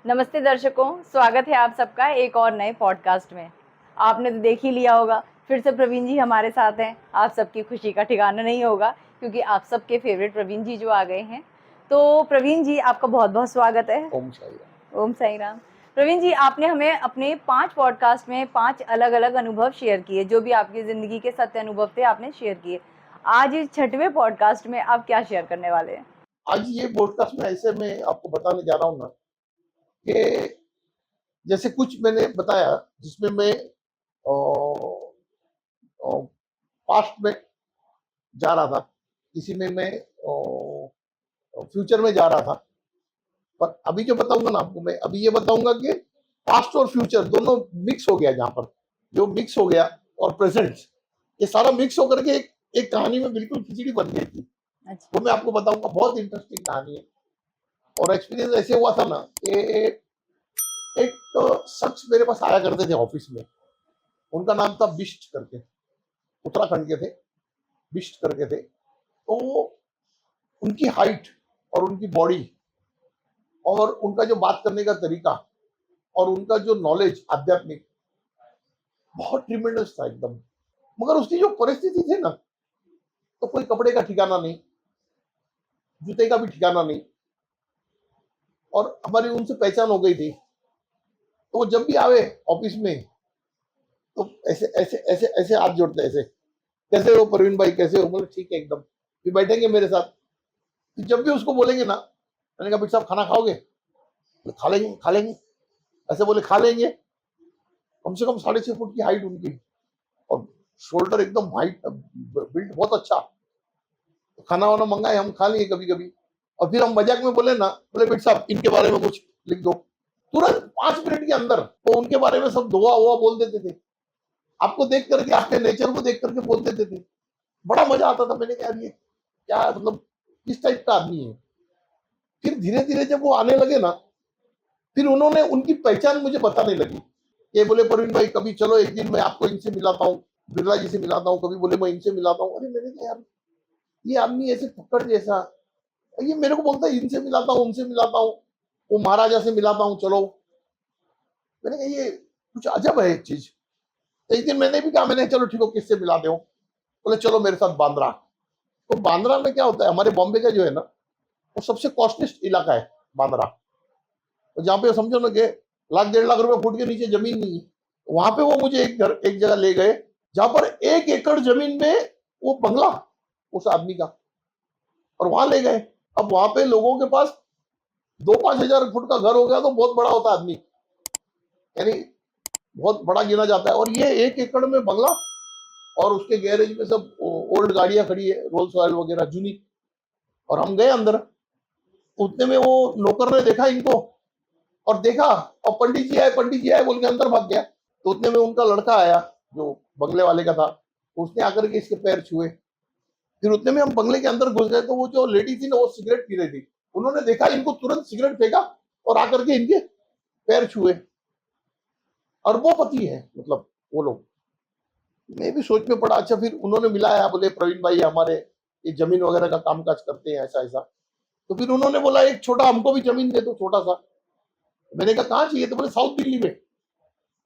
नमस्ते दर्शकों, स्वागत है आप सबका एक और नए पॉडकास्ट में। आपने तो देख ही लिया होगा, फिर से प्रवीण जी हमारे साथ हैं। आप सबकी खुशी का ठिकाना नहीं होगा क्योंकि आप सबके फेवरेट प्रवीण जी जो आ गए हैं। तो प्रवीण जी, आपका बहुत बहुत स्वागत है। ओम साई राम। ओम साई राम। प्रवीण जी, आपने हमें अपने 5 पॉडकास्ट में 5 अलग-अलग अनुभव शेयर किए, जो भी आपकी ज़िंदगी के सत्य अनुभव थे आपने शेयर किए। आज इस 6वें पॉडकास्ट में आप क्या शेयर करने वाले हैं? आज ये पॉडकास्ट में ऐसे मैं आपको बताने जा रहा हूँ ना कि जैसे कुछ मैंने बताया जिसमें मैं पास्ट में जा रहा था, किसी में मैं फ्यूचर में जा रहा था। पर अभी जो बताऊंगा ना आपको, मैं अभी ये बताऊंगा कि पास्ट और फ्यूचर दोनों मिक्स हो गया। जहाँ पर जो मिक्स हो गया और प्रेजेंट, ये सारा मिक्स होकर के एक कहानी में बिल्कुल खिचड़ी बन गई थी। अच्छा। वो मैं आपको बताऊंगा, बहुत इंटरेस्टिंग कहानी है। और एक्सपीरियंस ऐसे हुआ था ना कि एक तो शख्स मेरे पास आया करते थे ऑफिस में। उनका नाम था बिष्ट करके, उत्तराखंड के थे, बिष्ट करके थे। तो उनकी हाइट और उनकी बॉडी और उनका जो बात करने का तरीका और उनका जो नॉलेज आध्यात्मिक, बहुत ट्रिमेंडस था एकदम। मगर उसकी जो परिस्थिति थी ना, तो कोई कपड़े का ठिकाना नहीं, जूते का भी ठिकाना नहीं। और हमारी उनसे पहचान हो गई थी, तो वो जब भी आवे ऑफिस में तो ऐसे ऐसे ऐसे ऐसे हाथ जोड़ते, ऐसे, कैसे हो प्रवीण भाई, कैसे हो? बोले ठीक है एकदम। फिर बैठेंगे मेरे साथ। फिर जब भी उसको बोलेंगे ना, मैंने कहा बेटा साहब खाना खाओगे? बोले खा लेंगे खा लेंगे। ऐसे बोले खा लेंगे। कम से कम 6.5 फुट की हाइट उनकी, और शोल्डर एकदम हाइट, बिल्ड बहुत अच्छा। तो खाना वाना मंगाए, हम खा लिए कभी कभी। और फिर हम मजाक में बोले ना, बोले बेटा साहब इनके बारे में कुछ लिख दो। तुरंत 5 मिनट के अंदर वो उनके बारे में सब दुआ हुआ बोल देते थे। आपको देख करके, आपके नेचर को देख करके बोल देते थे। बड़ा मजा आता था। मैंने कहा यार ये क्या, मतलब किस टाइप का आदमी है। फिर धीरे धीरे जब वो आने लगे ना, फिर उन्होंने उनकी पहचान मुझे बताने लगी। ये बोले प्रवीण भाई कभी चलो एक दिन मैं आपको इनसे मिलाता हूँ, बिरला जी से मिलाता हूँ, कभी बोले मैं इनसे मिलाता हूँ। अरे मैंने कहा यार ये आदमी ऐसे फक्कड़ जैसा, ये मेरे को बोलता है इनसे मिलाता हूँ उनसे मिलाता हूँ, वो महाराजा से मिलाता हूँ चलो। मैंने कहा ये कुछ अजब है एक चीज। तो एक दिन मैंने भी कहा, मैंने चलो ठीक हो किससे मिला दो। बोले चलो मेरे साथ बांद्रा। तो बांद्रा में क्या होता है, हमारे बॉम्बे का जो है ना, वो सबसे कॉस्टलिस्ट इलाका है बांद्रा। तो जहाँ पे समझो ना कि 1.5 लाख रुपए फुट के नीचे जमीन नहीं है, वहां पे वो मुझे एक घर, एक जगह ले गए जहां पर 1 एकड़ जमीन में वो बंगला उस आदमी का, और वहां ले गए। अब वहां पे लोगों के पास 2-5 हजार फुट का घर हो गया तो बहुत बड़ा होता आदमी, यानी बहुत बड़ा गिना जाता है। और ये 1 एकड़ में बंगला, और उसके गैरेज में सब ओल्ड गाड़ियां खड़ी है, रोल्स रॉयल वगैरह जूनी। और हम गए अंदर, उतने में वो नौकर ने देखा इनको, और देखा, और पंडित जी आए बोल के अंदर भाग गया। तो उतने में उनका लड़का आया जो बंगले वाले का था, उसने आकर के इसके पैर छुए। फिर उतने में हम बंगले के अंदर घुस गए, तो वो जो लेडी थी ना वो सिगरेट पी रही थी। उन्होंने देखा इनको, तुरंत सिगरेट फेंका और आकर के इनके पैर छुए। अरबोपति है मतलब वो लोग। मैं भी सोच में पड़ा। अच्छा, फिर उन्होंने मिलाया, बोले प्रवीण भाई हमारे ये जमीन वगैरह का काम काज करते हैं, ऐसा ऐसा। तो फिर उन्होंने बोला एक छोटा हमको भी जमीन दे दो, छोटा सा। मैंने कहा कहाँ चाहिए? तो बोले साउथ दिल्ली में।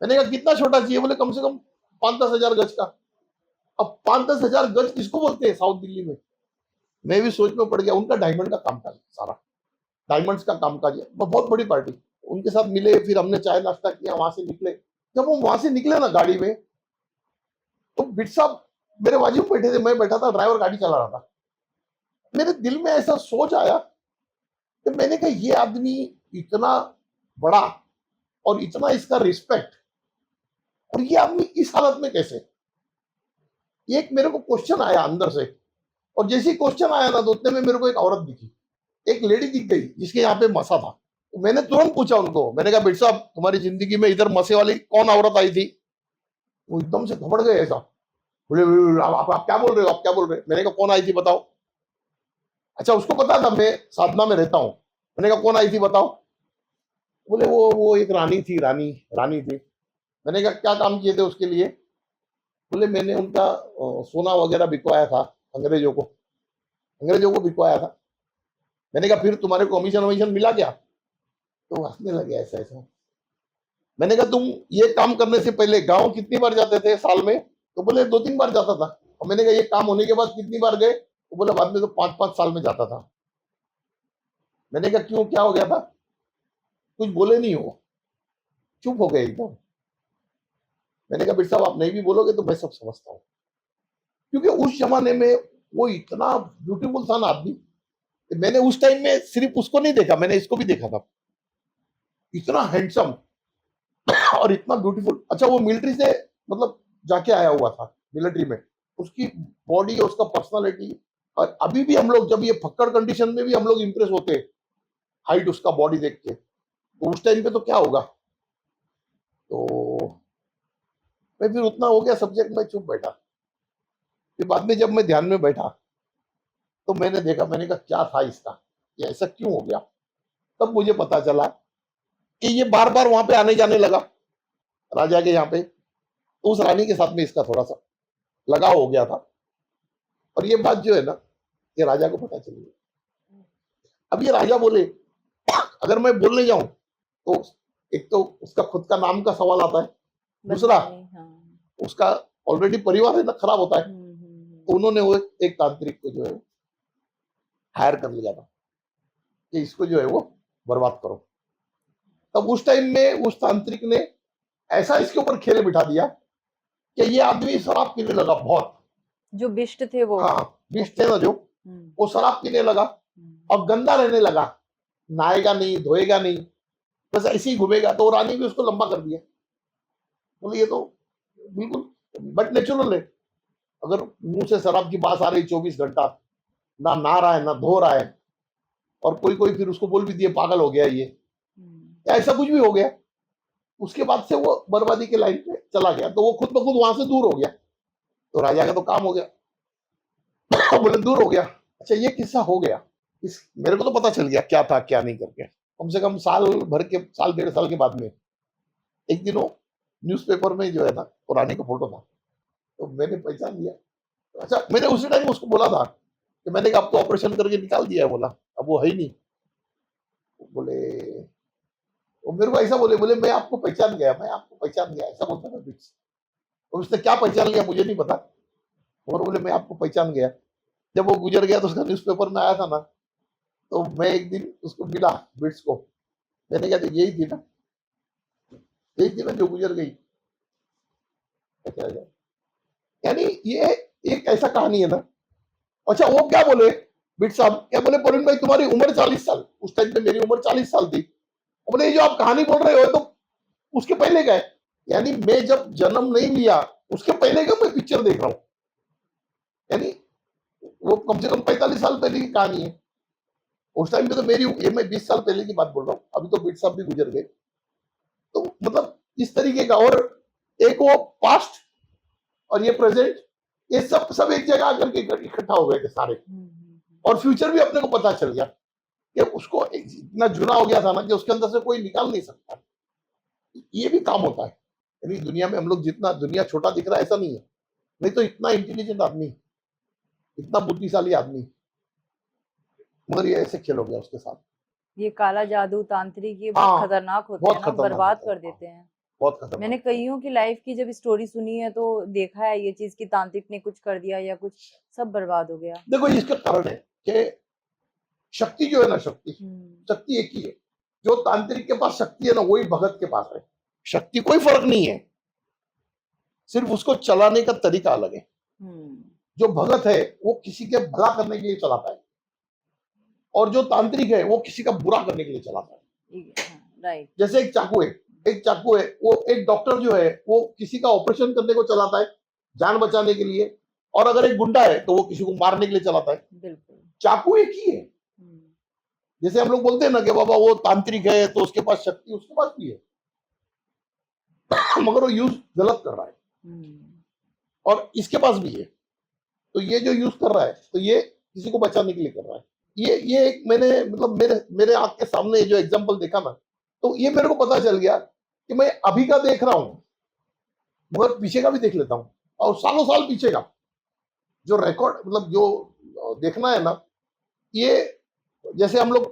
मैंने कहा कितना छोटा चाहिए? बोले कम से कम 5-10 हजार गज का। अब 5-10 हजार गज किसको बोलते हैं साउथ दिल्ली में? मैं भी सोच में पड़ गया। उनका डायमंड का काम था सारा, डायमंड्स का काम काज है, बहुत बड़ी पार्टी। उनके साथ मिले, फिर हमने चाय नाश्ता किया, वहां से निकले। जब वो वहां से निकले ना गाड़ी में, तो बिट साहब मेरे बाजू में बैठे थे, मैं बैठा था, ड्राइवर गाड़ी चला रहा था। मेरे दिल में ऐसा सोच आया कि मैंने कहा ये आदमी इतना बड़ा और इतना इसका रिस्पेक्ट, और ये आदमी इस हालत में कैसे? ये एक मेरे को क्वेश्चन आया अंदर से। और जैसे ही क्वेश्चन आया ना, तो उतने में मेरे को एक औरत दिखी, एक लेडी दिख गई जिसके यहाँ पे मसा था। तो मैंने तुरंत पूछा उनको, मैंने कहा बेटा साहब तुम्हारी जिंदगी में इधर मसे वाली कौन औरत आई थी? वो एकदम से घबड़ गए ऐसा। बोले आप क्या बोल रहे हो, आप क्या बोल रहे हो? मैंने कहा कौन आई थी बताओ। अच्छा, उसको पता था मैं साधना में रहता हूँ। मैंने कहा कौन आई थी बताओ। बोले वो एक रानी थी, रानी रानी थी। मैंने कहा क्या काम किए थे उसके लिए? बोले मैंने उनका सोना वगैरह बिकवाया था, अंग्रेजों को, अंग्रेजों को बिकवाया था। मैंने कहा फिर तुम्हारे को कमीशन वमीशन मिला क्या? तो हंसने लगे ऐसा ऐसा। मैंने कहा तुम ये काम करने से पहले गांव कितनी बार जाते थे साल में? तो बोले 2-3 बार जाता था। और मैंने कहा ये काम होने के बाद कितनी बार गए? तो बोले बाद में तो 5-5 साल में जाता था। मैंने कहा क्यों, क्या हो गया था? कुछ बोले नहीं हो, चुप हो गए एकदम। मैंने कहा बेटा साहब आप नहीं भी बोलोगे तो मैं सब समझता हूँ। क्योंकि उस जमाने में वो इतना ब्यूटीफुल था ना आदमी। मैंने उस टाइम में सिर्फ उसको नहीं देखा, मैंने इसको भी देखा था। इतना हैंडसम और इतना ब्यूटीफुल। अच्छा वो मिलिट्री से मतलब जाके आया हुआ था मिलिट्री में। उसकी बॉडी और उसका पर्सनालिटी, और अभी भी हम लोग जब ये फक्कड़ कंडीशन में भी हम लोग इंप्रेस होते हैं हाइट उसका बॉडी देख के। तो उस टाइम पे तो क्या होगा। तो मैं फिर उतना हो गया सब्जेक्ट में चुप बैठा। फिर बाद में जब मैं ध्यान में बैठा तो मैंने देखा, मैंने कहा क्या था इसका, ये ऐसा क्यों हो गया। तब मुझे पता चला कि ये बार बार वहां पे आने जाने लगा राजा के यहाँ पे। तो उस रानी के साथ में इसका थोड़ा सा लगाव हो गया था। और ये बात जो है ना, ये राजा को पता चली है। अब ये राजा बोले अगर मैं बोलने जाऊं तो एक तो उसका खुद का नाम का सवाल आता है, दूसरा बदनामी, हाँ। उसका ऑलरेडी परिवार है ना खराब होता है। हम्म। तो उन्होंने वो एक तांत्रिक को जो है हायर कर लिया था कि इसको जो है वो बर्बाद करो। तब उस टाइम में उस तांत्रिक ने ऐसा इसके ऊपर खेल बिठा दिया कि ये आदमी शराब पीने लगा बहुत। जो बिष्ट थे वो। हाँ, विष थे ना जो, हम्म। वो शराब पीने लगा और गंदा रहने लगा। नहाएगा नहीं, धोएगा नहीं, बस ऐसे ही घूमेगा। तो रानी भी उसको लंबा कर दिया। बोले ये तो बिल्कुल बट नेचुरल है। अगर मुंह से शराब की बात आ रही 24 घंटा, ना नहा रहा है ना धो रहा है, और कोई कोई फिर उसको बोल भी दिए पागल हो गया ये, या ऐसा कुछ भी हो गया, उसके बाद से वो बर्बादी के लाइन पे चला गया। तो वो खुद ब खुद वहां से दूर हो गया। तो राजा का तो काम हो गया। बोले दूर हो गया। अच्छा ये किस्सा हो गया, इस मेरे को तो पता चल गया क्या था क्या नहीं करके। कम से कम साल भर के, साल 1.5 साल के बाद में एक दिन वो न्यूज़पेपर में जो है ना वो रानी का फोटो था। तो मैंने पहचान लिया। अच्छा मैंने उसी टाइम उसको बोला था कि मैंने कहा अब तो ऑपरेशन करके निकाल दिया है। बोला अब वो है ही नहीं। बोले, वो मेरे को ऐसा बोले, बोले मैं आपको पहचान गया, मैं आपको पहचान गया, ऐसा बोलता था बीच। और उसने क्या पहचान लिया मुझे नहीं पता, और बोले मैं आपको पहचान गया। जब वो गुजर गया तो उसका न्यूज़पेपर में आया था ना, तो मैं एक दिन उसको मिला बिट्स को। मैंने कहा यही थी ना, यही थी ना जो गुजर गई। अच्छा अच्छा। यानी ये एक ऐसा कहानी है ना। अच्छा वो क्या बोले बिट साहब, क्या बोले प्रवीण भाई तुम्हारी उम्र 40 साल, उस टाइम पे मेरी उम्र 40 साल थी। बोले ये जो आप कहानी बोल रहे हो तो उसके पहले का है। यानी मैं जब जन्म नहीं लिया उसके पहले का मैं पिक्चर देख रहा हूँ। यानी वो कम से कम 45 साल पहले की कहानी है। उस टाइम पे तो मेरी ये मैं 20 साल पहले की बात बोल रहा हूँ। अभी तो बिट साहब भी गुजर गए। तो मतलब इस तरीके का, और एक वो पास्ट और ये प्रेजेंट, ये सब सब एक जगह आकर के इकट्ठा हो गए थे सारे। और फ्यूचर भी अपने को पता चल गया कि उसको इतना जुना हो गया था ना कि उसके अंदर से कोई निकाल नहीं सकता। ये भी काम होता है। यानी दुनिया में हम लोग जितना दुनिया छोटा दिख रहा है ऐसा नहीं है। नहीं तो इतना इंटेलिजेंट आदमी, इतना बुद्धिशाली आदमी, मगर ये ऐसे खेल हो गया उसके साथ। ये काला जादू, तांत्रिक, ये बहुत हाँ, खतरनाक होते हैं बहुत ना, खतरनाक बर्बाद होता है। कर हाँ, देते हैं। बहुत खतरनाक मैंने होता है। कईयों की लाइफ की जब स्टोरी सुनी है तो देखा है ये चीज कि तांत्रिक ने कुछ कर दिया या कुछ, सब बर्बाद हो गया। देखो इसका कारण है कि शक्ति जो है ना, शक्ति हम्म। शक्ति एक ही है। जो तांत्रिक के पास शक्ति है ना वही भगत के पास है। शक्ति कोई फर्क नहीं है, सिर्फ उसको चलाने का तरीका अलग है। हम्म। जो भगत है वो किसी के भला करने के लिए चलाता है, और जो तांत्रिक है वो किसी का बुरा करने के लिए चलाता है। हाँ, राइट। जैसे एक चाकू है, एक चाकू है, वो एक डॉक्टर जो है वो किसी का ऑपरेशन करने को चलाता है, जान बचाने के लिए। और अगर एक गुंडा है तो वो किसी को मारने के लिए चलाता है। बिल्कुल। चाकू एक ही है। जैसे हम लोग बोलते हैं ना कि बाबा वो तांत्रिक है तो उसके पास शक्ति, उसके पास भी है, मगर वो यूज गलत कर रहा है। और इसके पास भी है। तो ये जो यूज कर रहा है तो ये किसी को बचाने के लिए कर रहा है। ये एक मैंने मतलब मेरे मेरे आंख के सामने जो एग्जांपल देखा ना, तो ये मेरे को पता चल गया कि मैं अभी का देख रहा हूँ मगर पीछे का भी देख लेता हूँ, और सालों साल पीछे का जो रिकॉर्ड मतलब जो देखना है ना। ये जैसे हम लोग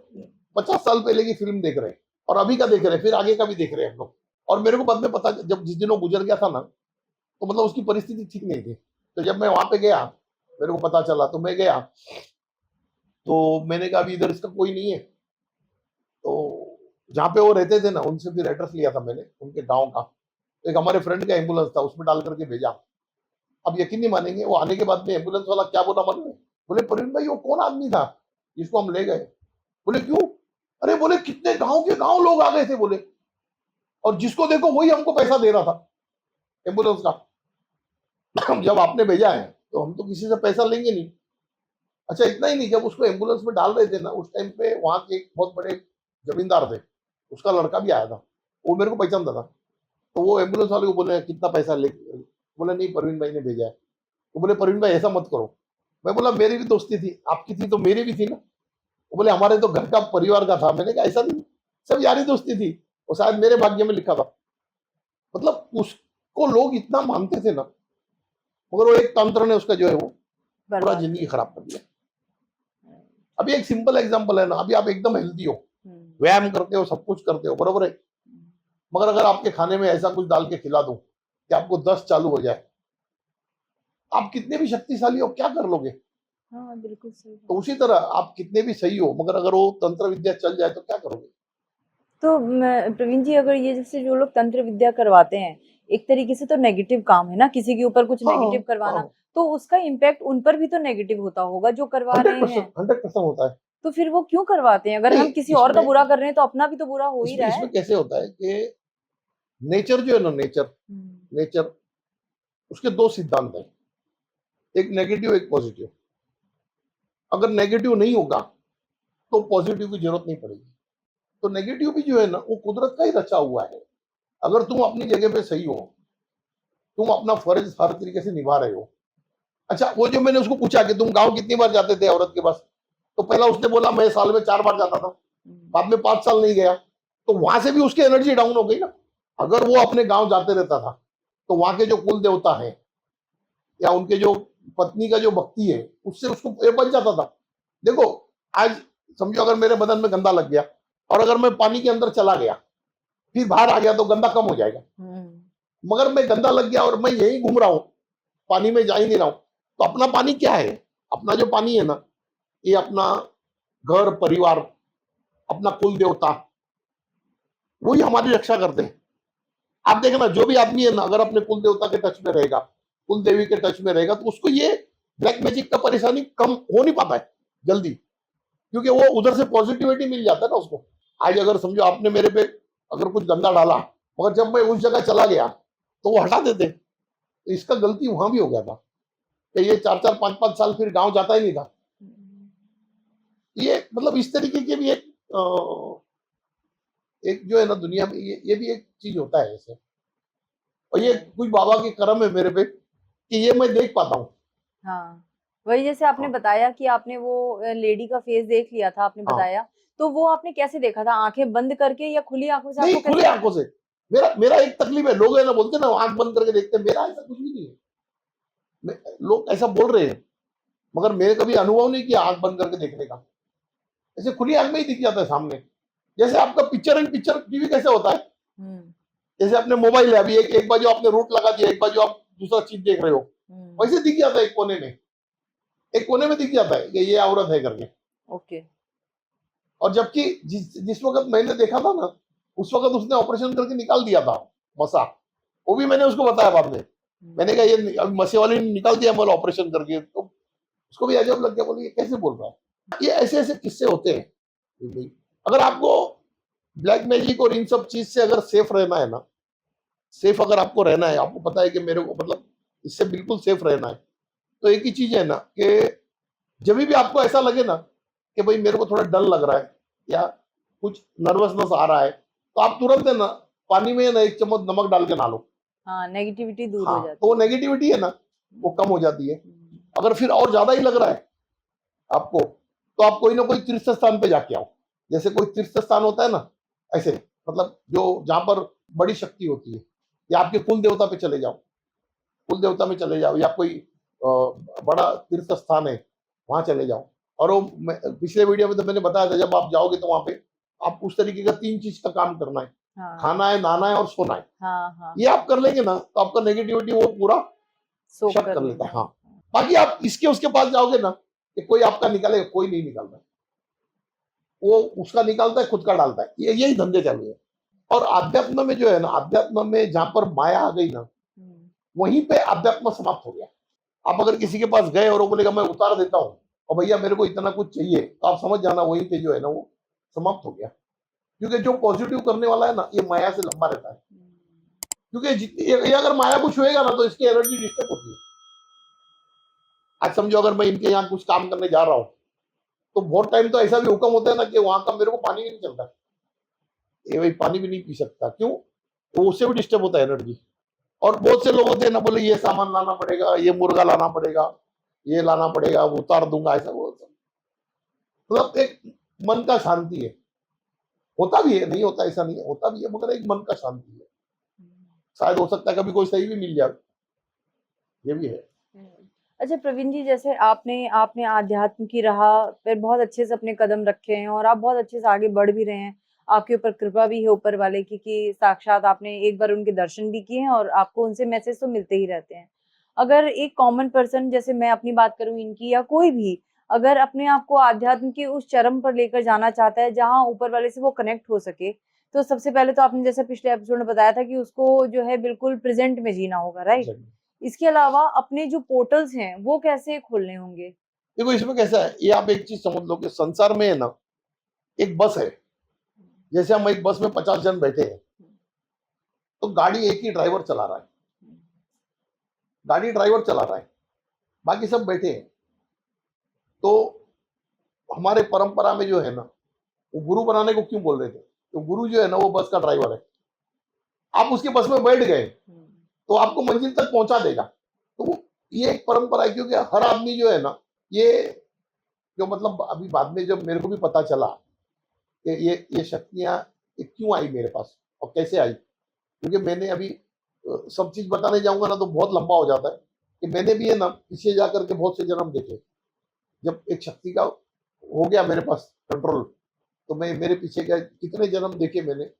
50 साल पहले की फिल्म देख रहे हैं, और अभी का देख रहे हैं, फिर आगे का भी देख रहे हैं हम लोग। और मेरे को बाद में पता, जब जिस दिन वो गुजर गया था ना, तो मतलब उसकी परिस्थिति ठीक नहीं थी। तो जब मैं वहां पे गया, मेरे को पता चला, तो मैं गया, तो मैंने कहा अभी इधर इसका कोई नहीं है। तो जहाँ पे वो रहते थे ना, उनसे फिर एड्रेस लिया था मैंने, उनके गाँव का। तो एक हमारे फ्रेंड का एम्बुलेंस था, उसमें डाल करके भेजा। अब यकीन नहीं मानेंगे, वो आने के बाद में एम्बुलेंस वाला क्या बोला मालूम है? बोले प्रवीण भाई, वो कौन आदमी था जिसको हम ले गए? बोले क्यों? अरे बोले कितने गांव के गांव लोग आ गए थे बोले, और जिसको देखो वही हमको पैसा दे रहा था एम्बुलेंस का। हम जब आपने भेजा है तो हम तो किसी से पैसा लेंगे नहीं। अच्छा इतना ही नहीं, जब उसको एम्बुलेंस में डाल रहे थे ना, उस टाइम पे वहां के एक बहुत बड़े जमींदार थे, उसका लड़का भी आया था, वो मेरे को पहचानता था। तो वो एम्बुलेंस वाले को बोले कितना पैसा ले? बोले नहीं, परवीन भाई ने भेजा है। तो बोले परवीन भाई ऐसा मत करो। मैं बोला मेरी भी दोस्ती थी, आपकी थी तो मेरी भी थी ना। वो बोले हमारे तो घर का परिवार का था। मैंने कहा ऐसा नहीं, सब यारी दोस्ती थी, वो शायद मेरे भाग्य में लिखा था। मतलब उसको लोग इतना मानते थे ना, मगर वो एक तंत्र ने उसका जो है वो पूरा बर्बाद जिंदगी कर खराब कर दिया। दिया। अभी एक सिंपल एग्जांपल है ना, अभी आप एकदम हेल्दी हो, व्यायाम करते हो, सब कुछ करते हो, बरोबर है, मगर अगर आपके खाने में ऐसा कुछ डाल के खिला दूं कि आपको दस्त चालू हो जाए, आप कितने भी शक्तिशाली हो क्या कर लोगे? हाँ बिल्कुल सही तो बात। उसी तरह आप कितने भी सही हो, मगर अगर वो तंत्र विद्या चल जाए तो क्या करोगे? तो प्रवीण जी, अगर ये जैसे जो लोग तंत्र विद्या करवाते हैं, एक तरीके से तो नेगेटिव काम है ना, किसी के ऊपर कुछ हाँ नेगेटिव करवाना, हाँ, तो उसका इम्पैक्ट उन पर भी तो नेगेटिव होता होगा जो करवा रहे हैं। 100% होता है। तो फिर वो क्यों करवाते हैं? अगर नहीं, हम किसी और का इसमें बुरा कर रहे हैं तो अपना भी तो बुरा हो ही इसमें रहा इसमें है। कैसे होता है कि नेचर जो है ना, नेचर हम्म, नेचर उसके दो सिद्धांत हैं, एक नेगेटिव एक पॉजिटिव। अगर नेगेटिव नहीं होगा तो पॉजिटिव की जरूरत नहीं पड़ेगी। तो नेगेटिव भी जो है ना, वो कुदरत का ही रचा हुआ है। अगर तुम अपनी जगह पे सही हो, तुम अपना फर्ज हर तरीके से निभा रहे हो। अच्छा, वो जो मैंने उसको पूछा कि तुम गांव कितनी बार जाते थे औरत के पास, तो पहला उसने बोला मैं साल में 4 बार जाता था, बाद में 5 साल नहीं गया। तो वहां से भी उसकी एनर्जी डाउन हो गई ना। अगर वो अपने गांव जाते रहता था, तो वहां के जो कुल देवता है या उनके जो पत्नी का जो भक्ति है, उससे उसको ये बच जाता था। देखो, आज समझो अगर मेरे बदन में गंदा लग गया, और अगर मैं पानी के अंदर चला गया, फिर बाहर आ गया, तो गंदा कम हो जाएगा। हम्म, मगर मैं गंदा लग गया और मैं यही घूम रहा हूँ, पानी में जा ही नहीं रहा हूँ, तो अपना पानी क्या है? अपना जो पानी है ना, ये अपना घर परिवार, अपना कुल देवता, वही हमारी रक्षा करते हैं। आप देखना, जो भी आदमी है ना, अगर अपने कुल देवता के टच में रहेगा, कुल देवी के टच में रहेगा, तो उसको ये ब्लैक मैजिक का परेशानी कम हो नहीं पाता है जल्दी, क्योंकि वो उधर से पॉजिटिविटी मिल जाता है ना उसको। आज अगर समझो आपने मेरे पे अगर कुछ गंदा डाला, मगर जब मैं उस जगह चला गया तो वो हटा देते। तो इसका गलती वहां भी हो गया था कि ये 4-4 5-5 साल फिर गांव जाता ही नहीं था। ये मतलब इस तरीके के भी एक जो है ना दुनिया में, ये भी एक चीज होता है ऐसे। और ये कुछ बाबा के करम है मेरे पे कि ये मैं देख पाता हूँ। हाँ, वही जैसे आपने हाँ बताया कि आपने वो लेडी का फेस देख लिया था, आपने हाँ, बताया, तो वो आपने कैसे देखा था? आंखें बंद करके या खुली आंखों से? नहीं आपको कैसे खुले पता? आंखों से। मेरा मेरा एक तकलीफ है, लोग है ना बोलते हैं ना आंख बंद करके देखते हैं, मेरा ऐसा कुछ भी नहीं है। लोग ऐसा बोल रहे हैं, मगर मैंने कभी अनुभव नहीं किया आंख बंद करके देखने का। ऐसे खुली आंख में ही दिख जाता है सामने। जैसे आपका पिक्चर इन पिक्चर टीवी कैसे होता है, हम्म, जैसे अपने मोबाइल है, अभी एक बाजू आपने रूट लगा दिया, एक बाजू आप दूसरा चीज देख रहे हो, हम्म, वैसे दिख जाता है एक कोने में, एक कोने में दिख जाता है कि ये औरत है करके। ओके। और जबकि जिस वक्त मैंने देखा था ना, उस वक्त उसने ऑपरेशन करके निकाल दिया था मसा। वो भी मैंने उसको बताया बाद में। मैंने कहा ये अभी मसे वाले ने निकाल दिया मतलब ऑपरेशन करके, तो उसको भी अजब लग गया, बोले ये कैसे बोल रहा है? ये ऐसे ऐसे किस्से होते हैं। अगर आपको ब्लैक मैजिक और इन सब चीज से अगर सेफ रहना है ना, सेफ अगर आपको रहना है, आपको पता है कि मेरे को मतलब इससे बिल्कुल सेफ रहना है, तो एक ही चीज है ना कि जब भी आपको ऐसा लगे ना कि भाई मेरे को थोड़ा डर लग रहा है या कुछ नर्वसनेस आ रहा है, तो आप तुरंत है ना पानी में ना 1 चम्मच नमक डाल के नहा लो। हाँ, नेगेटिविटी दूर हो हाँ, तो जाती वो है। नेगेटिविटी है ना, वो कम हो जाती है। हम्म, अगर फिर और ज्यादा ही लग रहा है आपको, तो आप कोई ना कोई तीर्थ स्थान पे जाके आओ। जैसे कोई तीर्थ स्थान होता है ना, ऐसे मतलब जो जहां पर बड़ी शक्ति होती है, या आपके कुल देवता पे चले जाओ, कुल देवता में चले जाओ, या कोई बड़ा तीर्थ स्थान है वहां चले जाओ। और वो पिछले वीडियो में तो मैंने बताया था, जब आप जाओगे तो वहां पे आप उस तरीके का 3 चीज का काम करना है, हाँ खाना है, नहाना है और सोना है। हाँ हाँ, ये आप कर लेंगे ना तो आपका नेगेटिविटी वो पूरा सोख शक कर कर लेता लेगा। है। हाँ, बाकी आप इसके उसके पास जाओगे ना कि कोई आपका निकालेगा, कोई नहीं निकालता। वो उसका निकालता है, खुद का डालता है, ये यही धंधे चालू है। और आध्यात्म में जो है ना, आध्यात्म में जहां पर माया आ गई ना, हम्म, वहीं पे आध्यात्म समाप्त हो गया। आप अगर किसी के पास गए और वो बोलेगा मैं उतार देता हूँ और भैया मेरे को इतना कुछ चाहिए, तो आप समझ जाना वहीं पे जो है ना वो समाप्त हो गया। क्योंकि जो पॉजिटिव करने वाला है ना, ये माया से लंबा रहता है। क्योंकि ये अगर माया को छुएगा ना तो इसकी एनर्जी डिस्टर्ब होती है। आज समझो अगर मैं इनके यहाँ कुछ काम करने जा रहा हूँ, तो बहुत टाइम तो ऐसा भी हुक्म होता है ना कि वहां का मेरे को पानी भी नहीं चलता, ये भाई पानी भी नहीं पी सकता। क्यों? तो उससे भी डिस्टर्ब होता है एनर्जी। और बहुत से लोग होते हैं ना, बोले ये सामान लाना पड़ेगा, ये मुर्गा लाना पड़ेगा, ये लाना पड़ेगा, वो उतार दूंगा, ऐसा वो सब। मतलब एक मन का शांति है। होता भी है, नहीं होता ऐसा नहीं है, होता भी है, मगर एक मन का शांति है। शायद हो सकता है कभी कोई सही भी मिल जाए, ये भी है। अच्छा प्रवीण जी, जैसे आपने आपने आध्यात्म की राह पर बहुत अच्छे से अपने कदम रखे हैं और आप बहुत अच्छे से आगे बढ़ भी रहे हैं। आपके ऊपर कृपा भी है ऊपर वाले की कि साक्षात आपने एक बार उनके दर्शन भी किए हैं और आपको उनसे मैसेज तो मिलते ही रहते हैं। अगर एक कॉमन पर्सन, जैसे मैं अपनी बात करूं इनकी या कोई भी, अगर अपने आप को आध्यात्म के उस चरम पर लेकर जाना चाहता है जहां ऊपर वाले से वो कनेक्ट हो सके, तो सबसे पहले तो आपने जैसे पिछले एपिसोड में बताया था कि उसको जो है बिल्कुल प्रेजेंट में जीना होगा, राइट? Exactly। इसके अलावा अपने जो पोर्टल्स हैं वो कैसे खोलने होंगे? देखो इसमें कैसा है, ये आप एक चीज समझ लो कि संसार में है ना, एक बस है। जैसे हम एक बस में 50 जन बैठे हैं, तो गाड़ी एक ही ड्राइवर चला रहा है, गाड़ी ड्राइवर चला रहा है, बाकी सब बैठे हैं। तो हमारे परंपरा में जो है ना, वो गुरु बनाने को क्यों बोल रहे थे? तो गुरु जो है ना वो बस का ड्राइवर है। आप उसके बस में बैठ गए तो आपको मंजिल तक पहुंचा देगा। तो ये एक परंपरा है, क्योंकि हर आदमी जो है ना, ये जो मतलब अभी बाद में जब मेरे को भी पता चला कि ये शक्तियां ये क्यों आई मेरे पास और कैसे आई, क्योंकि मैंने अभी सब चीज बताने जाऊंगा ना तो बहुत लंबा हो जाता है। कि मैंने भी है ना पीछे जाकर के बहुत से जन्म देखे। जब एक शक्ति का हो गया मेरे पास कंट्रोल, तो मैं मेरे पीछे क्या कितने जन्म देखे मैंने,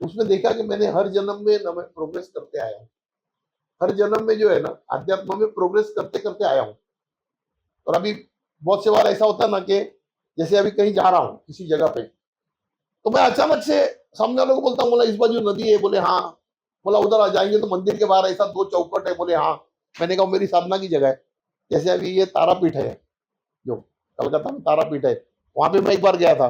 उसमें देखा कि मैंने हर जन्म में ना मैं प्रोग्रेस करते आया हूँ। हर जन्म में जो है ना अध्यात्म में प्रोग्रेस करते करते आया हूँ। और अभी बहुत से बार ऐसा होता है ना कि जैसे अभी कहीं जा रहा हूँ किसी जगह पे, तो मैं अचानक से सामने वालों को बोलता हूँ, बोला इस बाजू नदी है, बोले हाँ। बोला उधर आ जाएंगे तो मंदिर के बाहर ऐसा 2 चौखट है, बोले हाँ। मैंने कहा मेरी साधना की जगह है। जैसे अभी ये तारापीठ है, जो कलकत्ता में तारापीठ है, वहां पे मैं एक बार गया था,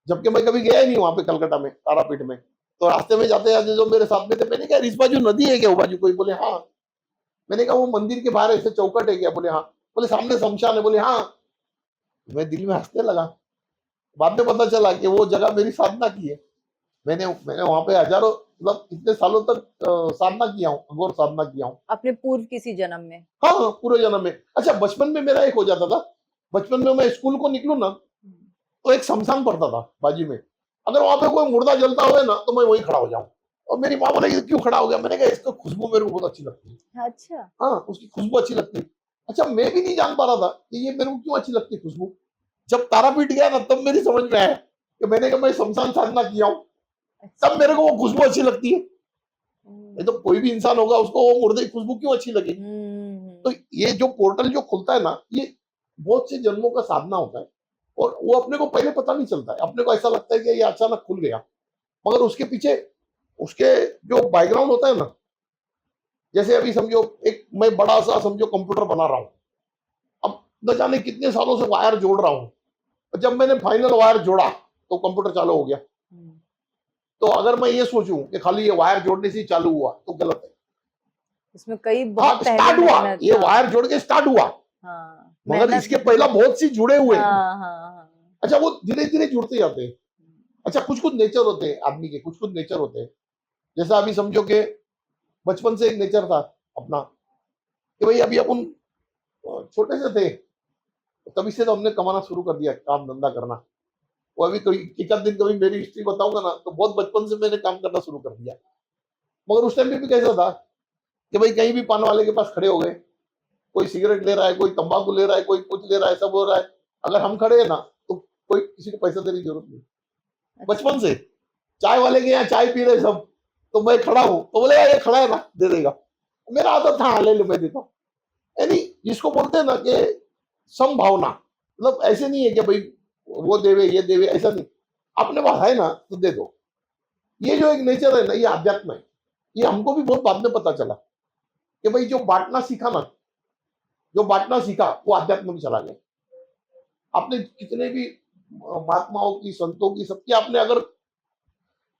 जबकि मैं कभी गया ही नहीं वहां पे कलकत्ता में तारापीठ में। तो रास्ते में जाते जाते जो मेरे साथ में थे, मैंने कहा इस बाजू नदी है क्या, वो बाजू कोई, बोले हाँ। मैंने कहा वो मंदिर के बाहर ऐसे चौखट है क्या, बोले हाँ। बोले सामने शमशान है, बोले हाँ। मैं दिल में हंसने लगा। बाद में पता चला कि वो जगह मेरी साधना की है। मैंने मैंने वहां पे हजारों मतलब कितने सालों तक साधना किया हूँ, अघोर साधना किया हूँ। अपने पूर्व किसी जन्म में? हाँ हाँ, पूरे जन्म में। अच्छा बचपन में मेरा एक हो जाता था, बचपन में मैं स्कूल को निकलूं ना तो एक शमशान पड़ता था बाजू में। अगर वहां पे कोई मुर्दा जलता हुआ ना तो मैं वहीं खड़ा हो जाऊं। और मेरी माँ बोले क्यों खड़ा हो गया, मैंने कहा इसका खुशबू मेरे को बहुत अच्छी लगती है। अच्छा। हाँ, उसकी खुशबू अच्छी लगती है। अच्छा मैं भी नहीं जान पा रहा था कि ये मेरे को क्यों अच्छी लगती है खुशबू। जब तारापीठ गया ना तब मेरी समझ में आया कि मैंने कहा मैं शमशान साधना किया हूँ, अच्छा। तब मेरे को वो खुशबू अच्छी लगती है। नहीं तो कोई भी इंसान होगा उसको वो मुर्दे की खुशबू क्यों अच्छी लगेगी। तो ये जो पोर्टल जो खुलता है ना, ये बहुत से जन्मों का साधना होता है। और वो अपने को पहले पता नहीं चलता है, अपने को ऐसा लगता है कि ये अचानक खुल गया, मगर उसके पीछे उसके जो बैकग्राउंड होता है ना, जैसे अभी समझो एक मैं बड़ा सा समझो कंप्यूटर बना रहा हूँ। अब न जाने कितने सालों से वायर जोड़ रहा हूँ, जब मैंने फाइनल वायर जोड़ा तो कंप्यूटर चालू हो गया। तो अगर मैं ये सोचूं कि खाली ये वायर जोड़ने से ही चालू हुआ तो गलत है। इसमें कई हाँ बहुत पहले स्टार्ट हुआ, मेहनत, ये वायर हाँ। जोड़ के स्टार्ट हुआ, हाँ, मगर मेहनत। इसके पहला बहुत सी जुड़े हुए हैं। हाँ हाँ हाँ। अच्छा वो धीरे धीरे जुड़ते जाते हैं। अच्छा कुछ कुछ नेचर होते हैं आदमी के, कुछ कुछ नेचर होते हैं। जैसा अभी समझो कि बचपन से एक नेचर था अपना कि भाई अभी अपन छोटे से थे, तभी से तो हमने कमाना शुरू कर दिया, काम धंधा करना। वो अभी कोई एक आध दिन कभी मेरी हिस्ट्री बताऊंगा ना तो बहुत बचपन से मैंने काम करना शुरू कर दिया। मगर उस टाइम पे भी कैसा था कि भाई कहीं भी पान वाले के पास खड़े हो गए, कोई सिगरेट ले रहा है, कोई तंबाकू ले रहा है, कोई कुछ ले रहा है, सब हो रहा है, अगर हम खड़े हैं ना तो कोई किसी को पैसा देने की जरूरत नहीं। बचपन से चाय वाले के यहाँ चाय पी रहे सब, तो मैं खड़ा हूँ तो बोले यार ये खड़ा है ना, दे देगा। मेरा आदत था, ले लो मैं देता हूँ। यानी जिसको बोलते हैं ना कि समभावना, मतलब ऐसे नहीं है कि भाई वो देवे ये देवे, ऐसा नहीं। अपने पास है ना तो दे दो। ये जो एक नेचर है ना, ये अध्यात्म है। ये हमको भी बहुत बाद में पता चला कि भाई जो बांटना सीखा ना, जो बांटना सीखा वो अध्यात्म में चला गया। आपने कितने भी महात्माओं की, संतों की, सबकी आपने अगर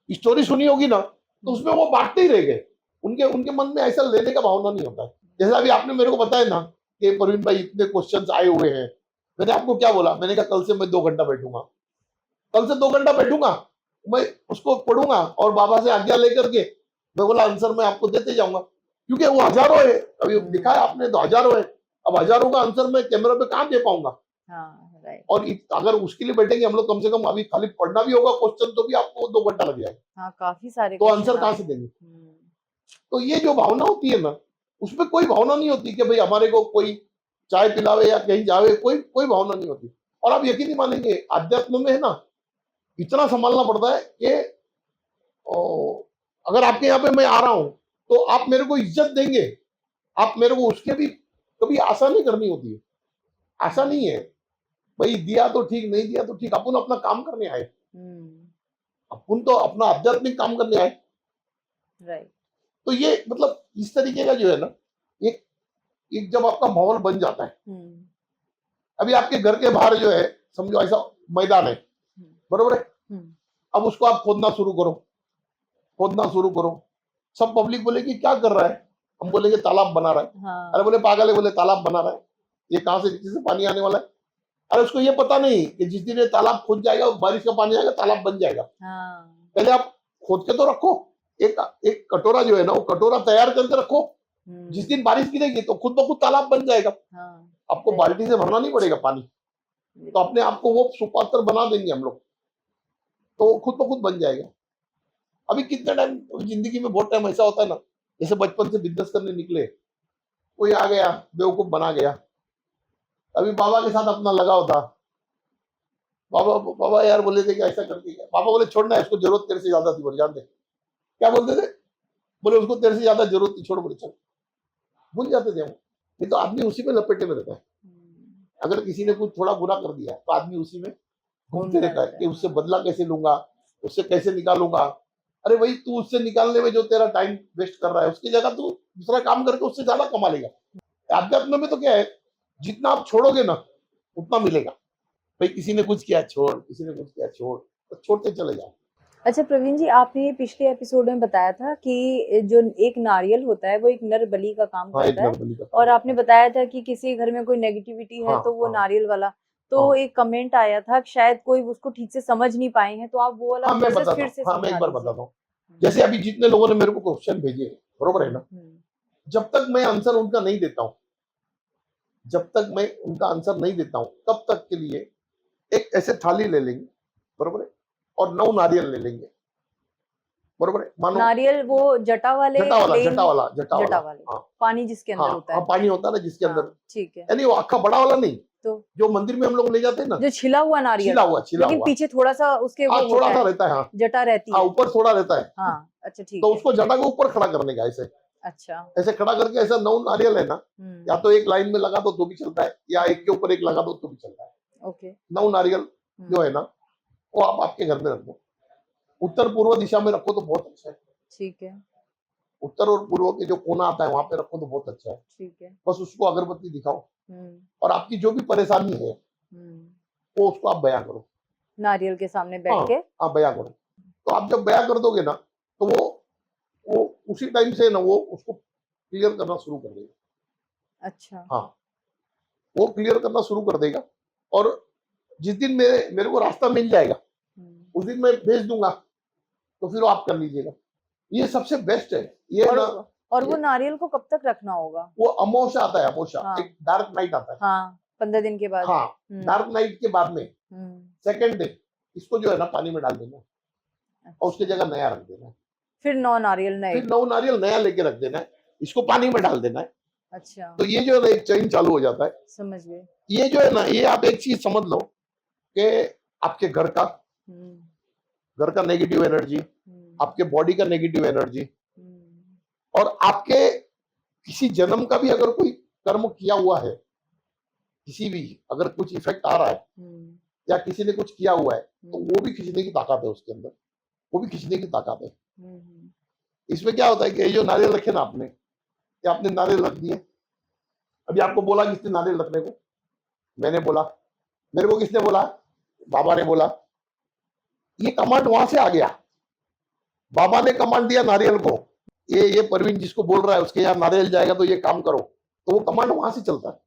स्टोरी सुनी होगी ना, तो उसमें वो बांटते ही रह गए। उनके उनके मन में ऐसा लेने का भावना नहीं होता है। जैसे अभी आपने मेरे को बताया ना कि प्रवीण भाई इतने क्वेश्चंस आए हुए हैं, मैंने आपको क्या बोला, मैंने कहा कल से मैं 2 घंटा बैठूंगा, कल से 2 घंटा बैठूंगा, मैं उसको पढ़ूंगा और बाबा से आज्ञा लेकर के मैं बोला आंसर मैं आपको देते जाऊंगा, क्योंकि वो हजारों है। अभी दिखाया आपने तो हजारों है। अब हजारों का आंसर मैं कैमरा पे कहाँ दे पाऊंगा। हाँ राइट। और अगर उसके लिए बैठेंगे हम लोग, कम से कम अभी खाली पढ़ना भी होगा क्वेश्चन, तो भी आपको 2 घंटा लग जाएगा। हाँ काफी सारे तो क्वेश्चन आंसर कहाँ से देंगे। तो ये जो भावना होती है ना, उसमें कोई भावना नहीं होती कि भाई हमारे को कोई चाय पिलावे या कहीं जावे, कोई कोई भावना नहीं होती। और आप यकीन नहीं मानेंगे, अध्यात्म में है ना, इतना संभालना पड़ता है कि अगर आपके यहाँ पे मैं आ रहा हूं तो आप मेरे को इज्जत देंगे, आप मेरे को उसके भी कभी आशा नहीं करनी होती है। आशा नहीं है, भाई दिया तो ठीक, नहीं दिया तो ठीक, अपन अपना काम करने आए, अपन तो अपना आध्यात्मिक काम करने आए। राइट। तो ये मतलब इस तरीके का जो है ना, एक एक जब आपका माहौल बन जाता है। अभी आपके घर के बाहर जो है, समझो ऐसा मैदान है, बरोबर है। अब उसको आप खोदना शुरू करो, खोदना शुरू करो, सब पब्लिक बोलेगी क्या कर रहा है, हम बोलेंगे तालाब बना रहा है। हाँ। अरे बोले पागल है, बोले तालाब बना रहा है, ये कहां से नीचे से पानी आने वाला है। अरे उसको ये पता नहीं कि जिस दिन ये तालाब खुद जाएगा, बारिश का पानी आएगा, तालाब बन जाएगा। हाँ। पहले आप खोद के तो रखो, एक एक कटोरा जो है ना, वो कटोरा तैयार करके रखो, जिस दिन बारिश गिरेगी तो खुद ब खुद तालाब बन जाएगा। हाँ। आपको बाल्टी से भरना नहीं पड़ेगा पानी, तो अपने आप को वो सुपात्र बना देंगे हम लोग, तो खुद ब खुद बन जाएगा। अभी कितने टाइम जिंदगी में बहुत टाइम ऐसा होता है ना, जैसे बचपन से बिजनेस करने निकले, कोई आ गया बेवकूफ बना गया। अभी बाबा के साथ अपना लगाव था, बाबा बाबा यार बोले थे कि ऐसा करके क्या, बाबा बोले छोड़ना है, इसको जरूरत तेरे से ज्यादा थी, बोले जान दे। क्या बोलते थे, बोले उसको तेरे से ज्यादा जरूरत थी, छोड़, बोले चल। भूल जाते थे हम। नहीं तो आदमी उसी में लपेटे में रहता है। अगर किसी ने कुछ थोड़ा बुरा कर दिया तो आदमी उसी में घूमते रहता है कि उससे बदला कैसे लूंगा, उससे कैसे निकालूंगा। अरे भाई तू उससे निकालने में जो तेरा टाइम वेस्ट कर रहा है, उसकी जगह तू दूसरा काम करके उससे ज्यादा कमा लेगा। अध्यात्म में तो क्या है, जितना आप छोड़ोगे ना उतना मिलेगा। भाई किसी ने कुछ किया छोड़, किसी ने कुछ किया छोड़, तो छोड़ते चले जाओ। अच्छा प्रवीण जी, आपने ये पिछले एपिसोड में बताया था कि जो एक नारियल होता है वो एक नर बलि का काम हाँ, एक करता है, नरबली का और काम। आपने बताया था कि किसी घर में कोई नेगेटिविटी है हाँ तो वो हाँ नारियल वाला, तो हाँ एक कमेंट आया था कि शायद कोई उसको ठीक से समझ नहीं पाए हैं, तो आप वो वाला हाँ, मैं प्रोसेस बताता फिर हूँ, से हाँ मैं एक समझा बार दीजिए। बताता हूँ। जैसे अभी जितने लोगों ने मेरे को क्वेश्चन भेजे, बरोबर है ना, जब तक मैं आंसर उनका नहीं देता हूँ, जब तक मैं उनका आंसर नहीं देता हूँ, तब तक के लिए एक ऐसे थाली ले लेंगे, बरोबर है, और 9 नारियल ले लेंगे, बरोबर है। मानो नारियल वो जटा वाले, जटा वाला, प्लेन जटा वाला, जटा वाला, जटा वाले, हाँ पानी जिसके अंदर हाँ होता हाँ, है। पानी होता है ना जिसके अंदर, हाँ ठीक है। यानी वो अक्खा बड़ा वाला नहीं, तो जो मंदिर में हम लोग ले जाते हैं ना, जो छिला हुआ नारियल, छिला लेकिन हुआ, पीछे थोड़ा सा उसके हाँ वो थोड़ा होता सा है, रहता है, हाँ जटा रहती हाँ, है। ऊपर थोड़ा रहता है। हाँ अच्छा ठीक तो है। उसको जटा के ऊपर खड़ा करने का, ऐसे अच्छा। ऐसे खड़ा करके, ऐसा 9 नारियल है ना, या तो एक लाइन में लगा दो तो भी चलता है, या एक के ऊपर एक लगा दो तो भी चलता है। ओके। 9 नारियल जो है ना, वो आप आपके घर में रख दो, उत्तर पूर्व दिशा में रखो तो बहुत अच्छा है। ठीक है। उत्तर और पूर्व के जो कोना आता है वहां पे रखो तो बहुत अच्छा है। ठीक है। बस उसको अगरबत्ती दिखाओ, और आपकी जो भी परेशानी है वो उसको आप बयां करो। नारियल के सामने बैठ हाँ के। हाँ, बयां करो। तो आप जब बयां कर दोगे ना, तो वो उसी टाइम से ना वो उसको क्लियर करना शुरू कर देगा। अच्छा। हाँ, वो क्लियर करना शुरू कर देगा। और जिस दिन मेरे मेरे को रास्ता मिल जाएगा, उस दिन मैं भेज दूंगा, तो फिर वो आप कर लीजिएगा। ये सबसे बेस्ट है ये और ना। और वो नारियल को कब तक रखना होगा? वो अमावस्या आता है, अमावस्या हाँ एक डार्क नाइट आता है। हाँ, 15 दिन के बाद। हाँ, डार्क नाइट के बाद में सेकंड डे इसको जो है ना पानी में डाल देना, और उसकी जगह नया रख देना है। फिर 9 नारियल नए। फिर 9 नारियल नया लेके रख देना है, इसको पानी में डाल देना है। अच्छा तो ये जो है ना एक चेन चालू हो जाता है। समझ गए। ये जो है ना, ये आप एक चीज समझ लो कि आपके घर का घर का नेगेटिव एनर्जी, आपके बॉडी का नेगेटिव एनर्जी, और आपके किसी जन्म का भी अगर कोई कर्म किया हुआ है, किसी भी अगर कुछ इफेक्ट आ रहा है या किसी ने कुछ किया हुआ है, तो वो भी खींचने की ताकत है उसके अंदर, वो भी खींचने की ताकत है। इसमें क्या होता है कि ये जो नारियल रखे ना आपने, ये आपने नारियल रख दिए, अभी आपको बोला किसने नारियल रखने को? मैंने बोला। मेरे को किसने बोला? बाबा ने बोला। ये कमांड वहां से आ गया, बाबा ने कमांड दिया नारियल को, ये परवीन जिसको बोल रहा है उसके यहाँ नारियल जाएगा तो ये काम करो, तो वो कमांड वहां से चलता है।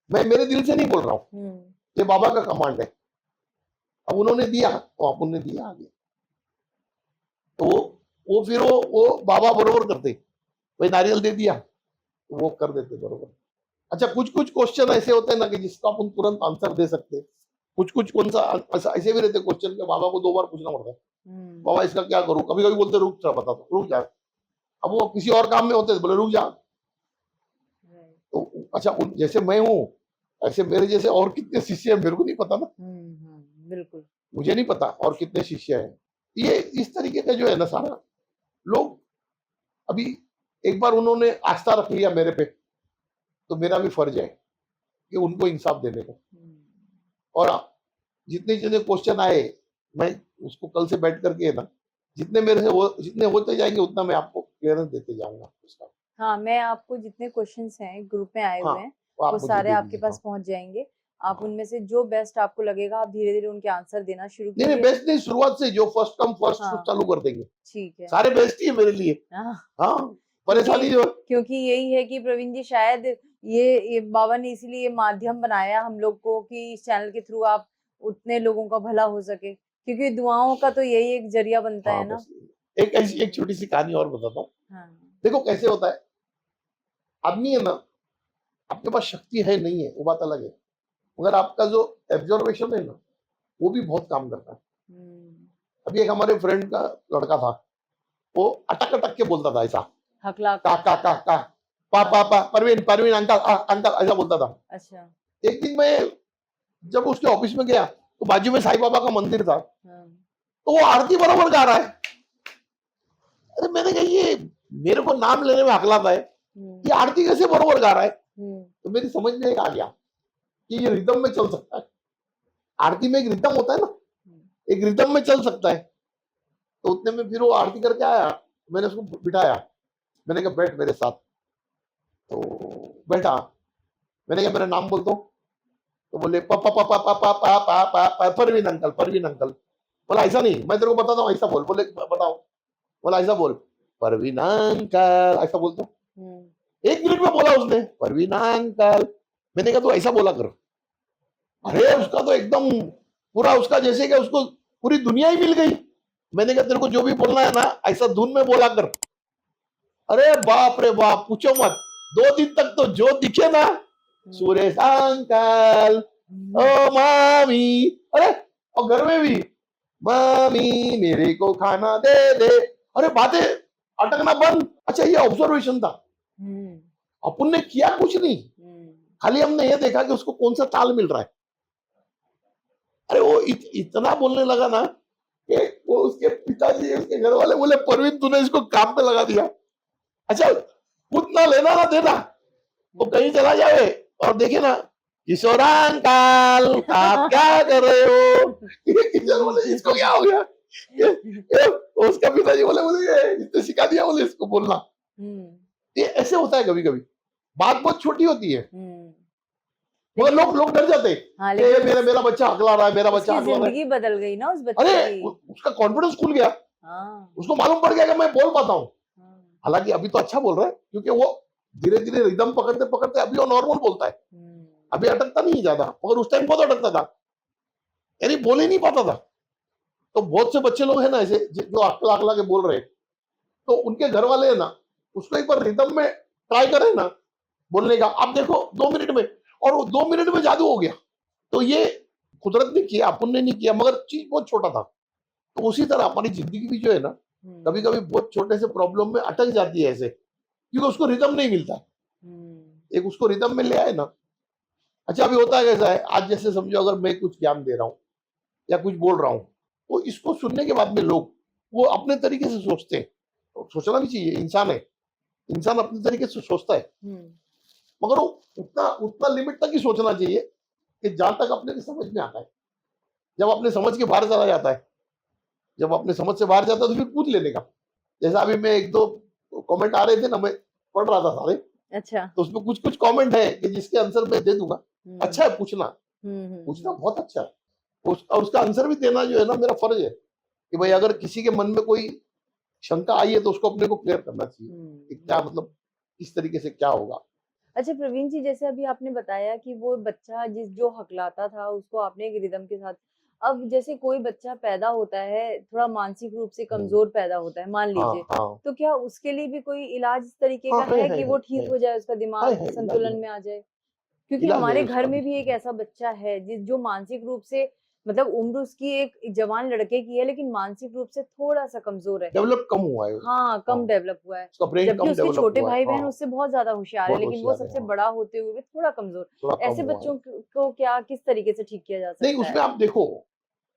मैं मेरे दिल से नहीं बोल रहा हूँ, ये बाबा का कमांड है। अब उन्होंने दिया तो आप उन्होंने दिया आगे, तो वो फिर वो बाबा बरोबर करते, भाई नारियल दे दिया तो वो कर देते बरोबर। अच्छा, कुछ कुछ क्वेश्चन ऐसे होते हैं ना कि जिसका अपन तुरंत आंसर दे सकते, कुछ कुछ कौन सा ऐसे भी रहते क्वेश्चन के बाबा को 2 बार पूछना पड़ता है, बाबा इसका क्या करूं, कभी कभी बोलते रुक जा बता दो, रुक जा। अब वो किसी और काम में होते बोले रुक जा। तो अच्छा, जैसे मैं हूँ ऐसे मेरे जैसे और कितने शिष्य हैं मेरे को नहीं पता ना, बिल्कुल मुझे नहीं पता और कितने शिष्य हैं। ये इस तरीके का जो है ना सारा लोग, अभी एक बार उन्होंने आस्था रख लिया मेरे पे, तो मेरा भी फर्ज है कि उनको इंसाफ देने को। और जितने जितने क्वेश्चन आए, मैं उसको कल से बैठ करके ना, जितने मेरे से जितने होते जाएंगे उतना मैं आपको क्लियरेंस देते जाऊंगा उसका। हाँ, मैं आपको जितने क्वेश्चंस हैं ग्रुप में आए हाँ, हुए हैं आप वो मुझे सारे दे आपके दीजिए। पास हाँ, पहुंच जाएंगे। आप हाँ। उनमें से जो बेस्ट आपको लगेगा आप धीरे धीरे उनके आंसर देना शुरू नहीं नहीं, कीजिए। बेस्ट नहीं, शुरुआत से जो फर्स्ट कम फर्स्ट हाँ चालू कर देंगे, ठीक है। सारे बेस्ट ही है मेरे लिए। हाँ, हाँ, परेशानी जो है, क्योंकि यही है कि प्रवीण जी शायद ये बाबा ने इसीलिए माध्यम बनाया हम लोग को कि इस चैनल के थ्रू आप उतने लोगों का भला हो सके, क्योंकि दुआओं का तो यही एक जरिया बनता है हाँ ना। बस एक ऐसी एक छोटी सी कहानी और बताता हूँ। हाँ देखो कैसे होता है, आदमी है ना, आपके पास शक्ति है नहीं है वो बात अलग है, मगर आपका जो एब्जर्वेशन है ना वो भी बहुत काम करता है। अभी एक हमारे फ्रेंड का लड़का था, वो अटक अटक के बोलता था ऐसा, हकला का का का का पा परवीन परवीन अंकल अंकल ऐसा बोलता था। अच्छा। एक दिन मैं जब उसके ऑफिस में गया तो बाजू में साईं बाबा का मंदिर था, तो वो आरती बराबर गा रहा है। अरे मैंने कहा ये मेरे को नाम लेने में हकलाता है, ये आरती कैसे बराबर गा रहा है? तो मेरी समझ में एक आ गया कि ये रिदम में चल सकता है। आरती में एक रिदम होता है ना, एक रिदम में चल सकता है। तो उतने में फिर वो आरती करके आया, मैंने उसको बिठाया, मैंने कहा बैठ मेरे साथ, तो बैठा। मैंने कहा मेरा नाम बोल दो, तो बोले पापा पापा पापा पापा पापा परवीन अंकल परवीन अंकल। बोला ऐसा नहीं, मैं तेरे को बताता हूँ, ऐसा बोल। बोले बताओ। बोला ऐसा बोल, परवीन अंकल ऐसा बोल दो। 1 मिनट में बोला उसने परवीन अंकल। मैंने कहा तू ऐसा बोला कर। अरे उसका तो एकदम पूरा उसका जैसे कि उसको पूरी दुनिया ही मिल गई। मैंने कहा तेरे को जो भी बोलना है ना ऐसा धुन में बोला कर। अरे बाप रे बाप, पूछो मत, 2 दिन तक तो जो दिखे ना, सुरेश अंकल, ओ मामी, अरे और घर में भी मामी मेरे को खाना दे दे। अरे बातें अटकना बंद। अच्छा, ये ऑब्जर्वेशन था, अपन ने किया कुछ नहीं, खाली हमने ये देखा कि उसको कौन सा ताल मिल रहा है। अरे वो इतना बोलने लगा ना कि वो उसके पिताजी उसके घर वाले बोले परवीन तूने इसको काम पे लगा दिया। अच्छा, खुद ना लेना ना देना, वो कहीं चला जाए और देखे ना किशोर अंकल आप क्या कर रहे हो, किशोर बोले इसको क्या हो गया, उसका पिताजी बोले बोले इसने सिखा दिया बोले इसको बोलना। ये ऐसे होता है कभी कभी, बात बहुत छोटी होती है मगर लोग लोग डर जाते हाँ, कि मेरा मेरा बच्चा हकला रहा है, मेरा बच्चा उसकी हकला रहा है। जिंदगी बदल गई ना उस बच्चे अरे की। उसका कॉन्फिडेंस खुल गया, हाँ, उसको मालूम पड़ गया कि मैं बोल पाता हूँ। हालांकि अभी तो अच्छा बोल रहा है क्योंकि वो धीरे धीरे रिदम पकड़ते पकड़ते अभी वो नॉर्मल बोलता है, अभी अटकता नहीं ज्यादा, मगर उस टाइम बहुत अटकता था, यानी बोल ही नहीं पाता था। तो बहुत से बच्चे लोग हैं ना ऐसे जो अकला अकला के बोल रहे, तो उनके घर वाले है ना उसको एक बार रिदम में ट्राई करें ना बोलने का, आप देखो 2 मिनट में, और वो 2 मिनट में जादू हो गया। तो ये कुदरत ने किया, अपन ने नहीं किया, मगर चीज बहुत छोटा था। तो उसी तरह हमारी जिंदगी भी जो है ना कभी कभी बहुत छोटे से प्रॉब्लम में अटक जाती है ऐसे, क्योंकि उसको रिदम नहीं मिलता। एक उसको रिदम में ले आए ना। अच्छा, अभी होता है कैसा है, आज जैसे समझो अगर मैं कुछ ज्ञान दे रहा हूँ या कुछ बोल रहा हूँ, तो इसको सुनने के बाद में लोग वो अपने तरीके से सोचते हैं, तो सोचना भी चाहिए, इंसान है, इंसान अपने तरीके से सोचता है, मगर वो उतना उतना लिमिट तक ही सोचना चाहिए कि जहां तक अपने को समझ में आता है। जब अपने समझ के बाहर चला जाता है, जब अपने समझ से बाहर जाता है तो फिर पूछ लेने का। जैसा अभी मैं एक दो कमेंट आ रहे थे ना, मैं पढ़ रहा था सारे, अच्छा। तो उसमें कुछ कुछ कमेंट है कि जिसके आंसर मैं दे दूंगा। अच्छा है पूछना, पूछना हम्म। बहुत अच्छा है। और उसका आंसर भी देना जो है ना मेरा फर्ज है कि भाई अगर किसी के मन में कोई शंका आई है तो उसको अपने को क्लियर करना चाहिए कि क्या मतलब किस तरीके से क्या होगा। अच्छा प्रवीण जी, जैसे अभी आपने बताया कि वो बच्चा जिस जो हकलाता था उसको आपने एक रिदम के साथ, अब जैसे कोई बच्चा पैदा होता है थोड़ा मानसिक रूप से कमजोर पैदा होता है मान हाँ लीजिए, हाँ तो क्या उसके लिए भी कोई इलाज इस तरीके हाँ, का है कि वो ठीक है, हो जाए, उसका दिमाग इलाज संतुलन है, में आ जाए? क्योंकि इलाज है हमारे घर उसका भी। में भी एक ऐसा बच्चा है जिस जो मानसिक रूप से, मतलब उम्र उसकी एक जवान लड़के की है लेकिन मानसिक रूप से थोड़ा सा कमजोर है। डेवलप कम हुआ है वो। हाँ, हाँ, कम डेवलप हुआ है। उसका ब्रेन जबकि कम उसके डेवलप छोटे हुआ है। भाई-बहन हाँ, उससे बहुत ज़्यादा होशियार है, बहुत लेकिन वो होशियार है। सबसे हाँ, बड़ा होते हुए भी थोड़ा कमज़ोर। थोड़ा कम ऐसे हुआ है। बच्चों को क्या किस तरीके से ठीक किया जा नहीं, सकता है? उसमें आप देखो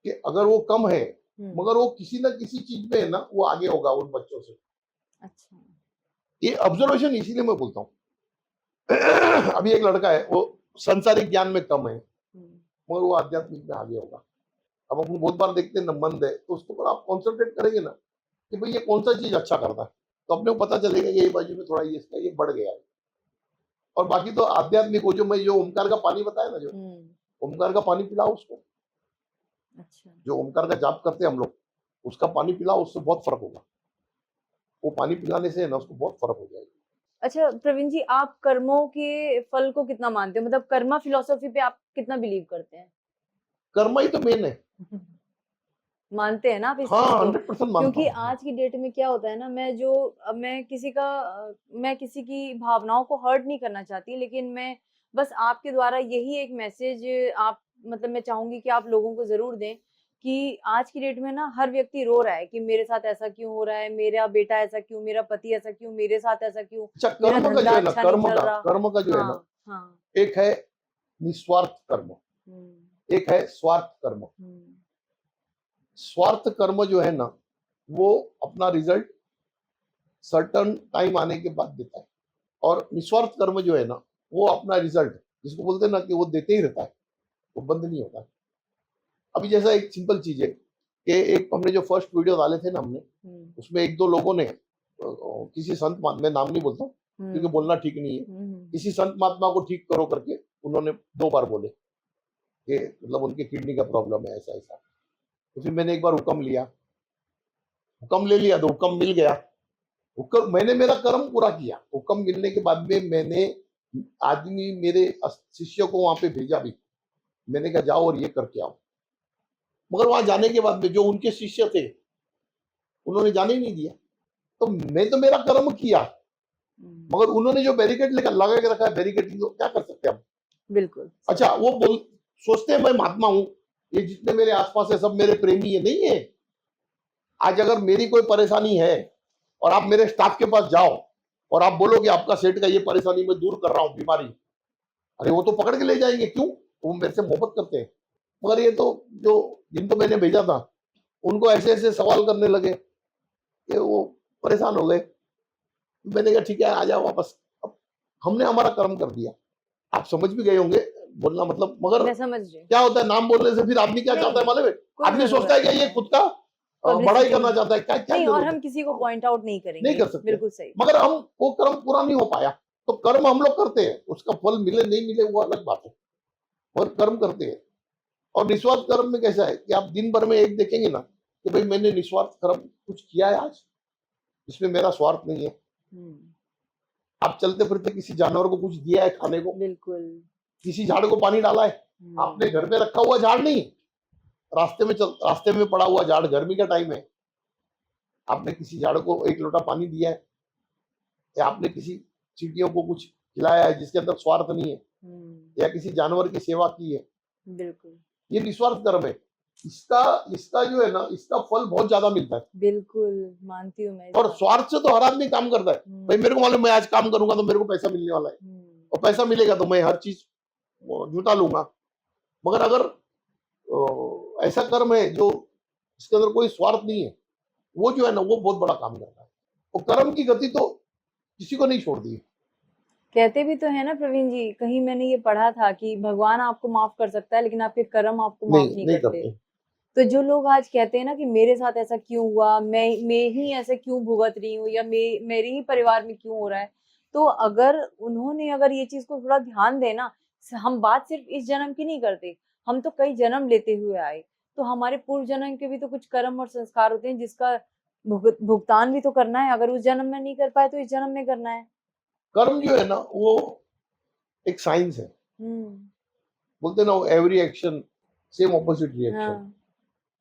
कि अगर वो कम है, हुँ, मगर वो किसी ना किसी चीज में है ना, वो आगे होगा उन बच्चों से। अच्छा। ये ऑब्जर्वेशन इसीलिए मैं बोलता हूँ। अभी एक लड़का है, वो संसारिक ज्ञान में कम है, हुँ, मगर वो आध्यात्मिक में आगे होगा। अब हम बहुत बार देखते हैं ना, मंद है, तो उसके ऊपर आप कॉन्सेंट्रेट करेंगे ना कि भाई ये कौन सा चीज अच्छा करता है, तो अपने को पता चलेगा कि ये बाजू में थोड़ा ये इसका ये बढ़ गया है। और बाकी तो आध्यात्मिक, वो जो मैं जो ओमकार का पानी बताया ना, जो हुँ, ओमकार का पानी पिलाओ उसको, अच्छा। जो ओमकार का जाप करते हैं हम लोग, उसका पानी पिलाओ, उससे बहुत फर्क होगा। वो पानी पिलाने से ना उसको बहुत फर्क हो जाएगा। अच्छा प्रवीण जी, आप कर्मों के फल को कितना मानते हो? मतलब कर्मा फिलॉसफी पे आप कितना बिलीव करते हैं? कर्म ही तो मेन है। मानते हैं ना आप इस हाँ, चीज को? 100% मानता क्योंकि हूँ। आज की डेट में क्या होता है ना, मैं किसी की भावनाओं को हर्ट नहीं करना चाहती, लेकिन मैं बस आपके द्वारा यही एक मैसेज आप, मतलब मैं चाहूंगी कि आप लोगों को जरूर दें कि आज की डेट में ना हर व्यक्ति रो रहा है कि मेरे साथ ऐसा क्यों हो रहा है, मेरा बेटा ऐसा क्यों, मेरा पति ऐसा क्यों, मेरे साथ ऐसा क्यों, अच्छा, मेरा कर्म का जो धंधा है ना, अच्छा नहीं चल रहा। कर्म का जो है ना, हाँ, हाँ। एक है निस्वार्थ कर्म, हम्म, एक है स्वार्थ कर्म। हम्म, स्वार्थ कर्म जो है ना, वो अपना रिजल्ट सर्टन टाइम आने के बाद देता है, और निस्वार्थ कर्म जो है ना, वो अपना रिजल्ट, जिसको बोलते हैं ना कि वो देते ही रहता है, वो बंद नहीं होता। अभी जैसा एक सिंपल चीज है कि एक हमने जो फर्स्ट वीडियो डाले थे ना हमने, हम्म, उसमें एक दो लोगों ने किसी संत महात्मा, मैं नाम नहीं बोलता हूँ क्योंकि हम्म, बोलना ठीक नहीं है, हम्म, किसी संत महात्मा को ठीक करो करके उन्होंने 2 बार बोले कि मतलब उनके किडनी का प्रॉब्लम है, ऐसा ऐसा। तो फिर मैंने एक बार हुक्म लिया, हुक्म ले लिया तो हुक्म मिल गया। हुक्म, मैंने मेरा कर्म पूरा किया, हुक्म मिलने के बाद में मैंने आदमी मेरे शिष्य को वहां पे भेजा भी, मैंने कहा जाओ और ये करके आओ। मगर वहां जाने के बाद में जो उनके शिष्य थे, उन्होंने जाने ही नहीं दिया। तो मैं तो मेरा कर्म किया, हम्म, मगर उन्होंने जो बैरिकेड लेकर लगा के रखा है, बैरिकेड तो क्या कर सकते हैं हम। बिल्कुल सही। अच्छा, वो बोल सोचते हैं मैं महात्मा हूं, ये जितने मेरे आसपास है सब मेरे प्रेमी है, नहीं है। आज अगर मेरी कोई परेशानी है और आप मेरे स्टाफ के पास जाओ और आप बोलो कि आपका सेठ का ये परेशानी मैं दूर कर रहा हूं, बीमारी, अरे वो तो पकड़ के ले जाएंगे, क्यों? वो मेरे से मोहब्बत करते हैं। मगर ये तो जो जिनको मैंने भेजा था, उनको ऐसे ऐसे सवाल करने लगे कि वो परेशान हो गए। मैंने कहा ठीक है, आ जाओ वापस। अब हमने हमारा कर्म कर दिया, आप समझ भी गए होंगे बोलना मतलब। मगर मैं समझ रही हूँ। क्या होता है, नाम बोलने से फिर आदमी क्या चाहता है नहीं, मालूम है? कोई आदमी सोचता ज़रूरत है कि नहीं ये है। खुद का बड़ाई पब्लिसिटी करना नहीं, चाहता है, क्या क्या नहीं, और जरूरत है? हम किसी को हाँ, पॉइंट आउट नहीं नहीं करेंगे। कर सकते। बिल्कुल सही। मगर हम वो कर्म पूरा नहीं हो पाया, तो कर्म हम लोग करते हैं, उसका फल मिले नहीं मिले वो अलग बात है, और कर्म करते हैं। और निस्वार्थ कर्म में कैसा है कि आप दिन भर में एक देखेंगे ना कि भाई मैंने निस्वार्थ कर्म कुछ किया है आज, इसमें मेरा स्वार्थ नहीं है। हुँ, आप चलते फिरते किसी जानवर को कुछ दिया है खाने को, बिल्कुल। किसी झाड़ को पानी डाला है, आपने हुँ, घर में रखा हुआ झाड़ नहीं, रास्ते में पड़ा हुआ झाड़, गर्मी का टाइम है, आपने किसी झाड़ को एक लोटा पानी दिया है, या आपने किसी चींटियों को कुछ खिलाया है जिसके अंदर स्वार्थ नहीं है, हुँ, या किसी जानवर की सेवा की है, बिल्कुल, ये निस्वार्थ कर्म है। इसका इसका जो है ना, इसका फल बहुत ज्यादा मिलता है। बिल्कुल, मानती हूँ मैं इस और बात को। स्वार्थ से तो हर आदमी काम करता है, भाई हुँ, मेरे को मालूम मैं आज काम करूंगा तो मेरे को पैसा मिलने वाला है, हुँ, और पैसा मिलेगा तो मैं हर चीज जुटा लूंगा। मगर अगर ऐसा कर्म है जो इसके अंदर कोई स्वार्थ नहीं है, वो जो है ना वो बहुत बड़ा काम करता है। और कर्म की गति तो किसी को नहीं छोड़ती। कहते भी तो है ना प्रवीण जी, कहीं मैंने ये पढ़ा था कि भगवान आपको माफ कर सकता है लेकिन आपके कर्म आपको माफ नहीं नहीं नहीं करते। करते। तो जो लोग आज कहते हैं ना कि मेरे साथ ऐसा क्यों हुआ, मैं ही ऐसे क्यों भुगत रही हूँ, या मेरे ही परिवार में क्यों हो रहा है, तो अगर उन्होंने अगर ये चीज को थोड़ा ध्यान देना, हम बात सिर्फ इस जन्म की नहीं करते, हम तो कई जन्म लेते हुए आए, तो हमारे पूर्व जन्म के भी तो कुछ कर्म और संस्कार होते हैं जिसका भुगतान भी तो करना है। अगर उस जन्म में नहीं कर पाए तो इस जन्म में करना है। कर्म जो है ना वो एक साइंस है। हम्म। बोलते ना every action same opposite reaction. हाँ।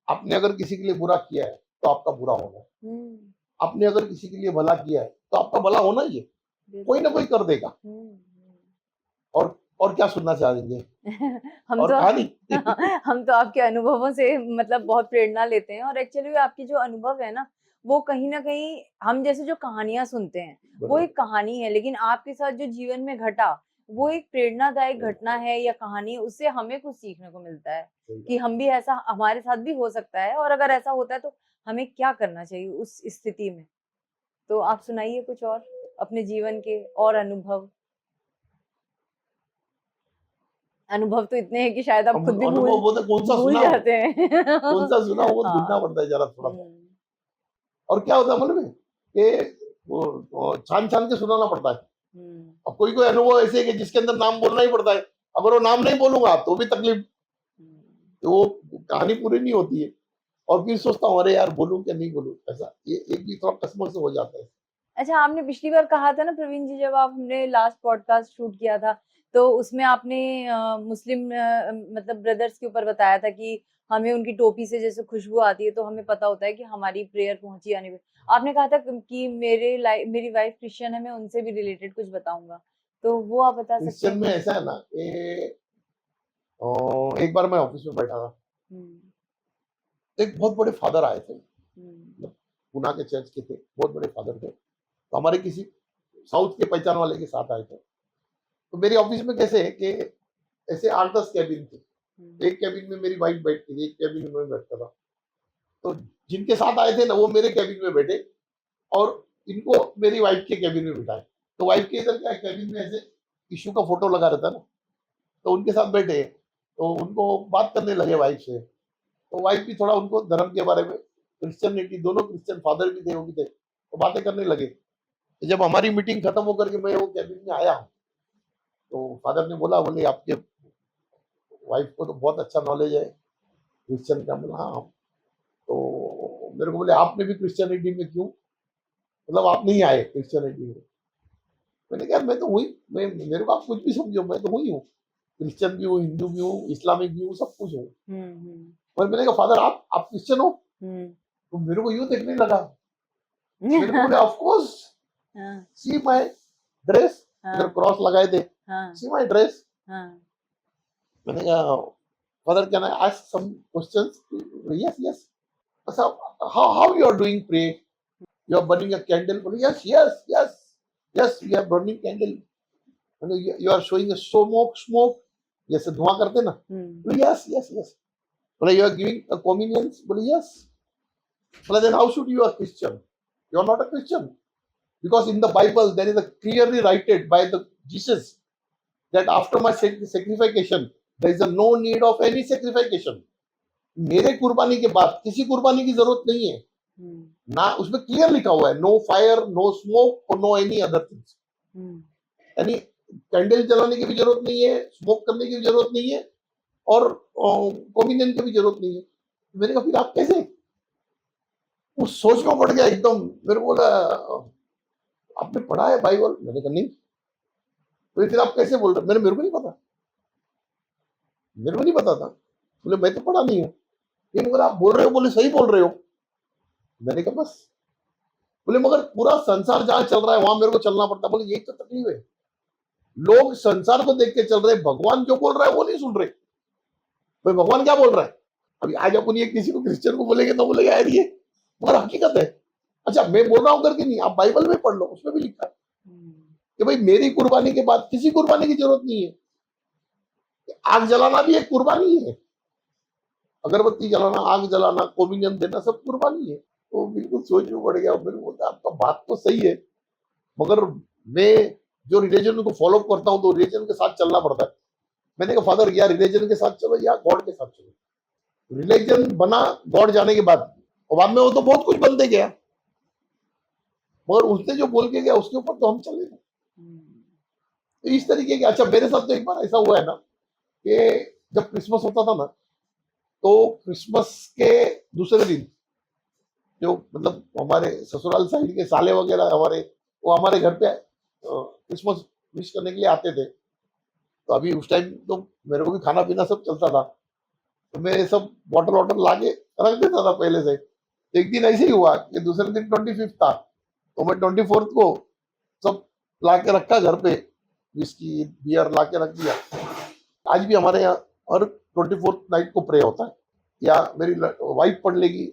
आपने अगर किसी के लिए बुरा किया है तो आपका बुरा होना है, हम्म। आपने अगर किसी के लिए भला किया है तो आपका भला होना ही है, कोई ना बिल्कुल। कोई कर देगा। हम्म। और क्या सुनना चाहेंगे हम और तो कहानी हम तो आपके अनुभवों से मतलब बहुत प्रेरणा लेते हैं, और एक्चुअली आपकी जो अनुभव है ना, वो कहीं ना कहीं हम जैसे जो कहानियां सुनते हैं वो बराबर। एक कहानी है, लेकिन आपके साथ जो जीवन में घटा वो एक प्रेरणादायक घटना है या कहानी है, उससे हमें कुछ सीखने को मिलता है सही कि बात। हम भी ऐसा, हमारे साथ भी हो सकता है, और अगर ऐसा होता है तो हमें क्या करना चाहिए उस स्थिति में। तो आप सुनाइए कुछ और अपने जीवन के और अनुभव। अनुभव तो इतने हैं कि शायद आप अब खुद भी अनुभव बोलते कौन सा भूल सुनाओ, जाते हैं। कौन सा सुनाओ, वो ढूंढना हाँ। पड़ता है जरा थोड़ा सा। हम्म। और क्या होता है मालूम है कि वो छान छान के सुनाना पड़ता है। हम्म। अब कोई कोई अनुभव ऐसे है कि जिसके अंदर नाम बोलना ही पड़ता है, अगर वो नाम नहीं बोलूंगा तो भी तकलीफ, हम्म। तो वो कहानी पूरी नहीं होती है। और फिर सोचता हूँ अरे यार बोलूं क्या नहीं बोलूं, ऐसा ये एक भी थोड़ा कसमर से हो जाता है। अच्छा, आपने पिछली बार कहा था ना प्रवीण जी, जब आप हमने लास्ट पॉडकास्ट शूट किया था, तो उसमें आपने मुस्लिम मतलब ब्रदर्स के ऊपर बताया था कि हमें उनकी टोपी से जैसे खुशबू आती है तो हमें पता होता है कि हमारी प्रेयर पहुंची आने पे। आपने कहा था कि मेरी वाइफ क्रिश्चियन है, मैं उनसे भी रिलेटेड कुछ बताऊंगा, तो वो आप बता सकते क्रिश्चियन हैं में क्या? ऐसा है ना कि एक बार मैं ऑफिस में बैठा था, हम्म। तो एक बहुत बड़े फादर आए थे, हम्म। मतलब पुना के चर्च के थे, बहुत बड़े फादर थे। तो हमारे किसी साउथ के पहचान वाले के साथ आए थे। तो मेरे ऑफिस में कैसे है कि ऐसे 8-10 कैबिन थे। हम्म। एक कैबिन में मेरी वाइफ बैठती थी, एक कैबिन में मैं बैठता था। तो जिनके साथ आए थे ना वो मेरे कैबिन में बैठे, और इनको मेरी वाइफ के कैबिन में बिठाए। तो वाइफ के इधर क्या कैबिन में ऐसे यीशु का फोटो लगा रहता है ना, तो उनके साथ बैठे, तो उनको बात करने लगे वाइफ से। तो वाइफ भी थोड़ा उनको धर्म के बारे में, क्रिश्चियनिटी, दोनों क्रिश्चियन फादर भी थे वो भी थे, तो बातें करने लगे। तो जब हमारी मीटिंग खत्म होकर के मैं वो कैबिन में आया, तो फादर ने बोला, बोले आपके वाइफ को तो बहुत अच्छा नॉलेज है क्रिश्चियन का। बोला हाँ। तो मेरे को बोले आपने भी क्रिश्चियनिटी में क्यों, मतलब आप नहीं आए क्रिश्चियनिटी में। मैंने कहा मैं तो हुई, मैं मेरे को आप कुछ भी समझो, मैं तो हुई हूँ, क्रिश्चियन भी हूँ, हिंदू भी हूँ, इस्लामिक भी हूँ, सब कुछ हूँ। हम्म। और मैंने कहा फादर आप क्रिश्चियन हो, हम्म। तो मेरे को यूं देखने लगा। मेरे को बोले हम्म। ऑफ कोर्स, हाँ। सी माय ड्रेस, इधर हाँ। क्रॉस लगाए थे, हाँ। See my dress. हाँ। मैंने कहा father can I ask some questions? Yes yes. अच्छा, how you are doing pray, you are burning a candle? बोले yes yes yes yes we are burning candle. You are showing a smoke smoke, जैसे धुआं करते ना। Hmm. बोले yes yes yes. बोले you are giving a communions? बोले yes. बोले then how should you are Christian? You are not a Christian, because in the Bible there is a clearly written by the Jesus that after my sacrification there is a no need of any sacrification. मेरे कुर्बानी के बाद किसी कुर्बानी की जरूरत नहीं है हम्म। ना, उसमें क्लियर लिखा हुआ है नो फायर नो स्मोक और नो एनी अदर थिंग्स। हम्म। यानी कैंडल जलाने की भी जरूरत नहीं है, स्मोक करने की भी जरूरत नहीं है, और कॉम्युनियन की भी जरूरत नहीं है। मैंने कहा फिर आप कैसे, उस सोच में पड़ गया एकदम। मेरे को बोला आपने पढ़ा है बाइबल? मैंने कहा नहीं। तो फिर आप कैसे बोल रहे? मैंने मेरे को नहीं पता, मेरे को नहीं पता था। बोले मैं तो पढ़ा नहीं हूँ। ये मगर आप बोल रहे हो, बोले सही बोल रहे हो। मैंने कहा बस। बोले मगर पूरा संसार जहाँ चल रहा है वहां मेरे को चलना पड़ता। बोले यही तो तकलीफ है, लोग संसार को देख के चल रहे, भगवान जो बोल रहा है वो नहीं सुन रहे। भाई भगवान क्या बोल रहा है? अभी आज अपन ये किसी को क्रिश्चियन को बोलेंगे तो बोलेगा यार ये मगर हकीकत है। अच्छा मैं बोल रहा हूँ करके नहीं, आप बाइबल में पढ़ लो, उसमें भी लिखा है कि भाई मेरी कुर्बानी के बाद किसी कुर्बानी की जरूरत नहीं है। आग जलाना भी एक कुर्बानी है। अगरबत्ती जलाना, आग जलाना, कॉम्युनियन देना सब कुर्बानी है। तो बिल्कुल सोच में पड़ गया, मेरे को बोलता आपका बात तो सही है, मगर मैं जो रिलीजन को फॉलो करता हूँ तो रिलीजन के साथ चलना पड़ता है। मैंने कहा फादर, या रिलीजन के साथ चलो या गॉड के साथ चलो। रिलीजन बना गॉड जाने के बाद, और बाद में वो तो बहुत कुछ बनते गया, मगर उसने जो बोल के गया उसके ऊपर तो हम चले थे। तो इस तरीके के, अच्छा मेरे साथ तो एक बार ऐसा हुआ है ना कि जब क्रिसमस होता था ना, तो क्रिसमस के दूसरे दिन जो मतलब हमारे ससुराल साइड के साले वगैरह हमारे, वो हमारे घर पे क्रिसमस विश करने के लिए आते थे। तो अभी उस टाइम तो मेरे को भी खाना पीना सब चलता था, तो मैं ये सब बॉटल वॉटल ला के रख देता था पहले से। तो एक दिन ऐसे ही हुआ कि दूसरे दिन 25th था, तो मैं 24th को सब ला के रखा घर पे, विस्की बियर ला के रख दिया। आज भी हमारे यहाँ हर 24th नाइट को प्रे होता है, या मेरी वाइफ पढ़ लेगी,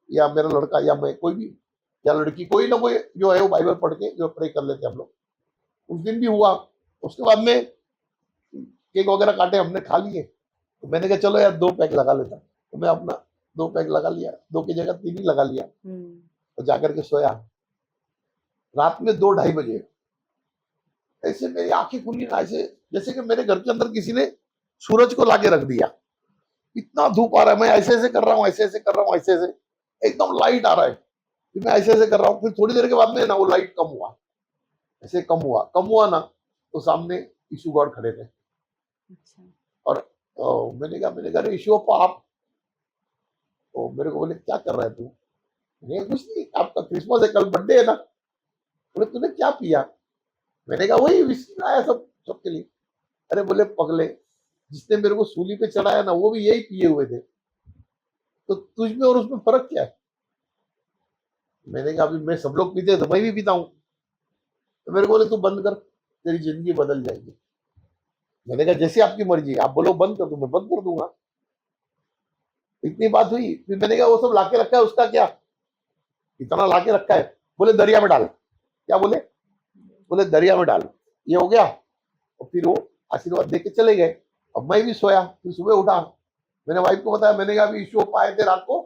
या मेरा लड़का, या मैं, कोई भी, या लड़की, कोई ना कोई जो है वो बाइबल पढ़ के जो प्रे कर लेते हैं हम लोग। उस दिन भी हुआ। उसके बाद में केक वगैरह काटे, हमने खा लिए। तो मैंने कहा चलो यार 2 पैक लगा लेता, तो मैं अपना 2 पैक लगा लिया, 2 की जगह 3 ही लगा लिया। तो जाकर के सोया, रात में 2-2:30 बजे ऐसे मेरी आंखें खुली ना, ऐसे जैसे कि मेरे घर के अंदर किसी ने सूरज को लाके रख दिया। इतना धूप आ रहा है, मैं ऐसे ऐसे कर रहा हूँ, ऐसे ऐसे कर रहा हूँ, ऐसे ऐसे, एकदम लाइट आ रहा है, फिर मैं ऐसे ऐसे कर रहा हूँ, फिर थोड़ी देर के बाद में ना वो लाइट कम हुआ, ऐसे कम हुआ ना, तो सामने यीशु गॉड खड़े थे। और मैंने कहा अरे यीशु अप्पा आप, तो मेरे को बोले क्या कर रहा है तू? मैंने कहा कुछ नहीं, आपका क्रिसमस है, कल बर्थडे है ना। बोले तूने क्या पिया? मैंने कहा वही विस्की लाया सब सबके लिए। अरे बोले पगले, जिसने मेरे को सूली पे चढ़ाया ना वो भी यही पिए हुए थे, तो तुझ में और उसमें फर्क क्या है? मैंने कहा अभी मैं, सब लोग पीते हैं तो मैं भी पीता हूँ। तो मेरे को बोले तू बंद कर, तेरी जिंदगी बदल जाएगी। मैंने कहा जैसे आपकी मर्जी, आप बोलो बंद कर दूं, मैं बंद कर दूंगा। इतनी बात हुई। फिर मैंने कहा वो सब लाके रखा है, उसका क्या, इतना लाके रखा है? बोले दरिया में डाल। क्या बोले? बोले दरिया में डाल। ये हो गया। और फिर वो आशीर्वाद दे के चले गए। अब मैं भी सोया, फिर सुबह उठा, मैंने वाइफ को बताया, मैंने कहा अभी इशू पाए थे रात को,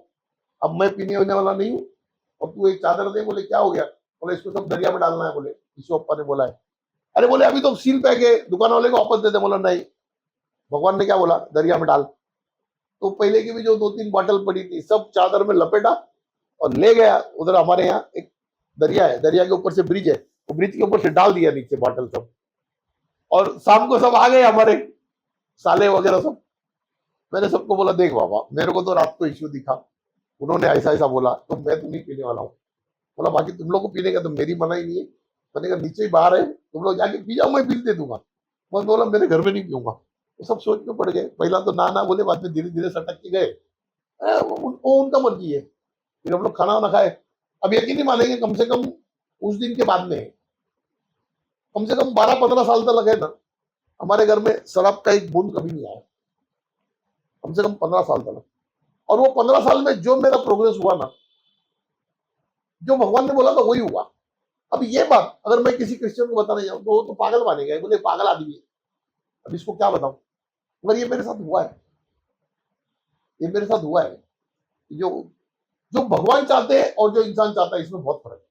अब मैं पीने होने वाला नहीं हूँ, और तू एक चादर दे। बोले क्या हो गया? बोले इसको सब दरिया में डालना है, बोले इशू अप्पा ने बोला है। अरे बोले अभी तो सील पैक है, दुकान वाले को वापस दे दे। बोला नहीं, भगवान ने क्या बोला, दरिया में डाल। तो पहले की भी जो 2-3 बॉटल पड़ी थी सब चादर में लपेटा और ले गया। उधर हमारे यहाँ एक दरिया है, दरिया के ऊपर से ब्रिज है, वो ब्रिज के ऊपर से डाल दिया नीचे बॉटल सब। और शाम को सब आ गए हमारे साले वगैरह सब। मैंने सबको बोला देख बाबा, मेरे को तो रात को इश्यू दिखा, उन्होंने ऐसा ऐसा बोला, तो मैं तो नहीं पीने वाला हूँ। बोला बाकी तुम लोग को पीने का तो मेरी मनाही नहीं है। मैंने कहा नीचे ही बाहर है, तुम लोग जाके पी जाओ, मैं बिल दे दूंगा। मैं बोला मेरे घर में नहीं पीऊंगा। वो सब सोच में पड़ गए, पहला तो ना ना बोले, बाद में धीरे धीरे सटक के गए। वो उनका मर्जी है। फिर हम लोग खाना वाना खाए। अब यकीन नहीं मानेंगे, कम से कम उस दिन के बाद में कम से कम 12-15 साल तक लगे ना, हमारे घर में शराब का एक बूंद कभी नहीं आया, कम से कम 15 साल तक। और वो 15 साल में जो मेरा प्रोग्रेस हुआ ना, जो भगवान ने बोला था वही हुआ। अब ये बात अगर मैं किसी क्रिश्चियन को बताने जाऊं तो वो तो पागल मानेगा, बोले पागल आदमी है, अब इसको क्या बताऊं। मगर ये मेरे साथ हुआ है, ये मेरे साथ हुआ है। जो जो भगवान चाहते हैं और जो इंसान चाहता है, इसमें बहुत फर्क है,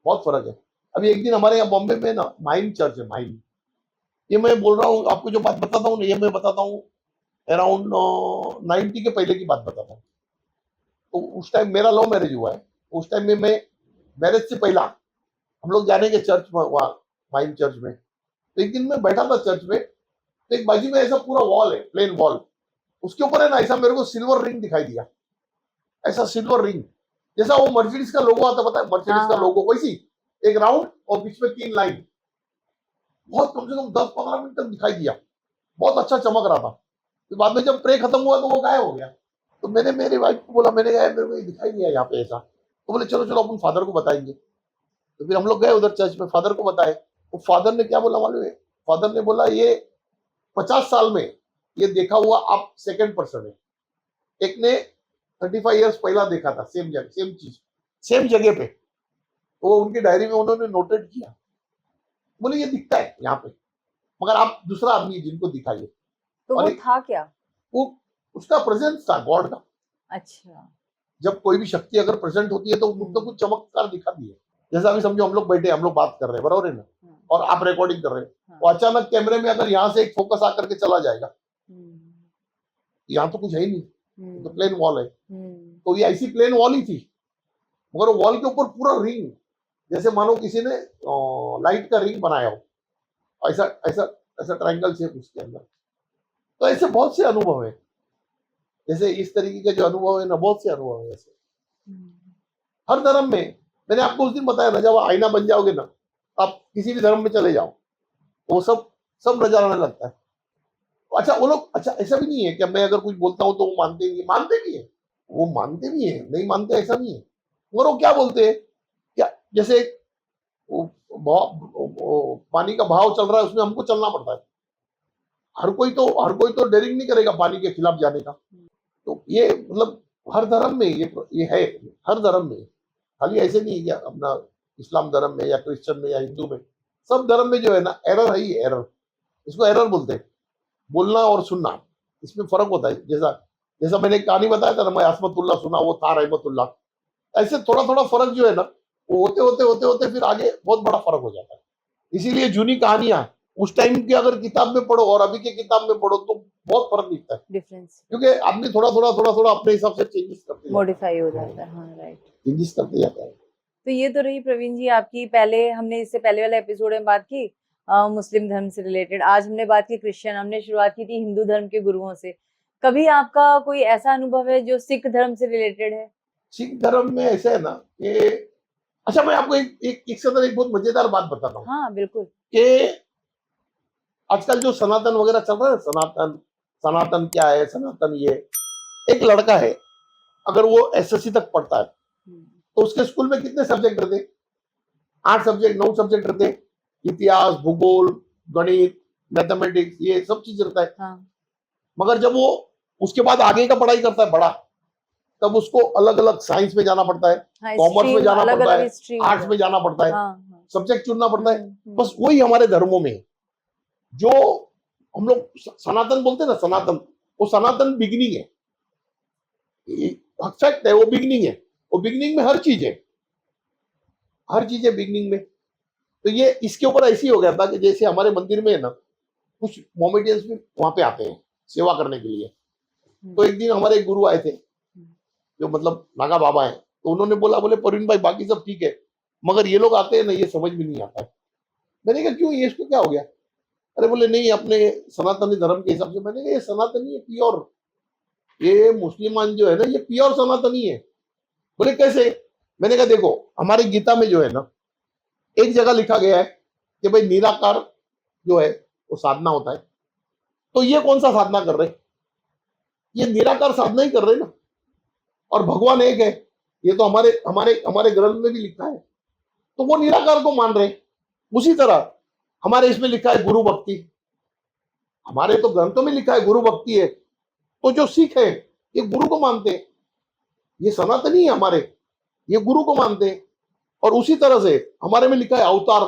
बहुत फर्क है। अभी एक दिन हमारे यहाँ बॉम्बे में ना माइंड चर्च है, माइंड, ये मैं बोल रहा हूँ आपको, जो बात बताता हूँ ना, ये मैं बताता हूँ अराउंड 90 के पहले की बात बताता हूँ। तो उस टाइम मेरा लव मैरिज हुआ है। उस टाइम में मैं, मैरिज से पहला हम लोग जाने के चर्च में, वहाँ माइंड चर्च में। तो एक दिन मैं बैठा था चर्च में, तो एक बाजू में ऐसा पूरा वॉल है, प्लेन वॉल, उसके ऊपर है ना ऐसा मेरे को सिल्वर रिंग दिखाई दिया, ऐसा सिल्वर रिंग, जैसा वो मर्सिडीज का लोगो आता, पता है मर्सिडीज का लोगो वैसी, एक राउंड और बीच में 3 लाइन। बहुत कम से कम 10-15 मिनट तक दिखाई दिया, बहुत अच्छा चमक रहा था। फिर बाद में जब प्रे खत्म हुआ तो वो गायब हो गया। तो मैंने मेरी वाइफ को बोला, मैंने कहा यार मेरे को ये दिखाई दिया यहाँ पे ऐसा। तो बोले चलो चलो अपन फादर को बताएंगे। तो फिर हम लोग गए उधर चर्च में, फादर को बताए। तो फादर ने क्या बोला मालूम है? फादर ने बोला ये 50 साल में ये देखा हुआ आप सेकंड पर्सन है। एक ने 35 ईयर्स पहला देखा था, सेम जगह, सेम चीज, सेम जगह पे। तो वो उनकी डायरी में उन्होंने नोटेड किया। बोले ये दिखता है यहाँ पे, मगर आप दूसरा आदमी है जिनको दिखाइए। तो और वो था क्या? वो उसका प्रेजेंस था गॉड का। अच्छा। जब कोई भी शक्ति अगर प्रेजेंट होती है तो कुछ ना कुछ चमत्कार दिखाती है। जैसा अभी समझो हम लोग बैठे हम लोग बात कर रहे हैं, बराबर है ना, हाँ, और आप रिकॉर्डिंग कर रहे हो, हाँ, तो अचानक कैमरे में अगर यहाँ से एक फोकस आकर के चला जाएगा, हम्म, यहाँ तो कुछ है ही नहीं, ये तो हम्म, प्लेन वॉल है। हम्म, तो ये ऐसी प्लेन वॉल ही थी, मगर वॉल के ऊपर पूरा रिंग, जैसे मानो किसी ने लाइट का रिंग बनाया हो, ऐसा ऐसा ऐसा ट्रायंगल शेप उसके अंदर। तो ऐसे बहुत से अनुभव है, जैसे इस तरीके के जो अनुभव है ना, बहुत से अनुभव है ऐसे हम्म, हर धर्म में। मैंने आपको उस दिन बताया ना, जब आईना बन जाओगे ना, आप किसी भी धर्म में चले जाओ, वो सब सब नजर आने लगता है। अच्छा वो लोग, अच्छा ऐसा भी नहीं है कि मैं अगर कुछ बोलता हूँ तो वो मानते नहीं, मानते भी है, वो मानते भी है, नहीं मानते ऐसा नहीं है। मगर वो क्या बोलते हैं, क्या जैसे वो पानी का भाव चल रहा है, उसमें हमको चलना पड़ता है। हर कोई तो डेयरिंग नहीं करेगा पानी के खिलाफ जाने का। तो ये मतलब हर धर्म में ये है, हर धर्म में, खाली ऐसे नहीं है कि अपना इस्लाम धर्म में या क्रिश्चियन में या हिंदू में, सब धर्म में जो है ना, एरर है ही एरर। इसको एरर बोलते हैं, बोलना और सुनना, इसमें फर्क होता है। जैसा जैसा मैंने एक कहानी बताया था ना, मैं असमतुल्ला सुना, वो था रहमतुल्ला। ऐसे थोड़ा थोड़ा फर्क जो है ना, वो होते होते फिर आगे बहुत बड़ा फर्क हो जाता है। इसीलिए जूनी कहानियां उस टाइम की अगर किताब में पढ़ो और अभी के किताब में पढ़ो तो बहुत फर्क दिखता है, डिफरेंस क्योंकि आदमी थोड़ा थोड़ा अपने हिसाब से चेंजेस करते जाता मॉडिफाई हो जाता है, हाँ, राइट। है, चेंजेस करते जाता है। तो ये तो रही प्रवीण जी आपकी, पहले हमने इससे पहले वाले एपिसोड में बात की मुस्लिम धर्म से रिलेटेड, आज हमने बात की क्रिश्चियन, हमने शुरुआत की थी हिंदू धर्म के गुरुओं से। कभी आपका कोई ऐसा अनुभव है जो सिख धर्म से रिलेटेड है? सिख धर्म में ऐसा है ना कि, अच्छा मैं आपको एक से अंदर एक बहुत मजेदार बात बताता हूँ हाँ, बिल्कुल। कि आजकल जो सनातन वगैरह चल रहा है, सनातन सनातन क्या है, सनातन ये, एक लड़का है, अगर वो एसएससी तक पढ़ता है तो उसके स्कूल में कितने सब्जेक्ट रहते, 8 सब्जेक्ट 9 सब्जेक्ट रहते, इतिहास, भूगोल, गणित, मैथमेटिक्स, ये सब चीज रहता है। हाँ, मगर जब वो उसके बाद आगे का पढ़ाई करता है बड़ा, तब उसको अलग अलग साइंस में जाना पड़ता है, हाँ, कॉमर्स में स्ट्रीम जाना अलग पड़ता अलग है, स्ट्रीम हो आर्ट्स में जाती जाना है। पड़ता है, हाँ, हाँ। सब्जेक्ट चुनना पड़ता है। हम्म। बस वही हमारे धर्मों में है। जो हम लोग सनातन बोलते हैं ना, सनातन, वो सनातन बिगनिंग है, फैक्ट है, वो बिगनिंग है। वो बिगनिंग में हर चीज है, हर चीज है बिगनिंग में। तो ये इसके ऊपर ऐसी हो गया था कि जैसे हमारे मंदिर में है ना, कुछ मोमेडियंस भी वहां पे आते हैं सेवा करने के लिए। तो एक दिन हमारे एक गुरु आए थे, जो मतलब नागा बाबा है, तो उन्होंने बोला, बोले परवीन भाई बाकी सब ठीक है, मगर ये लोग आते हैं ना, ये समझ में नहीं आता है। मैंने कहा क्यों, ये इसको क्या हो गया? अरे बोले नहीं, अपने सनातनी धर्म के हिसाब से। मैंने कहा ये सनातनी है प्योर, ये मुसलमान जो है ना, ये प्योर सनातनी है। बोले कैसे? मैंने कहा देखो, हमारी गीता में जो है ना, एक जगह लिखा गया है कि भाई निराकार जो है वो साधना होता है। तो ये कौन सा साधना कर रहे? ये निराकार साधना ही कर रहे ना, और भगवान एक है, ये तो हमारे हमारे हमारे ग्रंथ में भी लिखा है। तो वो निराकार को मान रहे। उसी तरह हमारे इसमें लिखा है गुरु भक्ति, हमारे तो ग्रंथों में लिखा है गुरु भक्ति है। तो जो सिख है ये गुरु को मानते हैं, ये सनातनी है हमारे, ये गुरु को मानते हैं। और उसी तरह से हमारे में लिखा है अवतार,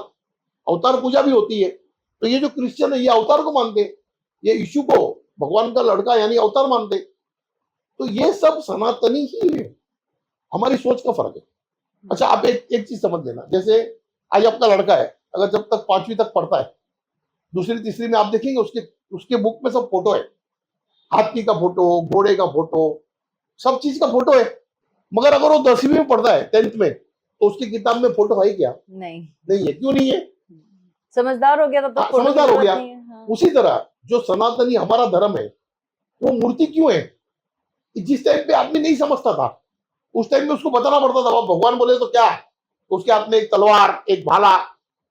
अवतार पूजा भी होती है। तो ये जो क्रिश्चियन है ये अवतार को मानते हैं, ये यीशु को भगवान का लड़का यानी अवतार मानते हैं। तो ये सब सनातनी ही है, हमारी सोच का फर्क है। अच्छा आप एक चीज समझ लेना, जैसे आज आपका लड़का है, अगर जब तक 5वीं तक पढ़ता है, दूसरी तीसरी में आप देखेंगे उसके उसके बुक में सब फोटो है, हाथी का फोटो, घोड़े का फोटो, सब चीज का फोटो है। मगर अगर वो 10वीं में पढ़ता है, 10th में, तो उसकी किताब में फोटो है क्या? नहीं। नहीं है। क्यों नहीं है? समझदार हो गया तब तक फोटो की समझदार हो जरूरत गया। नहीं है। हाँ। उसी तरह जो सनातनी हमारा धर्म है, वो मूर्ति क्यों है? कि जिस टाइम पे आदमी नहीं समझता था, उस टाइम में उसको बताना पड़ता था, भगवान बोले तो क्या, तो उसके हाथ में एक तलवार, एक भाला,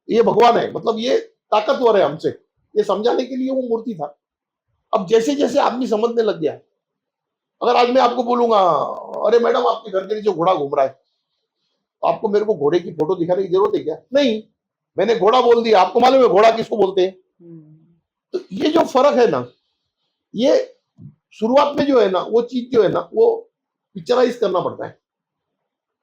ये भगवान है, मतलब ये ताकतवर है हमसे, ये समझाने के लिए वो मूर्ति था। अब जैसे जैसे आदमी समझने लग गया, अगर आज मैं आपको बोलूंगा, अरे मैडम आपके घर के नीचे घोड़ा घूम रहा है, तो आपको मेरे को घोड़े की फोटो दिखाने की जरूरत है क्या? नहीं, मैंने घोड़ा बोल दिया, आपको मालूम है घोड़ा किसको बोलते हैं। तो ये जो फर्क है ना, ये शुरुआत में जो है ना, वो चीज जो है ना, वो पिक्चराइज करना पड़ता है,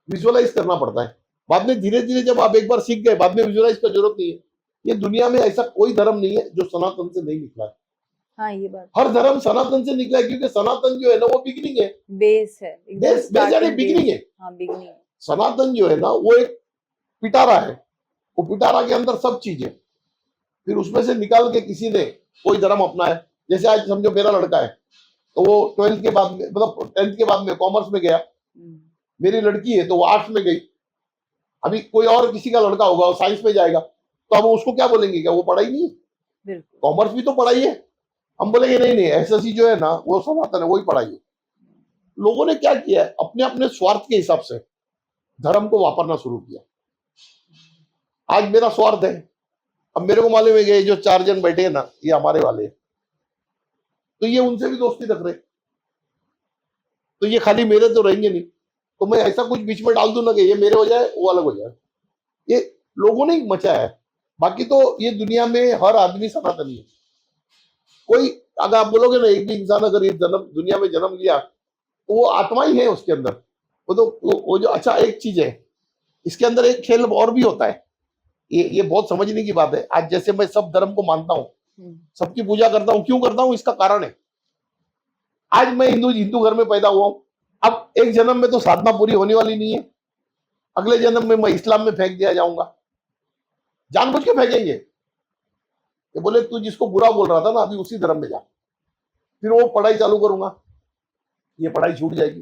विजुअलाइज करना पड़ता है। बाद में धीरे धीरे जब आप एक बार सीख गए, बाद में विजुअलाइज का जरूरत नहीं है। ये दुनिया में ऐसा कोई धर्म नहीं है जो सनातन से नहीं निकला है। हाँ ये बात हर धर्म सनातन से निकला है, क्योंकि सनातन जो है ना वो बिगिनिंग है, बेस है, एकदम बेस बेस यानी स्टार्टिंग बिगिनिंग बेस। है। हाँ बिगनिंग। सनातन जो है ना वो एक पिटारा है, वो पिटारा के अंदर सब चीज है, फिर उसमें से निकाल के किसी ने कोई धर्म अपनाया। जैसे आज समझो मेरा लड़का है, तो वो 12th के बाद में, मतलब 10th के बाद में कॉमर्स में गया, मेरी लड़की है तो वो आर्ट्स में गई। अभी कोई और किसी का लड़का होगा वो साइंस में जाएगा, तो हम उसको क्या बोलेंगे, क्या वो पढ़ाई नहीं है? बिल्कुल। कॉमर्स भी तो पढ़ाई है। हम बोलेंगे नहीं नहीं, एसएससी जो है ना वो सनातन है, वही पढ़ाई है। लोगों ने क्या किया है, अपने अपने स्वार्थ के हिसाब से धर्म को वापरना शुरू किया। आज मेरा स्वार्थ है, अब मेरे को मालूम है कि ये जो 4 जन बैठे हैं ना ये हमारे वाले हैं, तो ये उनसे भी दोस्ती रख रहे, तो ये खाली मेरे तो रहेंगे नहीं, तो मैं ऐसा कुछ बीच में डाल दूं ना कि ये मेरे हो जाए वो अलग हो जाए। ये लोगों ने ही मचाया है, बाकी तो ये दुनिया में हर आदमी सनातनी है। कोई, अगर आप बोलोगे ना एक भी इंसान अगर ये जन्म दुनिया में जन्म लिया तो वो आत्मा ही है उसके अंदर। वो तो वो जो, अच्छा एक चीज है इसके अंदर, एक खेल और भी होता है, ये बहुत समझने की बात है। आज जैसे मैं सब धर्म को मानता हूँ, सबकी पूजा करता हूँ, क्यों करता हूँ इसका कारण है। आज मैं हिंदू हिंदू घर में पैदा हुआ हूँ, अब एक जन्म में तो साधना पूरी होने वाली नहीं है, अगले जन्म में मैं इस्लाम में फेंक दिया जाऊंगा, जानबूझ के फेंकेंगे कि बोले तू जिसको बुरा बोल रहा था ना अभी उसी धर्म में जा, फिर वो पढ़ाई चालू करूंगा, ये पढ़ाई छूट जाएगी,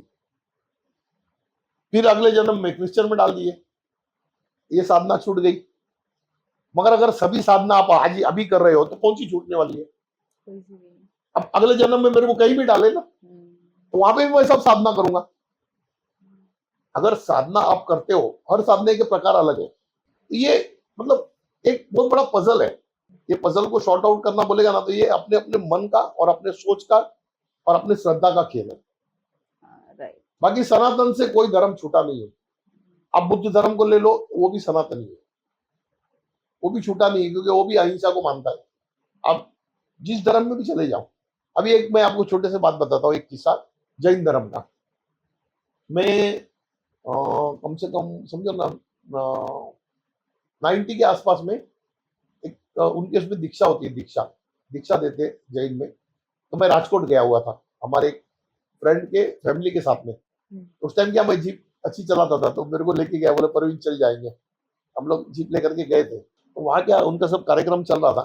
फिर अगले जन्म में क्रिश्चियन में डाल दिए, ये साधना छूट गई। मगर अगर सभी साधना आप आज अभी कर रहे हो तो कौन सी छूटने वाली है? अब अगले जन्म में मेरे को कहीं भी डाले ना, तो वहां पे भी मैं सब साधना करूंगा। अगर साधना आप करते हो, हर साधने के प्रकार अलग है, तो ये मतलब एक बहुत बड़ा पजल है। ये पजल को शॉर्ट आउट करना बोलेगा ना तो ये अपने अपने मन का और अपने सोच का और अपने श्रद्धा का खेल है। राइट। बाकी सनातन से कोई धर्म छूटा नहीं है। आप बुद्ध धर्म को ले लो, वो भी सनातनी है, वो भी छूटा नहीं है, क्योंकि वो भी अहिंसा को मानता है। आप जिस धर्म में भी चले जाओ। अभी एक मैं आपको छोटे से बात बताता हूँ, एक किस्सा जैन धर्म का। मैं कम से कम समझो ना 90 के आसपास में एक उनके उसमें दीक्षा होती है, दीक्षा दीक्षा देते हैं जैन में। तो मैं राजकोट गया हुआ था हमारे एक फ्रेंड के फैमिली के साथ में। उस टाइम क्या, मैं जीप अच्छी चलाता था, तो मेरे को लेके गया, बोले परवीन चल जाएंगे। हम लोग जीप लेकर के गए थे, तो वहां क्या उनका सब कार्यक्रम चल रहा था।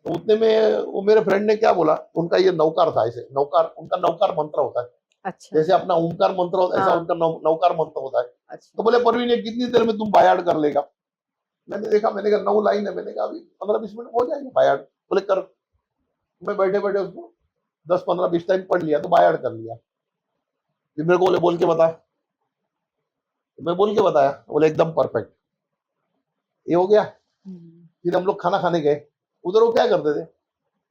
तो उतने में वो मेरे फ्रेंड ने क्या बोला, उनका ये नौकार था, ऐसे नौकार, उनका नौकार मंत्र होता है। अच्छा। जैसे अपना ओमकार मंत्र होता है, ऐसा हाँ। उनका नौकार मंत्र होता है। अच्छा। तो बोले परवीन ये कितनी देर में तुम बायाड कर लेगा? मैंने देखा, मैंने कहा 9 लाइन है, मैंने कहा अभी 15-20 मिनट हो जाएंगे बायाड। बोले कर। मैं बैठे बैठे उसको 10-15-20 टाइम पढ़ लिया, तो बायाड कर लिया। फिर मेरे को बोले बोल के बता, तो मैं बोल के बताया, बोले एकदम परफेक्ट, ये हो गया। फिर हम लोग खाना खाने गए, उधर वो क्या करते थे,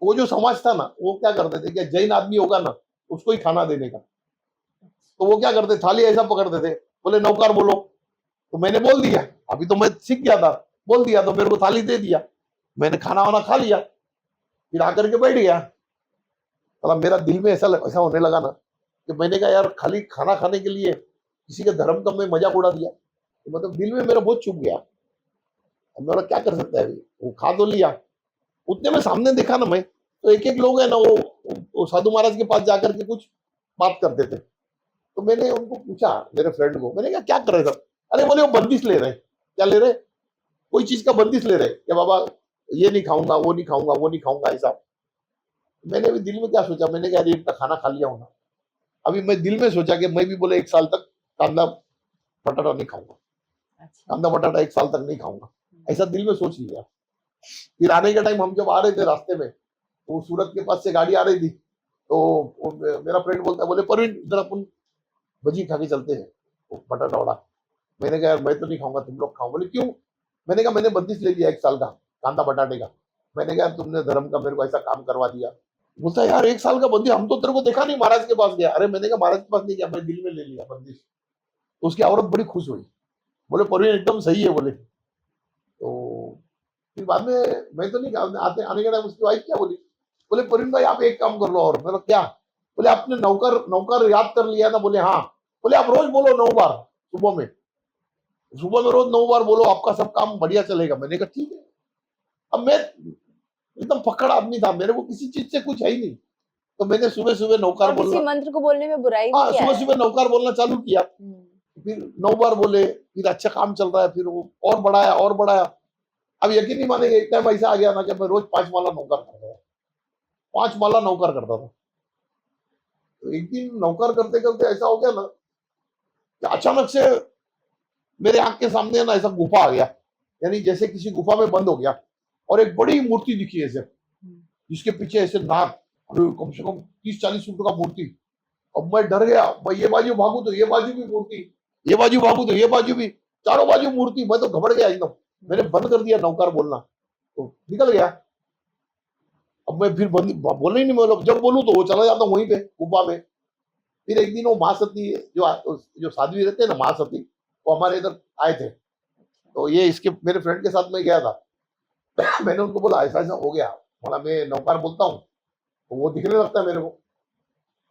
वो जो समाज था ना वो क्या करते थे कि जैन आदमी होगा ना उसको ही खाना देने का। तो वो क्या करते, थाली ऐसा पकड़ते थे, बोले नौकार बोलो, तो मैंने बोल दिया, अभी तो मैं सीख गया था, बोल दिया तो मेरे को थाली दे दिया, मैंने खाना वाना खा लिया, फिर आकर के बैठ गया। मतलब मेरा दिल में ऐसा ऐसा होने लगा ना कि मैंने कहा यार खाली खाना खाने के लिए किसी के धर्म का मैं मजाक उड़ा दिया, तो मतलब दिल में मेरा बहुत चुप गया। अब मैं बोला क्या कर सकता है अभी, वो खा तो लिया। उतने में सामने देखा ना मैं, तो एक एक लोग है ना वो साधु महाराज के पास जाकर के कुछ बात करते थे। तो मैंने उनको पूछा, मेरे फ्रेंड को, मैंने कहा क्या कर रहे सब? अरे बोले वो बंदिश ले रहे हैं। क्या ले रहे? कोई चीज का बंदिश ले रहे कि बाबा ये नहीं खाऊंगा, वो नहीं खाऊंगा, वो नहीं खाऊंगा, ऐसा। मैंने अभी दिल में क्या सोचा, मैंने कहा इतना खाना खा लिया हूं ना, अभी मैं दिल में सोचा कि मैं भी बोले 1 साल तक कांदा बटाटा नहीं खाऊंगा, अच्छा। कांदा बटाटा 1 साल तक नहीं खाऊंगा, ऐसा दिल में सोच लिया। फिर आने के टाइम हम जब आ रहे थे रास्ते में, तो वो सूरत के पास से गाड़ी आ रही थी, तो मेरा फ्रेंड बोलता है, बोले परवीन इधर अपन भजी खा के चलते हैं, वो बटाटा वाला। मैंने कहा यार मैं तो नहीं खाऊंगा, तुम लोग खाओ। बोले क्यों? मैंने कहा मैंने बंदिश ले लिया 1 साल का कांदा बटाटे का। मैंने कहा तुमने धर्म का मेरे को ऐसा काम करवा दिया। बोलता है यार 1 साल का बंदी, हम तो तेरे को देखा नहीं महाराज के पास गया। अरे मैंने कहा महाराज के पास नहीं गया, मैं दिल में ले लिया बंदिश। तो उसकी औरत बड़ी खुश हुई, बोले परवीन एकदम सही है बोले। तो फिर बाद में मैं तो नहीं कहा, आते आने के टाइम उसकी वाइफ क्या बोली, बोले परवीन भाई आप एक काम कर लो और। मैंने कहा क्या? बोले आपने नौकर नौकर याद कर लिया ना? बोले हाँ। बोले आप रोज बोलो 9 बार सुबह में, सुबह में रोज 9 बार बोलो, आपका सब काम बढ़िया चलेगा। मैंने कहा ठीक है। अब मैं एकदम फक्कड़ आदमी था, मेरे को किसी चीज से कुछ है ही नहीं। तो मैंने सुबह सुबह नौकार और किसी बोलना, मंत्र को बोलने में बुराई भी हाँ क्या सुबह है? सुबह नौकार बोलना चालू किया। फिर 9 बार बोले, फिर अच्छा काम चल रहा है, फिर वो और बढ़ाया और बढ़ाया। अब यकीन नहीं मानेंगे, एक टाइम ऐसा आ गया ना कि मैं रोज 5 माला नौकर करता था, 5 माला नौकर करता था। तो एक दिन नौकर करते करते ऐसा हो गया ना कि अचानक से मेरे आंख के सामने ना ऐसा गुफा आ गया, यानी जैसे किसी गुफा में बंद हो गया, और एक बड़ी मूर्ति दिखी ऐसे, जिसके पीछे ऐसे नाग, अरे कम से कम 30-40 फुट का मूर्ति। अब मैं डर गया, मैं ये बाजू भागू तो ये बाजू भी मूर्ति, ये बाजू भागू तो ये बाजू भी, चारों बाजू मूर्ति। मैं तो घबरा गया एकदम, मैंने बंद कर दिया नौकर बोलना, तो निकल गया। अब मैं फिर बंद बोलना ही नहीं, मतलब जब बोलूं तो वो चला जाता वहीं पे गुफा में। फिर एक दिन वो महासती, जो साध्वी रहते हैं ना महासती, वो हमारे इधर आए थे। तो ये इसके मेरे फ्रेंड के साथ में गया था। मैंने उनको बोला ऐसा ऐसा हो गया, बोला मैं नौकार बोलता हूँ, तो वो दिखने लगता है मेरे को।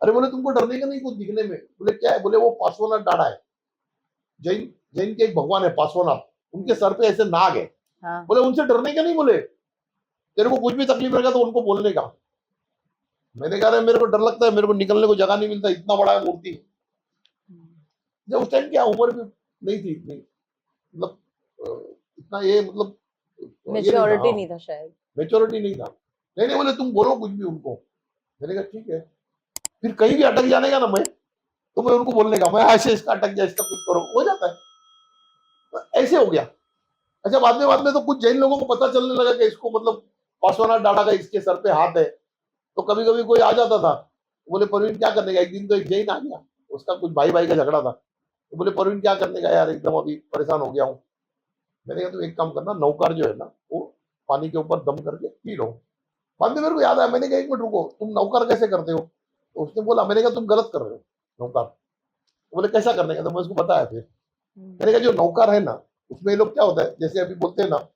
अरे बोले तुमको डरने का नहीं कुछ दिखने में? बोले क्या है? बोले वो पार्श्वनाथ डाढ़ा है, जैन जैन के एक भगवान है पार्श्वनाथ, उनके सर पे ऐसे नाग है। हाँ। बोले उनसे डरने का नहीं, बोले तेरे को कुछ भी तकलीफ रहेगा तो उनको बोलने का। मैंने कहा मेरे को डर लगता है, मेरे को निकलने को जगह नहीं मिलता, इतना बड़ा है मूर्ति। जब उस टाइम क्या उम्र भी नहीं थी इतनी, मतलब इतना ये मतलब ये नहीं था, मेच्योरिटी नहीं था शायद। मेच्योरिटी नहीं था। नहीं नहीं बोले तुम बोलो कुछ भी उनको। मैंने कहा ठीक है। फिर कहीं भी अटक जाने का ना मैं, तो मैं उनको बोलने का, मैं ऐसे इसका अटक गया, इसका कुछ करो, हो जाता है। तो ऐसे हो गया। अच्छा बाद में तो कुछ जैन लोगों को पता चलने लगा कि इसको मतलब पार्श्वनाथ डाढ़ा का इसके सर पे हाथ है। तो कभी कभी कोई आ जाता था, बोले परवीन क्या करने का? एक दिन तो एक जैन आ गया, उसका कुछ भाई भाई का झगड़ा था, तो बोले परवीन क्या करने का यार, एकदम अभी परेशान हो गया हूँ। मैंने कहा तुम एक काम करना, नौकार जो है ना वो पानी के ऊपर दम करके पी लो। बाद में मेरे को याद आया, मैंने कहा एक मिनट रुको, तुम नौकार कैसे करते हो? तो उसने बोला, मैंने कहा तुम गलत कर रहे हो नौकार। तो बोले कैसा करने का? तो मैं उसको बताया। फिर मैंने कहा जो नौकार है ना, उसमें ये लोग क्या होता है, जैसे अभी बोलते हैं ना,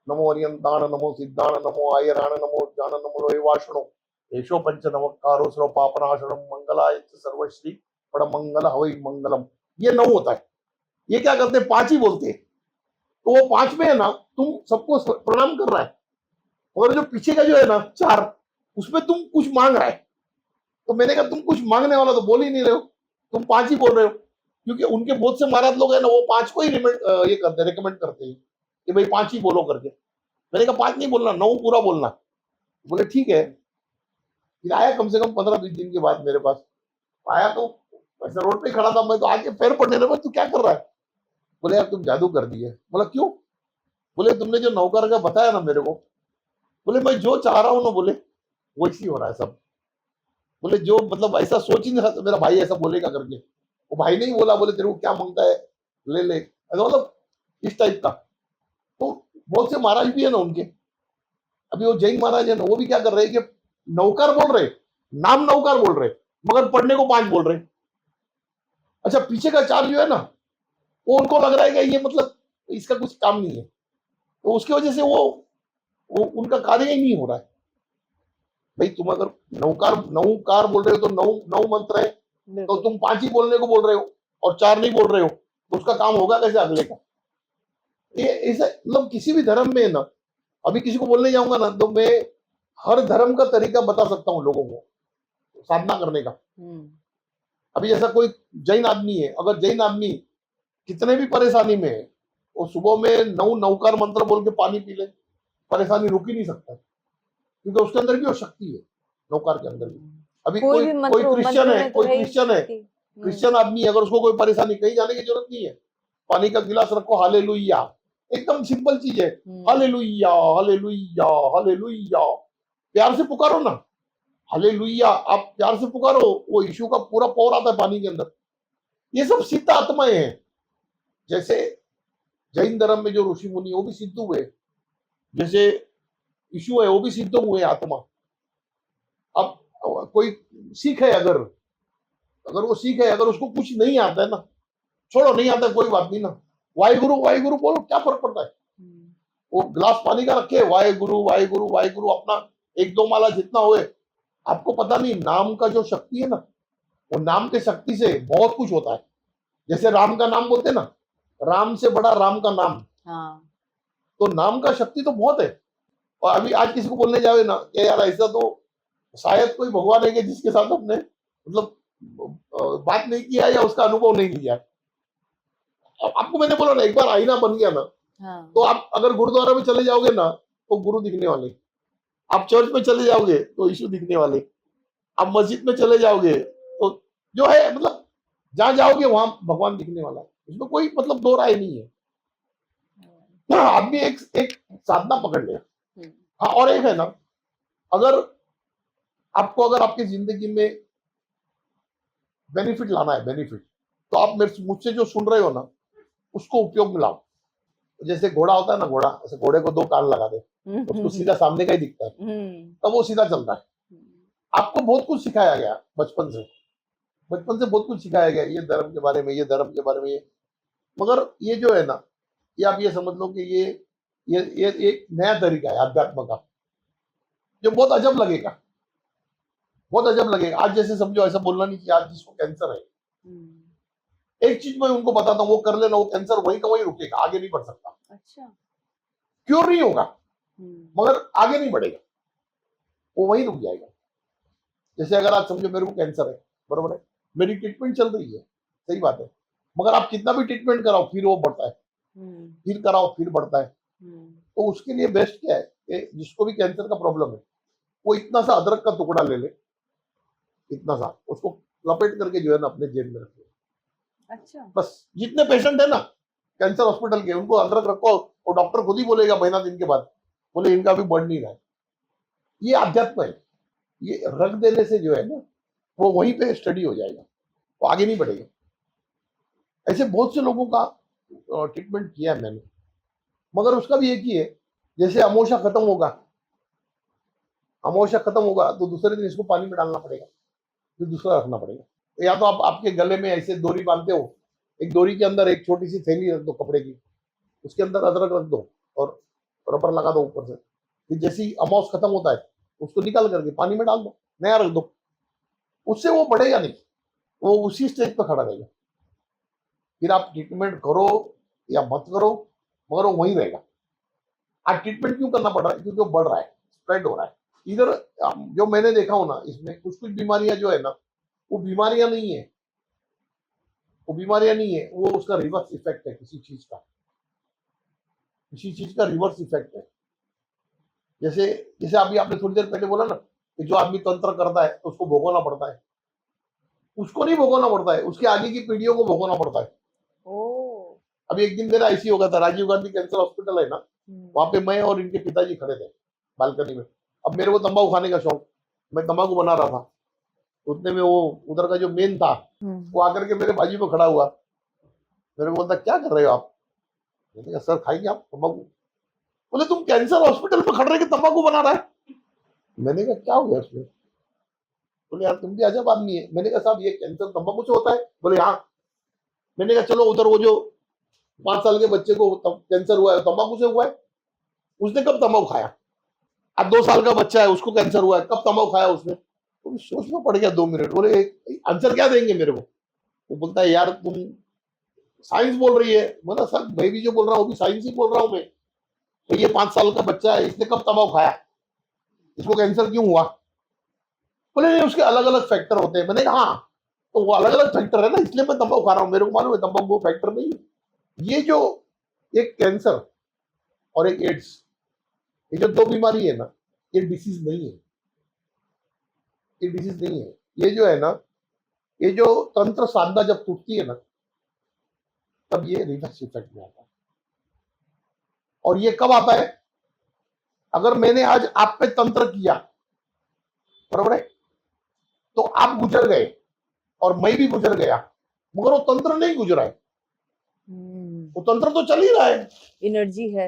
नमो अरियंताण नमो सिद्धाण नमो आयराण नमो ज्ञान नमो वाषणो येषो पंच नमकारो सर्व पापनाशनम मंगलाय सर्वश्री बड़ा मंगल हवै मंगलम। ये 9 होता है। ये क्या करते हैं, 5 ही बोलते हैं। तो वो 5 में है ना, तुम सबको प्रणाम कर रहा है, और जो पीछे का जो है ना 4, उसमें तुम कुछ मांग रहा है। तो मैंने कहा तुम कुछ मांगने वाला तो बोल ही नहीं रहे हो, तुम 5 ही बोल रहे हो। क्योंकि उनके बहुत से महाराज लोग हैं ना, वो 5 को ही ये करते हैं, रिकमेंड करते हैं कि भाई 5 ही बोलो करके। मैंने कहा 5 नहीं बोलना, 9 पूरा बोलना। बोले ठीक है। फिर आया कम से कम 15-20 दिन के बाद मेरे पास आया, तो ऐसा रोड पे खड़ा था, मैं तो आके पैर पड़ने लगा, तू क्या कर रहा है? बोले यार तुम जादू कर दिए। बोला क्यों? बोले तुमने जो नौकर का बताया ना मेरे को, बोले मैं जो चाह रहा हूँ ना, बोले वैसी हो रहा है सब। बोले जो मतलब ऐसा सोच ही नहीं सकता मेरा भाई ऐसा बोलेगा करके। वो भाई नहीं बोला, बोले तेरे को क्या मांगता है ले ले, ऐसा मतलब इस टाइप का। तो बहुत से महाराज भी है ना उनके, अभी वो जैन महाराज है ना, वो भी क्या कर रहे हैं कि नौकर बोल रहे, नाम नौकर बोल रहे, मगर पढ़ने को 5 बोल रहे। अच्छा पीछे का 4 जो है ना, वो उनको लग रहा है कि ये मतलब इसका कुछ काम नहीं है, तो उसकी वजह से वो उनका कार्य ही नहीं हो रहा है। भाई तुम अगर नौकार नौकार बोल रहे हो तो 9 मंत्र है, तो बिल्कुल। तुम 5 ही बोलने को बोल रहे हो और 4 नहीं बोल रहे हो, तो उसका काम होगा कैसे अगले का? ये ऐसा मतलब किसी भी धर्म में है ना, अभी किसी को बोलने जाऊंगा ना, तो मैं हर धर्म का तरीका बता सकता हूँ लोगों को साधना करने का। अभी जैसा कोई जैन आदमी है, अगर जैन आदमी कितने भी परेशानी में है, वो सुबह में 9 नौकार मंत्र बोल के पानी पी ले, परेशानी रुक ही नहीं सकता, क्योंकि उसके अंदर भी वो शक्ति है, नौकार के अंदर भी। अभी कोई कोई भी कोई मंत्र क्रिश्चियन मंत्र है, में तो कोई है ही क्रिश्चियन है, शक्ति। क्रिश्चियन आदमी, अगर उसको कोई परेशानी, कहीं जाने की जरूरत नहीं है, पानी का गिलास रखो, हालेलुया, एकदम सिंपल चीज है, हालेलुया हालेलुया हालेलुया, प्यार से पुकारो ना, हालेलुया, आप प्यार से पुकारो, वो यीशु का पूरा पावर आता है पानी के अंदर। ये सब सिद्ध आत्माएं हैं। जैसे जैन धर्म में जो ऋषि मुनि वो भी सिद्ध हुए, जैसे यीशु है वो भी सिद्ध हुए आत्मा। अब कोई सिख है, अगर अगर वो सिख है, अगर उसको कुछ नहीं आता है ना, छोड़ो नहीं आता है, कोई बात नहीं ना, वाहिगुरु बोलो, क्या फर्क पड़ता है? वो गिलास पानी का रखे, वाहिगुरु वाहिगुरु वाहिगुरु, अपना 1-2 माला जितना होए। आपको पता नहीं नाम का जो शक्ति है ना, वो नाम के शक्ति से बहुत कुछ होता है। जैसे राम का नाम बोलते हैं ना, राम से बड़ा राम का नाम, हाँ। तो नाम का शक्ति तो बहुत है। और अभी आज किसी को बोलने जावे ना कि यार ऐसा तो शायद कोई भगवान है कि जिसके साथ हमने मतलब बात नहीं किया या उसका अनुभव नहीं लिया। अब आपको मैंने बोला ना, एक बार आईना बन गया ना, हाँ। तो आप अगर गुरुद्वारा में चले जाओगे ना तो गुरु दिखने वाले, आप चर्च में चले जाओगे तो यीशु दिखने वाले, आप मस्जिद में चले जाओगे तो जो है मतलब जहां जाओगे वहां भगवान दिखने वाला है। इसमें कोई मतलब दो राय नहीं है। हाँ, आदमी एक एक साधना पकड़ ले। हाँ, और एक है ना, अगर आपको अगर आपकी जिंदगी में बेनिफिट लाना है, बेनिफिट, तो आप मेरे मुझसे जो सुन रहे हो ना उसको उपयोग में लाओ। जैसे घोड़ा होता है ना, घोड़ा ऐसे घोड़े को दो कान लगा दे, उसको सीधा सामने का ही दिखता है, तब वो सीधा चलता है। आपको बहुत कुछ सिखाया गया बचपन से, बचपन से बहुत कुछ सिखाया गया, ये धर्म के बारे में, ये धर्म के बारे में, ये, मगर ये जो है ना, ये आप ये समझ लो कि ये एक नया तरीका है अध्यात्म का, जो बहुत अजब लगेगा, बहुत अजब लगेगा। आज जैसे समझो ऐसा बोलना नहीं चाहिए, आज जिसको कैंसर है, एक चीज मैं उनको बताता हूँ, वो कर लेना, वो कैंसर वहीं का वहीं रुकेगा, आगे नहीं बढ़ सकता। अच्छा। क्योर नहीं होगा मगर आगे नहीं बढ़ेगा, वो वहीं रुक जाएगा। जैसे अगर आप समझो मेरे को कैंसर है, बरोबर है, मेरी ट्रीटमेंट चल रही है, सही बात है, मगर आप कितना भी ट्रीटमेंट कराओ फिर वो बढ़ता है, फिर कराओ फिर बढ़ता है। तो उसके लिए बेस्ट क्या है कि जिसको भी कैंसर का प्रॉब्लम है, वो इतना सा अदरक का टुकड़ा ले ले, इतना सा, उसको लपेट करके जो है ना अपने जेब में रखे। अच्छा। बस जितने पेशेंट है ना कैंसर हॉस्पिटल के, उनको अदरक रखो, और डॉक्टर खुद ही बोलेगा महीना दिन के बाद, बोले इनका भी बढ़ नहीं रहा है। ये अध्यात्म है, ये रख देने से जो है ना वो वहीं पे स्टडी हो जाएगा, वो आगे नहीं बढ़ेगा। ऐसे बहुत से लोगों का ट्रीटमेंट किया है मैंने, मगर उसका भी एक ही है, जैसे अमोशा खत्म होगा, अमोशा खत्म होगा तो दूसरे दिन इसको पानी में डालना पड़ेगा, फिर दूसरा रखना पड़ेगा। तो या तो आप आपके गले में ऐसे डोरी बांधते हो, एक डोरी के अंदर एक छोटी सी थैली रख दो कपड़े की, उसके अंदर अदरक रख दो और रबर लगा दो ऊपर से, फिर जैसे ही अमाउस खत्म होता है उसको निकाल करके पानी में डाल दो, नया रख दो, उससे वो बढ़ेगा नहीं, वो उसी स्टेज पर खड़ा रहेगा। फिर आप ट्रीटमेंट करो या मत करो, मगर वो वहीं रहेगा। आज ट्रीटमेंट क्यों करना पड़ रहा है? क्योंकि वो बढ़ रहा है, स्प्रेड हो रहा है इधर। जो मैंने देखा हूं ना, इसमें कुछ कुछ बीमारियां जो है ना, वो बीमारियां नहीं है, वो बीमारियां नहीं है, वो उसका रिवर्स इफेक्ट है किसी चीज का, किसी चीज का रिवर्स इफेक्ट है। जैसे जैसे अभी आपने थोड़ी देर पहले बोला ना कि जो आदमी तंत्र करता है तो उसको भोगना पड़ता है, उसको नहीं भोगना पड़ता है, उसके आगे की पीढ़ियों को भोगना पड़ता है। ओ। अभी एक दिन मेरा ऐसी हो गया था, राजीव गांधी कैंसर हॉस्पिटल है ना, वहां पे मैं और इनके पिताजी खड़े थे बालकनी में। अब मेरे को तंबाकू खाने का शौक, मैं तंबाकू बना रहा था, उतने में वो उधर का जो मेन था वो आकर के मेरे बाजू में खड़ा हुआ, मेरे को बोलता क्या कर रहे हो आप? मैंने कहा सर खाएंगे आप तंबाकू? बोले तुम कैंसर हॉस्पिटल में खड़ रहे के तंबाकू बना रहा है? मैंने कहा क्या हुआ इसमें? बोले यार तुम भी अजब आदमी है। मैंने कहा साहब ये कैंसर तंबाकू से होता है? बोले हाँ। मैंने कहा चलो उधर वो जो 5 साल के बच्चे को कैंसर हुआ है तंबाकू से हुआ है, उसने कब तंबाकू खाया? अब 2 साल का बच्चा है उसको कैंसर हुआ है, कब तंबाकू खाया उसने? तो सोच में पड़ गया 2 मिनट, बोले आंसर क्या देंगे मेरे को? वो बोलता है यार तुम साइंस बोल रही है। बोला सर मैं भी जो बोल रहा हूँ वो भी साइंस ही बोल रहा हूँ मैं, तो ये 5 साल का बच्चा है इसने कब तंबाकू खाया, इसको कैंसर क्यों हुआ? बोले नहीं उसके अलग अलग फैक्टर होते हैं। मैंने कहा हाँ, तो वो अलग अलग फैक्टर है ना, इसलिए मैं तंबाकू खा रहा हूँ, मेरे को मालूम है तंबाकू वो फैक्टर नहीं है। ये जो एक कैंसर और एक एड्स, ये जो दो बीमारी है ना, ये डिसीज नहीं है, ये डिसीज नहीं है। ये जो है ना, ये जो तंत्र साधना जब टूटती है ना, तब ये रिवर्स इफेक्ट में आता है। और ये कब आता है? अगर मैंने आज आप पे तंत्र किया, बराबर है, तो आप गुजर गए और मैं भी गुजर गया, मगर वो तंत्र नहीं गुजरा है, वो तंत्र तो चल ही रहा है, एनर्जी है।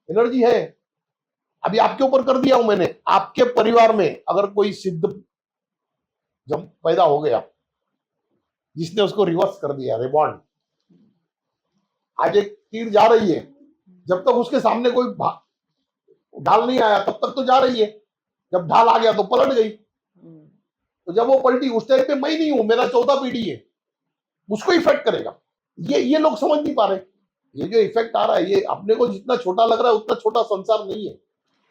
एनर्जी है। अभी आपके ऊपर कर दिया हूं मैंने, आपके परिवार में अगर कोई सिद्ध जब पैदा हो गया जिसने उसको रिवर्स कर दिया, रिबॉन्ड, आज एक तीर जा रही है, जब तक उसके सामने कोई ढाल नहीं आया तब तक तो जा रही है, जब ढाल आ गया तो पलट गई। तो जब वो पलटी उस टाइम पे मैं ही नहीं हूं, मेरा चौथा पीढ़ी है, उसको इफेक्ट करेगा। ये लोग समझ नहीं पा रहे। ये जो इफेक्ट आ रहा है ये अपने को जितना छोटा लग रहा है उतना छोटा संसार नहीं है,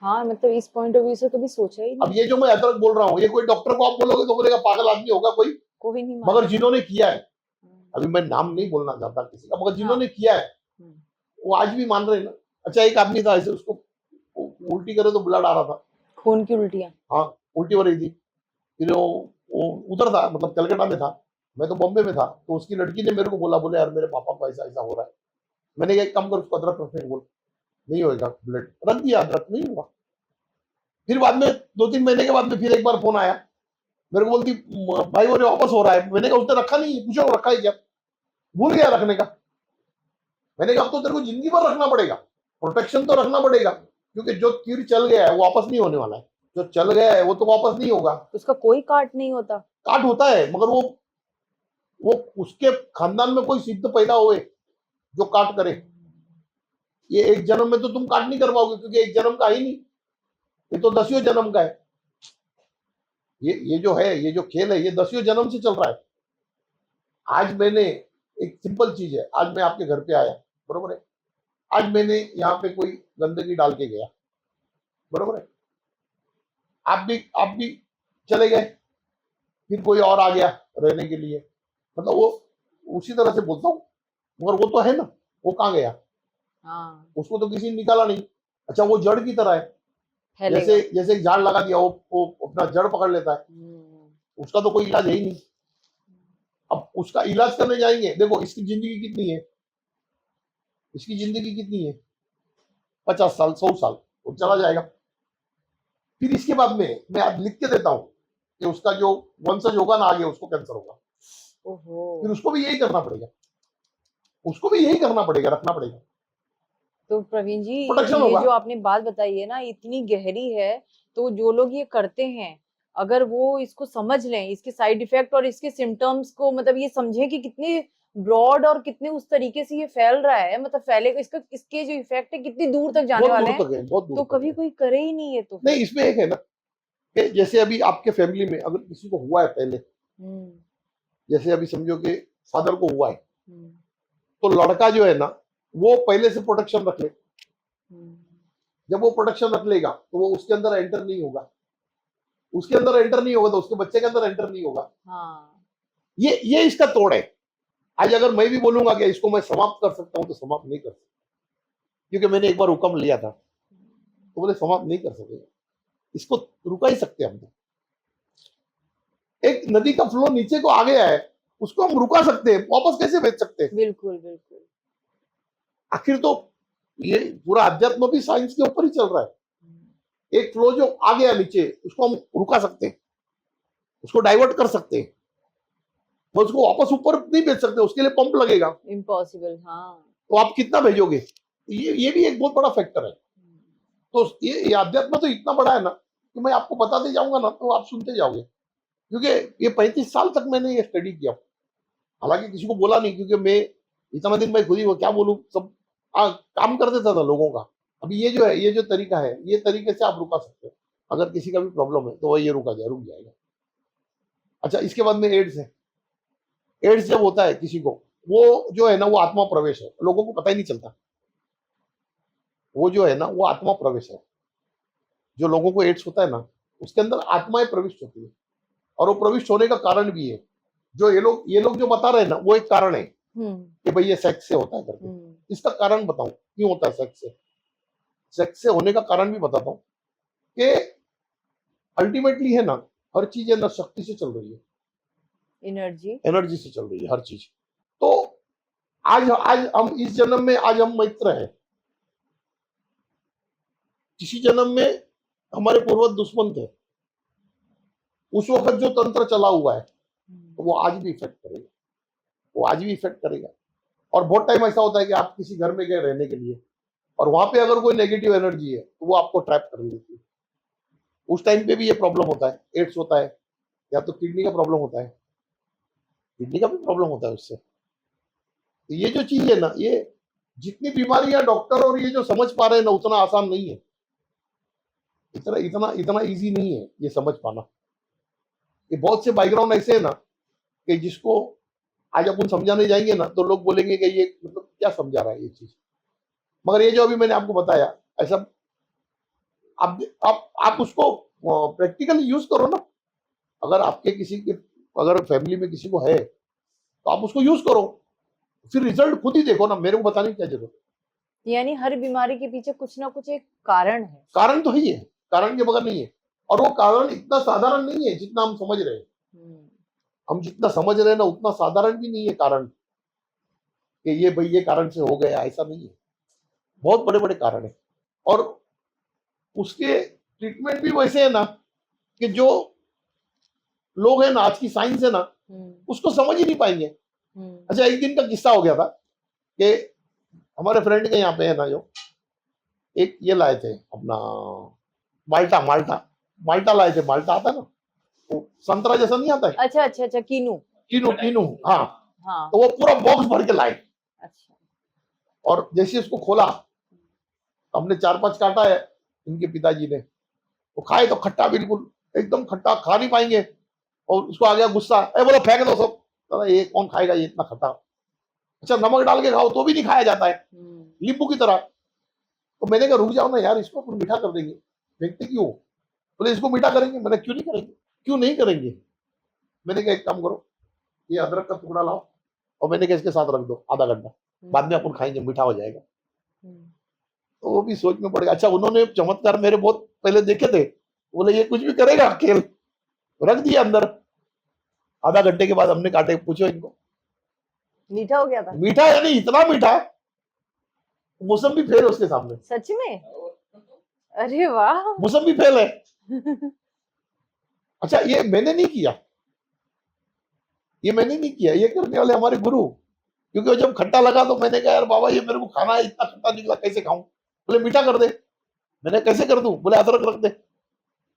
हाँ मतलब इस पॉइंट ऑफ व्यू से कभी सोचा ही अब नहीं। ये जो मैं अदरक बोल रहा हूँ, ये कोई डॉक्टर को आप बोलोगे तो बोलेगा पागल आदमी होगा कोई, कोई नहीं मगर मानेगा। जिन्होंने किया है, हम्म, अभी मैं नाम नहीं बोलना चाहता किसी का, मगर हाँ। जिन्होंने किया है हम्म, वो आज भी मान रहे हैं ना। अच्छा, एक आदमी था ऐसे, उसको उल्टी करे तो ब्लड आ रहा था। खून की उल्टियाँ। हाँ, उल्टी हो रही थी। फिर वो उधर था, मतलब कलकत्ता में था, मैं तो बॉम्बे में था। तो उसकी लड़की ने मेरे को बोला, बोले यार मेरे पापा को ऐसा ऐसा हो रहा है। मैंने कहा एक काम कर, उसको अदरक रखने को बोल, नहीं होएगा ब्लड, रख दिया अदरक, नहीं हुआ। फिर बाद में 2-3 महीने के बाद में फिर एक बार फोन आया, मेरे को बोलती भाई वो वापस हो रहा है। मैंने कहा उसने रखा नहीं, पूछो रखा है क्या, भूल गया रखने का। मैंने कहा अब तो तेरे को जिंदगी भर रखना पड़ेगा, प्रोटेक्शन तो रखना पड़ेगा, क्योंकि जो तीर चल गया है वो वापस नहीं होने वाला है। जो चल गया है वो तो वापस नहीं होगा। उसका कोई काट नहीं होता। काट होता है, मगर वो उसके खानदान में कोई सिद्ध पैदा हुए जो काट करे। ये एक जन्म में तो तुम काट नहीं कर पाओगे, क्योंकि एक जन्म का ही नहीं, ये तो 10 जन्म का है। ये जो है, ये जो खेल है, ये 10 जन्म से चल रहा है। आज मैंने, एक सिंपल चीज है, आज मैं आपके घर पे आया, बरोबर है, आज मैंने यहाँ पे कोई गंदगी डाल के गया, बरोबर है, आप भी चले गए, फिर कोई और आ गया रहने के लिए, मतलब वो उसी तरह से बोलता हूँ, मगर वो तो है ना, वो कहाँ गया, हाँ। उसको तो किसी ने निकाला नहीं। अच्छा, वो जड़ की तरह है, फैलेगा। जैसे जैसे एक झाड़ लगा दिया, वो अपना जड़ पकड़ लेता है, उसका तो कोई इलाज है ही नहीं। अब उसका इलाज करने जाएंगे, देखो इसकी जिंदगी कितनी है, इसकी जिंदगी कितनी है, 50 साल, 100 साल, वो चला जाएगा। फिर इसके बाद में मैं आज लिख के देता हूँ कि उसका जो वंशज होगा ना आगे, उसको कैंसर होगा, ओहो। फिर उसको भी यही करना पड़ेगा, उसको भी यही करना पड़ेगा, रखना पड़ेगा, तो प्रवीण जी, प्रोटेक्शन ये होगा। जो आपने बात बताई है ना इतनी गहरी है। तो जो लोग ये करते हैं, अगर वो इसको समझ लें, इसके साइड इफेक्ट और इसके सिम्टम्स को, मतलब ये समझे कि कितने ब्रॉड और कितने उस तरीके से ये फैल रहा है, मतलब फैलेगा, इसका इसके जो इफेक्ट है कितनी दूर तक जाने बहुत वाले दूर हैं। तक है, बहुत दूर तो तक कभी है। कोई करे ही नहीं है तो फिर। नहीं, इसमें एक है ना कि जैसे अभी आपके फैमिली में अगर किसी को हुआ है पहले, हम्म। जैसे अभी समझो कि फादर को हुआ है, हम्म। तो लड़का जो है ना, वो पहले से प्रोटेक्शन रख ले। हम्म। जब वो प्रोटेक्शन रख लेगा तो वो उसके अंदर एंटर नहीं होगा, उसके अंदर एंटर नहीं होगा तो उसके बच्चे के अंदर एंटर नहीं होगा। हाँ। ये इसका तोड़ है। आज अगर मैं भी बोलूंगा कि इसको मैं समाप्त कर सकता हूं, तो समाप्त नहीं कर सकता, क्योंकि मैंने एक बार हुक्म लिया था, तो बोले समाप्त नहीं कर सकेगा, इसको रुका ही सकते हैं हम। तो एक नदी का फ्लो नीचे को आ गया है, उसको हम रुका सकते हैं, वापस कैसे भेज सकते हैं। बिल्कुल बिल्कुल। आखिर तो ये पूरा अध्यात्म भी साइंस के ऊपर ही चल रहा है। एक फ्लो जो आ गया नीचे, उसको हम रुका सकते हैं, उसको डाइवर्ट कर सकते हैं, और उसको वापस ऊपर नहीं भेज सकते, उसके लिए पंप लगेगा। इम्पॉसिबल, हाँ। तो आप कितना भेजोगे, ये भी एक बहुत बड़ा फैक्टर है। तो ये अध्यात्म तो इतना बड़ा है ना कि मैं आपको बताते जाऊंगा ना तो आप सुनते जाओगे, क्योंकि ये 35 साल तक मैंने ये स्टडी किया। हालांकि किसी को बोला नहीं, क्योंकि मैं इतना दिन मैं खुद ही वो क्या बोलूं, सब काम कर देता था लोगों का। अभी ये जो है, ये जो तरीका है, ये तरीके से आप रुका सकते हो। अगर किसी का भी प्रॉब्लम है तो वो ये रुक जाएगा। अच्छा, इसके बाद में एड्स है। एड्स जब होता है किसी को, वो जो है ना, वो आत्मा प्रवेश है, लोगों को पता ही नहीं चलता। वो जो है ना, वो आत्मा प्रवेश है। जो लोगों को एड्स होता है ना, उसके अंदर आत्माएं प्रविष्ट होती है, और वो प्रविष्ट होने का कारण भी है। जो ये लोग जो बता रहे हैं ना, वो एक कारण है हम्म। कि भाई ये सेक्स से होता है करके। हम्म। इसका कारण बताऊं क्यों होता है सेक्स से। सेक्स से होने का कारण भी बताता हूँ कि अल्टीमेटली है ना, हर चीज है ना शक्ति से चल रही है, एनर्जी। एनर्जी से चल रही है हर चीज। तो आज आज हम इस जन्म में, आज हम मित्र हैं, किसी जन्म में हमारे पूर्वज दुश्मन थे, उस वक्त जो तंत्र चला हुआ है, तो वो आज भी इफेक्ट करेगा, वो आज भी इफेक्ट करेगा। और बहुत टाइम ऐसा होता है कि आप किसी घर में गए रहने के लिए, और वहां पे अगर कोई नेगेटिव एनर्जी है तो वो आपको ट्रैप कर लेती है। उस टाइम पे भी ये प्रॉब्लम होता है, एड्स होता है, या तो किडनी का प्रॉब्लम होता है, किडनी का भी प्रॉब्लम होता है उससे। तो ये जो चीज है ना, ये जितनी बीमारियां डॉक्टर और ये जो समझ पा रहे हैं ना, उतना आसान नहीं है, इतना इतना इतना इजी नहीं है ये समझ पाना। ये बहुत से बैकग्राउंड ऐसे है ना कि जिसको आज अपन समझाने जाएंगे ना, तो लोग बोलेंगे कि ये मतलब क्या समझा रहा है ये चीज। मगर ये जो अभी मैंने आपको बताया, ऐसा आप उसको प्रैक्टिकली यूज करो ना। अगर आपके किसी के, अगर फैमिली में किसी को है तो आप उसको यूज करो, फिर रिजल्ट खुद ही देखो ना, मेरे को बताने की क्या जरूरत है। यानी हर बीमारी के पीछे कुछ ना कुछ एक कारण है। कारण तो ही है, कारण के बगैर नहीं है। और वो कारण इतना साधारण नहीं है जितना हम समझ रहे हैं। हम्म, हम जितना समझ रहे हैं ना उतना साधारण भी नहीं है कारण, कि ये भाई ये कारण से हो गया, ऐसा नहीं है। बहुत बड़े बड़े कारण है। और उसके ट्रीटमेंट भी वैसे है ना, कि जो लोग हैं ना, आज की साइंस है ना, हम्म, उसको समझ ही नहीं पाएंगे। हम्म, अच्छा, एक दिन का किस्सा हो गया था कि हमारे फ्रेंड के यहाँ पे है ना, जो एक ये लाए थे अपना माल्टा, माल्टा माल्टा लाए थे। माल्टा आता है ना, वो संतरा जैसा नहीं आता है, अच्छा अच्छा अच्छा, कीनू। कीनू, कीनू, हाँ। हाँ। तो वो पूरा बॉक्स भर के लाए। अच्छा। और जैसे उसको खोला, हमने 4-5 काटा है इनके पिताजी ने, वो खाए तो खट्टा, बिल्कुल एकदम खट्टा, खा नहीं पाएंगे। और उसको आ गया गुस्सा, ए बोला फेंक दो सब। बोला, ये कौन खाएगा ये इतना खट्टा। अच्छा, नमक डाल के खाओ तो भी नहीं खाया जाता है, नींबू की तरह। तो मैंने कहा रुक जाओ ना यार, इसको अपन मीठा कर देंगे। फेंकते क्यों? बोले इसको मीठा करेंगे। मैंने क्यों नहीं करेंगे, क्यों नहीं करेंगे। मैंने कहा एक काम करो, ये अदरक का टुकड़ा लाओ और मैंने कहा इसके साथ रख दो आधा घंटा, बाद में अपन खाएंगे, मीठा हो जाएगा। तो वो भी सोच में पड़ गया। अच्छा, उन्होंने चमत्कार मेरे बहुत पहले देखे थे। बोले ये कुछ भी करेगा खेल, रख दिया अंदर। आधा घंटे के बाद हमने काटे, पूछो इनको, मीठा हो गया था। मीठा यानी इतना मीठा, मौसमी फेल है उसके सामने। सच में? अरे वाह। मौसमी फेल है। अच्छा, ये मैंने नहीं किया, ये मैंने नहीं किया, ये करने वाले हमारे गुरु। क्योंकि वो जब खट्टा लगा तो मैंने कहा यार बाबा ये मेरे को खाना है, इतना खट्टा निकला कैसे खाऊं। बोले मीठा कर दे। मैंने कैसे कर दूं? बोले अदरक रख दे।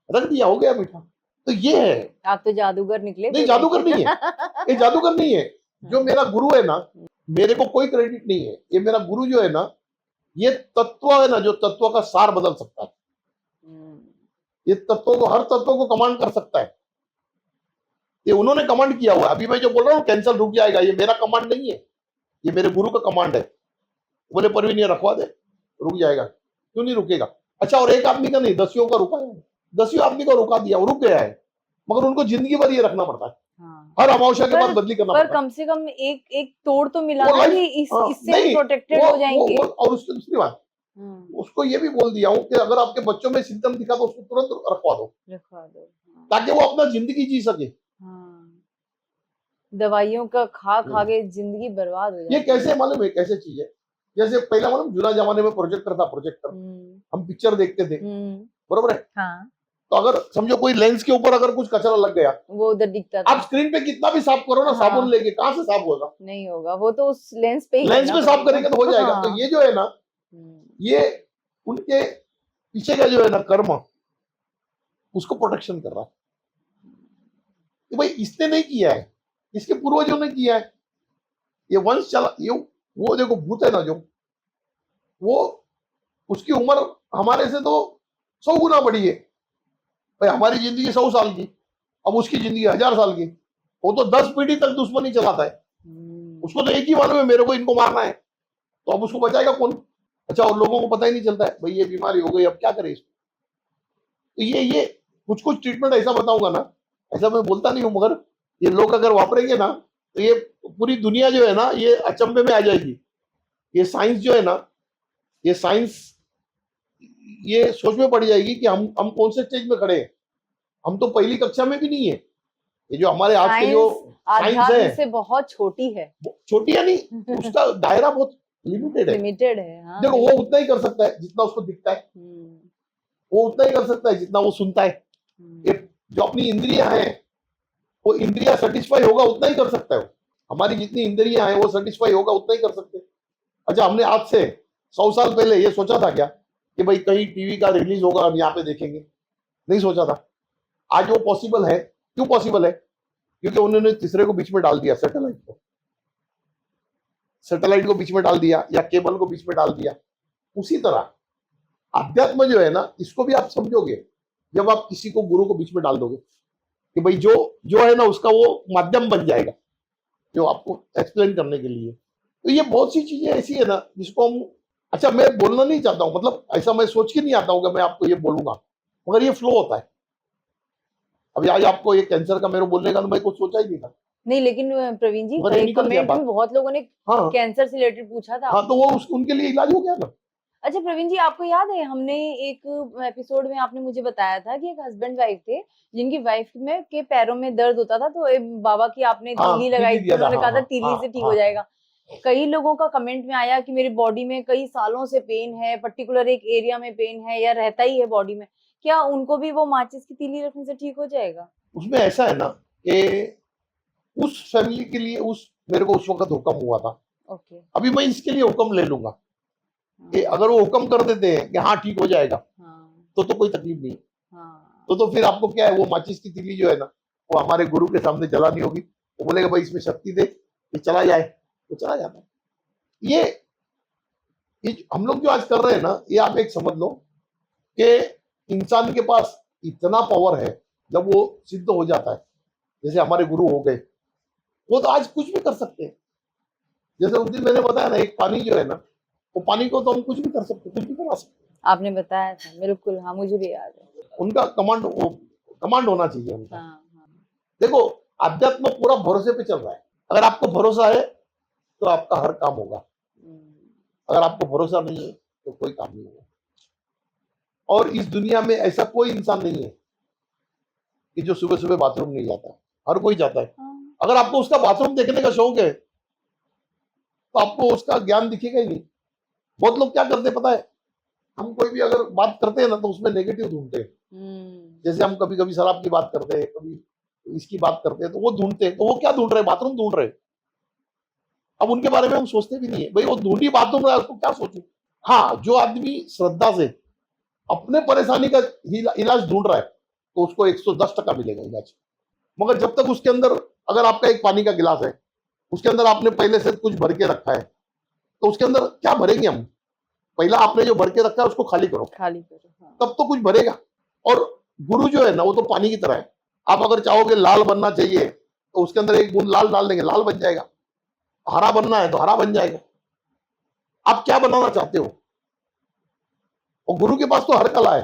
रख दिया, हो गया मीठा। तो ये है। आप तो जादूगर निकले नहीं, फिर। जादूगर नहीं है, ये जादूगर नहीं है। जो मेरा गुरु है ना, मेरे को कोई क्रेडिट नहीं है। ये मेरा गुरु जो है ना, ये तत्व है ना, जो तत्व का सार बदल सकता है। ये तत्वों को, हर तत्व को कमांड कर सकता है। ये उन्होंने कमांड किया हुआ है। अभी मैं जो बोल रहा हूँ कैंसर रुक जाएगा, ये मेरा कमांड नहीं है, ये मेरे गुरु का कमांड है। बोले परवीन ये रखवा दे, रुक जाएगा। क्यों नहीं रुकेगा? अच्छा, और एक आदमी का नहीं, दसियों का रुका है। 10 आदमी को रुका दिया, वो रुक गया है। मगर उनको जिंदगी भर ये रखना पड़ता है। हाँ। हर अमावस्या के बाद पर बदली करना पर पड़ता है। कम से कम एक एक तोड़ तो मिला वो ना लाइफ, कि इससे हम नहीं, प्रोटेक्टेड हो जाएंगे। और उसकी दूसरी बात, उसको ये भी बोल दिया हूँ कि अगर आपके बच्चों में सिम्टम दिखा तो उसको तुरंत रखवा दो, रखवा दो। हाँ। ताकि वो अपना जिंदगी जी सके। हाँ। दवाइयों का खा खा के जिंदगी बर्बाद हो जाती ये है। कैसे मालूम है, कैसे चीज है? जैसे पहला मालूम, जुना जमाने में प्रोजेक्टर था, प्रोजेक्टर, हम पिक्चर देखते थे, बरोबर है। हाँ। तो अगर समझो कोई लेंस के ऊपर अगर कुछ कचरा लग गया, वो उधर दिखता आप था। स्क्रीन पे कितना भी साफ करो ना, हाँ। साबुन लेके, कहां से साफ होगा? नहीं होगा, वो तो उस लेंस पे ही लेंस करना पे साफ पड़ेगा। करेंगे तो हो जाएगा। तो हाँ। ये जो है ना, ये उनके पीछे का जो है ना कर्म, उसको प्रोटेक्शन कर रहा है। कि भाई इसने नहीं किया है, इसके पूर्वजों ने किया है, ये वंश चला। ये वो देखो भूत है ना, जो वो, उसकी उम्र हमारे से तो 100 गुना बड़ी है। भाई हमारी जिंदगी 100 साल की, अब उसकी जिंदगी 1000 साल की। वो तो 10 पीढ़ी तक दुश्मनी चलाता है। उसको तो एक ही मालूम है, मेरे को इनको मारना है। तो अब उसको बचाएगा कौन? अच्छा, और लोगों को पता ही नहीं चलता है, भाई ये बीमारी हो गई, अब क्या करें इसको। तो ये कुछ कुछ ट्रीटमेंट ऐसा बताऊंगा ना, ऐसा मैं बोलता नहीं हूँ, मगर ये लोग अगर वापरेंगे ना, तो ये पूरी दुनिया जो है ना, ये अचंभे में आ जाएगी। ये साइंस जो है ना, ये साइंस ये सोच में पड़ जाएगी कि हम कौन से स्टेज में खड़े हैं। हम तो पहली कक्षा में भी नहीं है। ये जो हमारे आज के जो साइंस आध्यात्म है, से बहुत छोटी है। छोटी है नहीं, उसका दायरा बहुत लिमिटेड है। लिमिटेड है। हाँ, देखो वो उतना ही कर सकता है जितना उसको दिखता है, वो उतना ही कर सकता है जितना वो सुनता है। ये जो अपनी इंद्रियां हैं, वो इंद्रिया सेटिस्फाई होगा उतना ही कर सकता है वो। हमारी जितनी इंद्रियां हैं वो सेटिस्फाई होगा उतना ही कर सकते हैं। अच्छा, हमने आज से 100 साल पहले ये सोचा था क्या कि भाई कहीं टीवी का रिलीज होगा और यहाँ पे देखेंगे? नहीं सोचा था। आज वो पॉसिबल है। क्यों पॉसिबल है? क्योंकि उन्होंने तीसरे को बीच में डाल दिया, सैटेलाइट को। सैटेलाइट को बीच में डाल दिया या केबल को बीच में डाल दिया। उसी तरह अध्यात्म जो है ना, इसको भी आप समझोगे जब आप किसी को, गुरु को बीच में डाल दोगे कि भाई जो जो है ना, उसका वो माध्यम बन जाएगा जो आपको एक्सप्लेन करने के लिए। तो ये बहुत सी चीजें ऐसी है ना जिसको हम अच्छा, मैं बोलना नहीं चाहता हूँ, मतलब ऐसा मैं सोच के नहीं आता हूँ कि मैं आपको ये बोलूंगा, मगर ये फ्लो होता है। अभी आज आपको ये कैंसर का मेरे को बोलने का तो मैं कुछ सोचा ही नहीं था, नहीं, लेकिन प्रवीण जी, मगर ये निकल गया कमेंट में बात। बहुत लोगों ने हाँ कैंसर से रिलेटेड पूछा था। हाँ, तो वो उनके लिए इलाज हो गया ना। अच्छा प्रवीण जी, आपको याद है हमने एक एपिसोड में आपने मुझे बताया था कि एक हस्बैंड वाइफ थे जिनकी वाइफ में के पैरों में दर्द होता था, तो बाबा की आपने हाँ, तीली लगाई तीली थी, दिया था, उन्होंने हाँ कहा था हाँ तीली हाँ से ठीक हो हाँ। जाएगा। कई लोगों का कमेंट में आया कि मेरी बॉडी में कई सालों से पेन है, पर्टिकुलर एक एरिया में पेन है या रहता ही है बॉडी में, क्या उनको भी वो माचिस की तीली रखने से ठीक हो जाएगा? उसमें ऐसा है ना कि उस फैमिली के लिए उस मेरे को उस वक्त हुक्म हुआ था। ओके। अभी मैं इसके लिए हुक्म ले लूंगा कि हाँ अगर वो हुक्म कर देते हैं कि हाँ ठीक हो जाएगा, हाँ तो कोई तकलीफ नहीं। हाँ। तो फिर आपको क्या है, वो माचिस की तीली जो है ना, वो हमारे गुरु के सामने जलानी होगी। वो बोलेगा भाई इसमें शक्ति दे, ये चला जाए, तो चला जाता है। ये हम लोग जो आज कर रहे हैं ना, ये आप एक समझ लो कि इंसान के पास इतना पावर है, जब वो सिद्ध हो जाता है, जैसे हमारे गुरु हो गए, वो तो आज कुछ भी कर सकते हैं। जैसे उस दिन मैंने बताया ना, एक पानी जो है ना, वो पानी को तो हम कुछ भी कर सकते, कुछ भी करा सकते। आपने बताया था, बिल्कुल, हाँ मुझे भी याद है। उनका कमांड, वो कमांड होना चाहिए उनका। हाँ हाँ। देखो, अध्यात्म पूरा भरोसे पे चल रहा है। अगर आपको भरोसा है तो आपका हर काम होगा, हम्म। अगर आपको भरोसा नहीं है तो कोई काम नहीं होगा। और इस दुनिया में ऐसा कोई इंसान नहीं है कि जो सुबह सुबह बाथरूम नहीं जाता है। हर कोई जाता है। हाँ। अगर आपको उसका बाथरूम देखने का शौक है, तो आपको उसका ज्ञान दिखेगा ही नहीं। बहुत लोग क्या करते हैं पता है, हम कोई भी अगर बात करते हैं ना, तो उसमें नेगेटिव ढूंढते हैं। जैसे हम कभी कभी शराब की बात करते हैं, कभी इसकी बात करते हैं, तो वो ढूंढते हैं। तो वो क्या ढूंढ रहे हैं? बाथरूम ढूंढ रहे हैं। अब उनके बारे में हम सोचते भी नहीं है, भाई वो ढूंढी बाथरूम रहा है, उसको क्या सोचू। हाँ, जो आदमी श्रद्धा से अपने परेशानी का इलाज ढूंढ रहा है, तो उसको 110% मिलेगा इलाज। मगर जब तक उसके अंदर, अगर आपका एक पानी का गिलास है, उसके अंदर आपने पहले से कुछ भर के रखा है, तो उसके अंदर क्या भरेंगे हम? पहला आपने जो भर के रखा है उसको खाली करो, खाली करो, हाँ। तब तो कुछ भरेगा। और गुरु जो है ना, वो तो पानी की तरह है। आप अगर चाहोगे लाल बनना चाहिए, तो उसके अंदर एक बूंद लाल डाल देंगे, लाल बन जाएगा। हरा बनना है तो हरा बन जाएगा। आप क्या बनाना चाहते हो? और गुरु के पास तो हर कला है।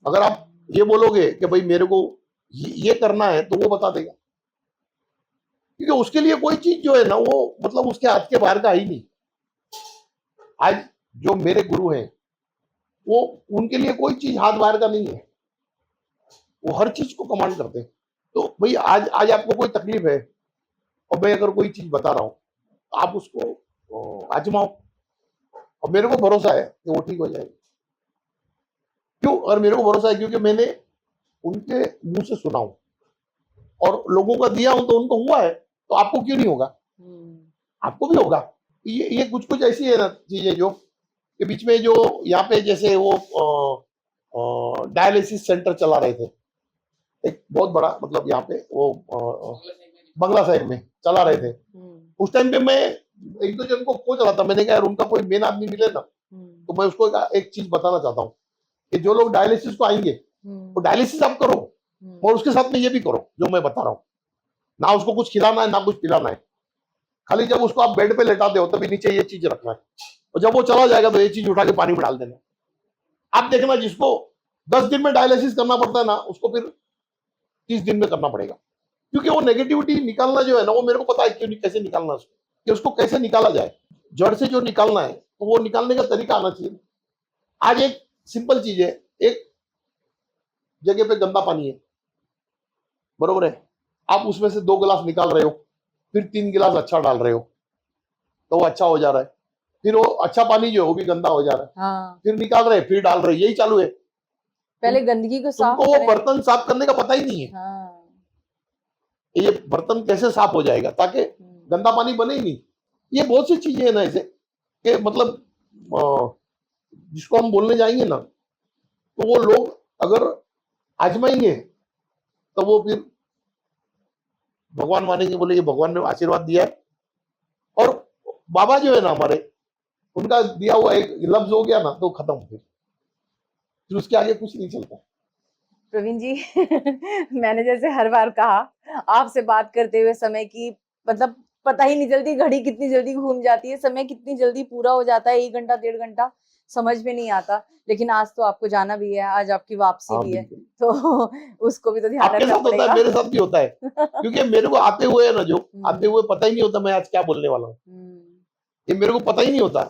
अगर आप ये बोलोगे कि भाई मेरे को ये करना है, तो वो बता देगा। क्योंकि उसके लिए कोई चीज जो है ना, वो मतलब उसके हाथ के बाहर का ही नहीं। आज जो मेरे गुरु हैं, वो उनके लिए कोई चीज हाथ बाहर का नहीं है। वो हर चीज को कमांड करते हैं। तो भाई आज आज आपको कोई तकलीफ है, और मैं अगर कोई चीज बता रहा हूँ, तो आप उसको आजमाओ, और मेरे को भरोसा है कि वो ठीक हो जाएगी। क्यों? और मेरे को भरोसा है क्योंकि मैंने उनके मुंह से सुना हूं, और लोगों का दिया हूं, तो उनको हुआ है। तो आपको क्यों नहीं होगा? आपको भी होगा। ये कुछ कुछ ऐसी है ना चीजें, जो के बीच में जो यहाँ पे जैसे वो डायलिसिस सेंटर चला रहे थे, एक बहुत बड़ा, मतलब यहाँ पे वो बंगला साहिब में चला रहे थे। उस टाइम पे मैं एक दो जन को खोज रहा था। मैंने कहा यार, उनका कोई मेन आदमी मिले ना, तो मैं उसको एक चीज बताना चाहता हूँ कि जो लोग डायलिसिस को आएंगे, वो डायलिसिस आप करो, और उसके साथ में ये भी करो जो मैं बता रहा हूँ। ना उसको कुछ खिलाना है, ना कुछ पिलाना है। खाली जब उसको आप बेड पे लेटाते हो, तभी नीचे ये चीज रखना है, और जब वो चला जाएगा तो ये चीज उठा के पानी में डाल देना। आप देखना, जिसको 10 दिन में डायलिसिस करना पड़ता है ना, उसको फिर 30 दिन में करना पड़ेगा। क्योंकि वो नेगेटिविटी निकालना जो है ना, वो मेरे को पता है क्यों, कैसे निकालना उसको, कि उसको कैसे निकाला जाए। जड़ से जो निकालना है, तो वो निकालने का तरीका आना चाहिए। आज एक सिंपल चीज है, एक जगह पे गंदा पानी है, बरोबर है, आप उसमें से 2 गिलास निकाल रहे हो, फिर 3 गिलास अच्छा डाल रहे हो, तो वो अच्छा हो जा रहा है। फिर वो अच्छा पानी जो है वो भी गंदा हो जा रहा है, हाँ। फिर निकाल रहे, फिर डाल रहे, यही चालू है। पहले गंदगी को साफ तुमको वो करें। बर्तन साफ करने का पता ही नहीं है, हाँ। ये बर्तन कैसे साफ हो जाएगा, ताकि गंदा पानी बने ही नहीं। ये बहुत सी चीजें है ना ऐसे, कि मतलब जिसको हम बोलने जाएंगे ना, तो वो लोग अगर आजमाएंगे, तो वो फिर भगवान मानेंगे, बोले ये भगवान ने आशीर्वाद दिया है। और बाबा जो है ना हमारे, उनका दिया हुआ एक लफ्ज हो गया ना, तो खत्म। फिर उसके आगे कुछ नहीं चलता। प्रवीण जी मैंने जैसे हर बार कहा, आपसे बात करते हुए समय की मतलब पता ही नहीं चलती, घड़ी कितनी जल्दी घूम जाती है, समय कितनी जल्दी पूरा हो जाता है, 1 घंटा 1.5 घंटा समझ में नहीं आता। लेकिन आज तो आपको जाना भी है, आज आपकी वापसी हाँ भी है, बिल्कुल। तो उसको भी तो ध्यान आपके रखना साथ होता है, पड़ेगा। मेरे साथ भी होता है, क्योंकि मेरे को आते हुए है ना, जो आते हम्म, हुए पता ही नहीं होता मैं आज क्या बोलने वाला हूँ, हम्म। ये मेरे को पता ही नहीं होता।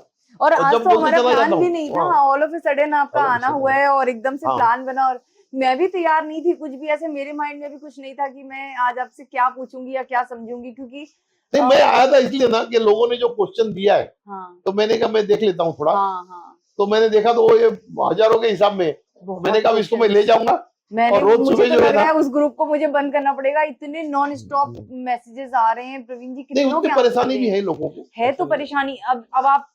और और आज जब तो बोलते हमारा चला जाता प्लान भी हूँ नहीं था, हाँ, ऑल ऑफ ए सडन आपका ऑल ऑफ अ आना हुआ सडन। है और एकदम से हाँ प्लान बना। और मैं भी तैयार नहीं थी कुछ भी, ऐसे मेरे माइंड में भी कुछ नहीं था कि मैं आज आपसे क्या पूछूंगी या क्या समझूंगी, क्योंकि नहीं, अ, मैं आया था इसलिए ना कि लोगों ने जो क्वेश्चन दिया है, हाँ तो मैंने कहा मैं देख लेता हूँ थोड़ा। हाँ हाँ, तो मैंने देखा तो वो ये हजारों के हिसाब में है। तो मैंने बहुत कहा अब इसको मैं ले क्वेश्चंस। जाऊंगा, मैंने और रोज मुझे सुबह तो जो है लग ना, रहा है उस ग्रुप को मुझे बंद करना पड़ेगा, इतने नॉन स्टॉप मैसेजेस आ रहे हैं प्रवीण जी, नहीं कितनों उतनी के आंसर परेशानी भी दें। है लोगों को, है ऐसा तो नहीं है। परेशानी। अब आप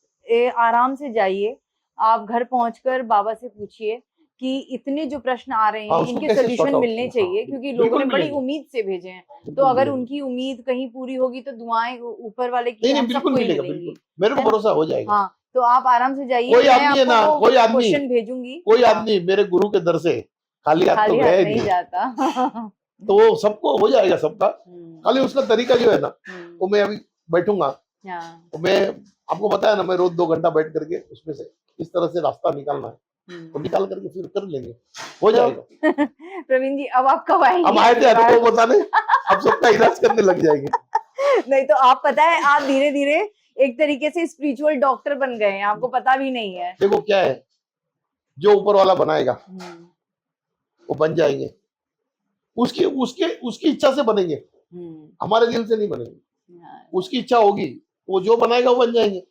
आराम से जाइए, आप घर पहुंचकर बाबा से पूछिए कि इतने जो प्रश्न आ रहे हाँ हैं उसको इनके कैसे सोल्यूशन सॉर्ट आउट मिलने करें, हाँ चाहिए, क्योंकि लोगों बिल्कुल ने बड़ी मिलेंगे, उम्मीद से भेजे हैं। तो बिल्कुल अगर मिलेंगे। उनकी उम्मीद कहीं पूरी होगी तो दुआएं ऊपर वाले की नहीं नहीं हम बिल्कुल सबको ही मिलेगा, मिलेंगी, बिल्कुल मेरे को है ना। भरोसा हो जाएगा। हाँ, तो आप आराम से जाइए, कोई मैं आदमी है आपको ना, वो कोई आदमी, क्वेश्चन भेजूंगी। कोई हाँ, आदमी मेरे गुरु के दर से खाली हाथ तो खाली गया हाथ ही नहीं नहीं है। जाता। तो वो सबको हो जाएगा सबका, हम्म, खाली उसका तरीका जो है ना, वो हम्म, मैं अभी बैठूंगा, हाँ, तो मैं आपको बताया ना, मैं रोज 2 घंटा बैठ करके उसमें से इस तरह से रास्ता निकालना है, तो हम्म। निकाल करके फिर कर लेंगे, हो तो जाएगा। प्रवीण जी, अब आप कब हम आएंगे आए थे अगली बार? अनुभव बताने, अब सबका इलाज करने लग जाएंगे। नहीं तो आप, पता है, आप धीरे धीरे एक तरीके से स्पिरिचुअल डॉक्टर बन गए हैं, आपको पता भी नहीं है। देखो क्या है, जो ऊपर वाला बनाएगा हम्म, वो बन जाएंगे, उसकी उसके उसकी इच्छा से बनेंगे, हम्म, हमारे दिल से नहीं बनेंगे। हाँ। उसकी इच्छा होगी, वो जो बनाएगा वो बन जाएंगे।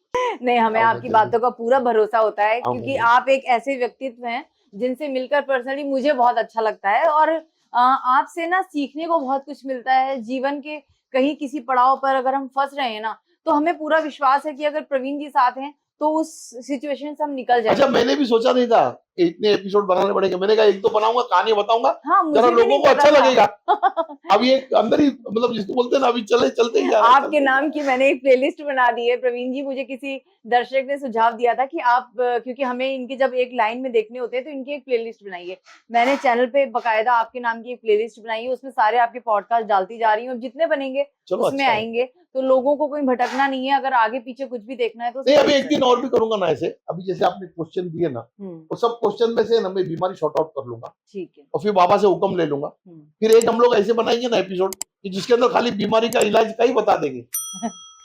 नहीं, हमें आओ मैं आपकी जल्दी, बातों का पूरा भरोसा होता है, आओ क्योंकि मैं आप एक ऐसे व्यक्तित्व हैं जिनसे मिलकर पर्सनली मुझे बहुत अच्छा लगता है। और आपसे ना सीखने को बहुत कुछ मिलता है जीवन के। कहीं किसी पड़ाव पर अगर हम फंस रहे हैं ना, तो हमें पूरा विश्वास है कि अगर प्रवीण जी साथ हैं तो उस सिचुएशन से हम निकल अच्छा, जाएंगे। मैंने भी सोचा नहीं था कि इतने एपिसोड बनाने पड़ेंगे, मैंने कहा एक तो बनाऊंगा, कहानी बताऊंगा, हाँ, जरा मुझे भी लोगों नहीं को पता अच्छा लगेगा। था। अब ये अंदर ही मतलब जिसको बोलते हैं ना, अभी चले चलते ही जा रहा है, आपके चलते ही जा नाम रहा की मैंने एक प्लेलिस्ट बना दी है प्रवीण जी। मुझे किसी दर्शक ने सुझाव दिया था कि आप क्योंकि हमें इनके जब एक लाइन में देखने होते हैं तो इनकी एक प्लेलिस्ट बनाइए। मैंने चैनल पे बकायदा आपके नाम की एक प्लेलिस्ट बनाई है, उसमें सारे आपके पॉडकास्ट डालती जा रही हूँ। अब जितने बनेंगे है। चलो उसमें अच्छा है। आएंगे, तो लोगों को कोई भटकना नहीं है। अगर आगे पीछे कुछ भी देखना है तो नहीं उसमें अभी देख एक दिन सकते और हैं। भी करूंगा ना ऐसे, अभी जैसे आपने क्वेश्चन दिए ना, हम्म, वो सब क्वेश्चन में से ना मैं बीमारी शॉर्ट आउट कर लूंगा, ठीक है। और फिर बाबा से हुक्म ले लूंगा। हम्म। फिर एक हम लोग ऐसे बनाएंगे ना एपिसोड कि जिसके अंदर खाली बीमारी का इलाज का ही बता देंगे,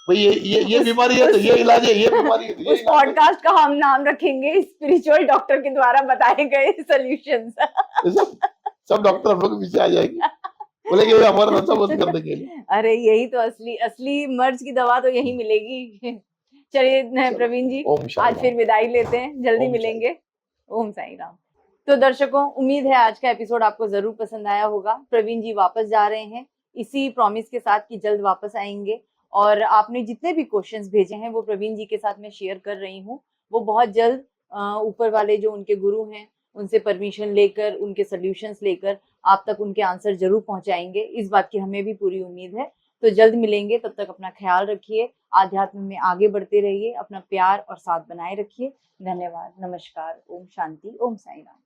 भाई ये उस बीमारी है तो उस ये इलाज है, ये बीमारी है तो ये उस इलाज है। पॉडकास्ट का हम नाम रखेंगे स्पिरिचुअल डॉक्टर के द्वारा बताए गए सॉल्यूशंस। तो सब डॉक्टर हम लोग के पीछे आ जाएंगे, बोलेंगे भाई हमारा नशा बंद करने के लिए। अरे यही तो असली असली मर्ज की दवा तो यही मिलेगी। चलिए चलो, प्रवीण जी, ओम साई आज राम। फिर विदाई लेते हैं, जल्दी ओम साई। मिलेंगे। ओम साई राम। तो दर्शकों, उम्मीद है आज का एपिसोड आपको जरूर पसंद आया होगा। प्रवीण जी वापस जा रहे हैं इसी प्रॉमिस के साथ कि जल्द वापस आएंगे। और आपने जितने भी क्वेश्चंस भेजे हैं वो प्रवीण जी के साथ मैं शेयर कर रही हूँ। वो बहुत जल्द ऊपर वाले जो उनके गुरु हैं उनसे परमिशन लेकर, उनके सोल्यूशंस लेकर आप तक उनके आंसर जरूर पहुंचाएंगे। इस बात की हमें भी पूरी उम्मीद है। तो जल्द मिलेंगे, तब तक अपना ख्याल रखिए, आध्यात्म में आगे बढ़ते रहिए, अपना प्यार और साथ बनाए रखिए। धन्यवाद, नमस्कार, ओम शांति, ओम साई राम।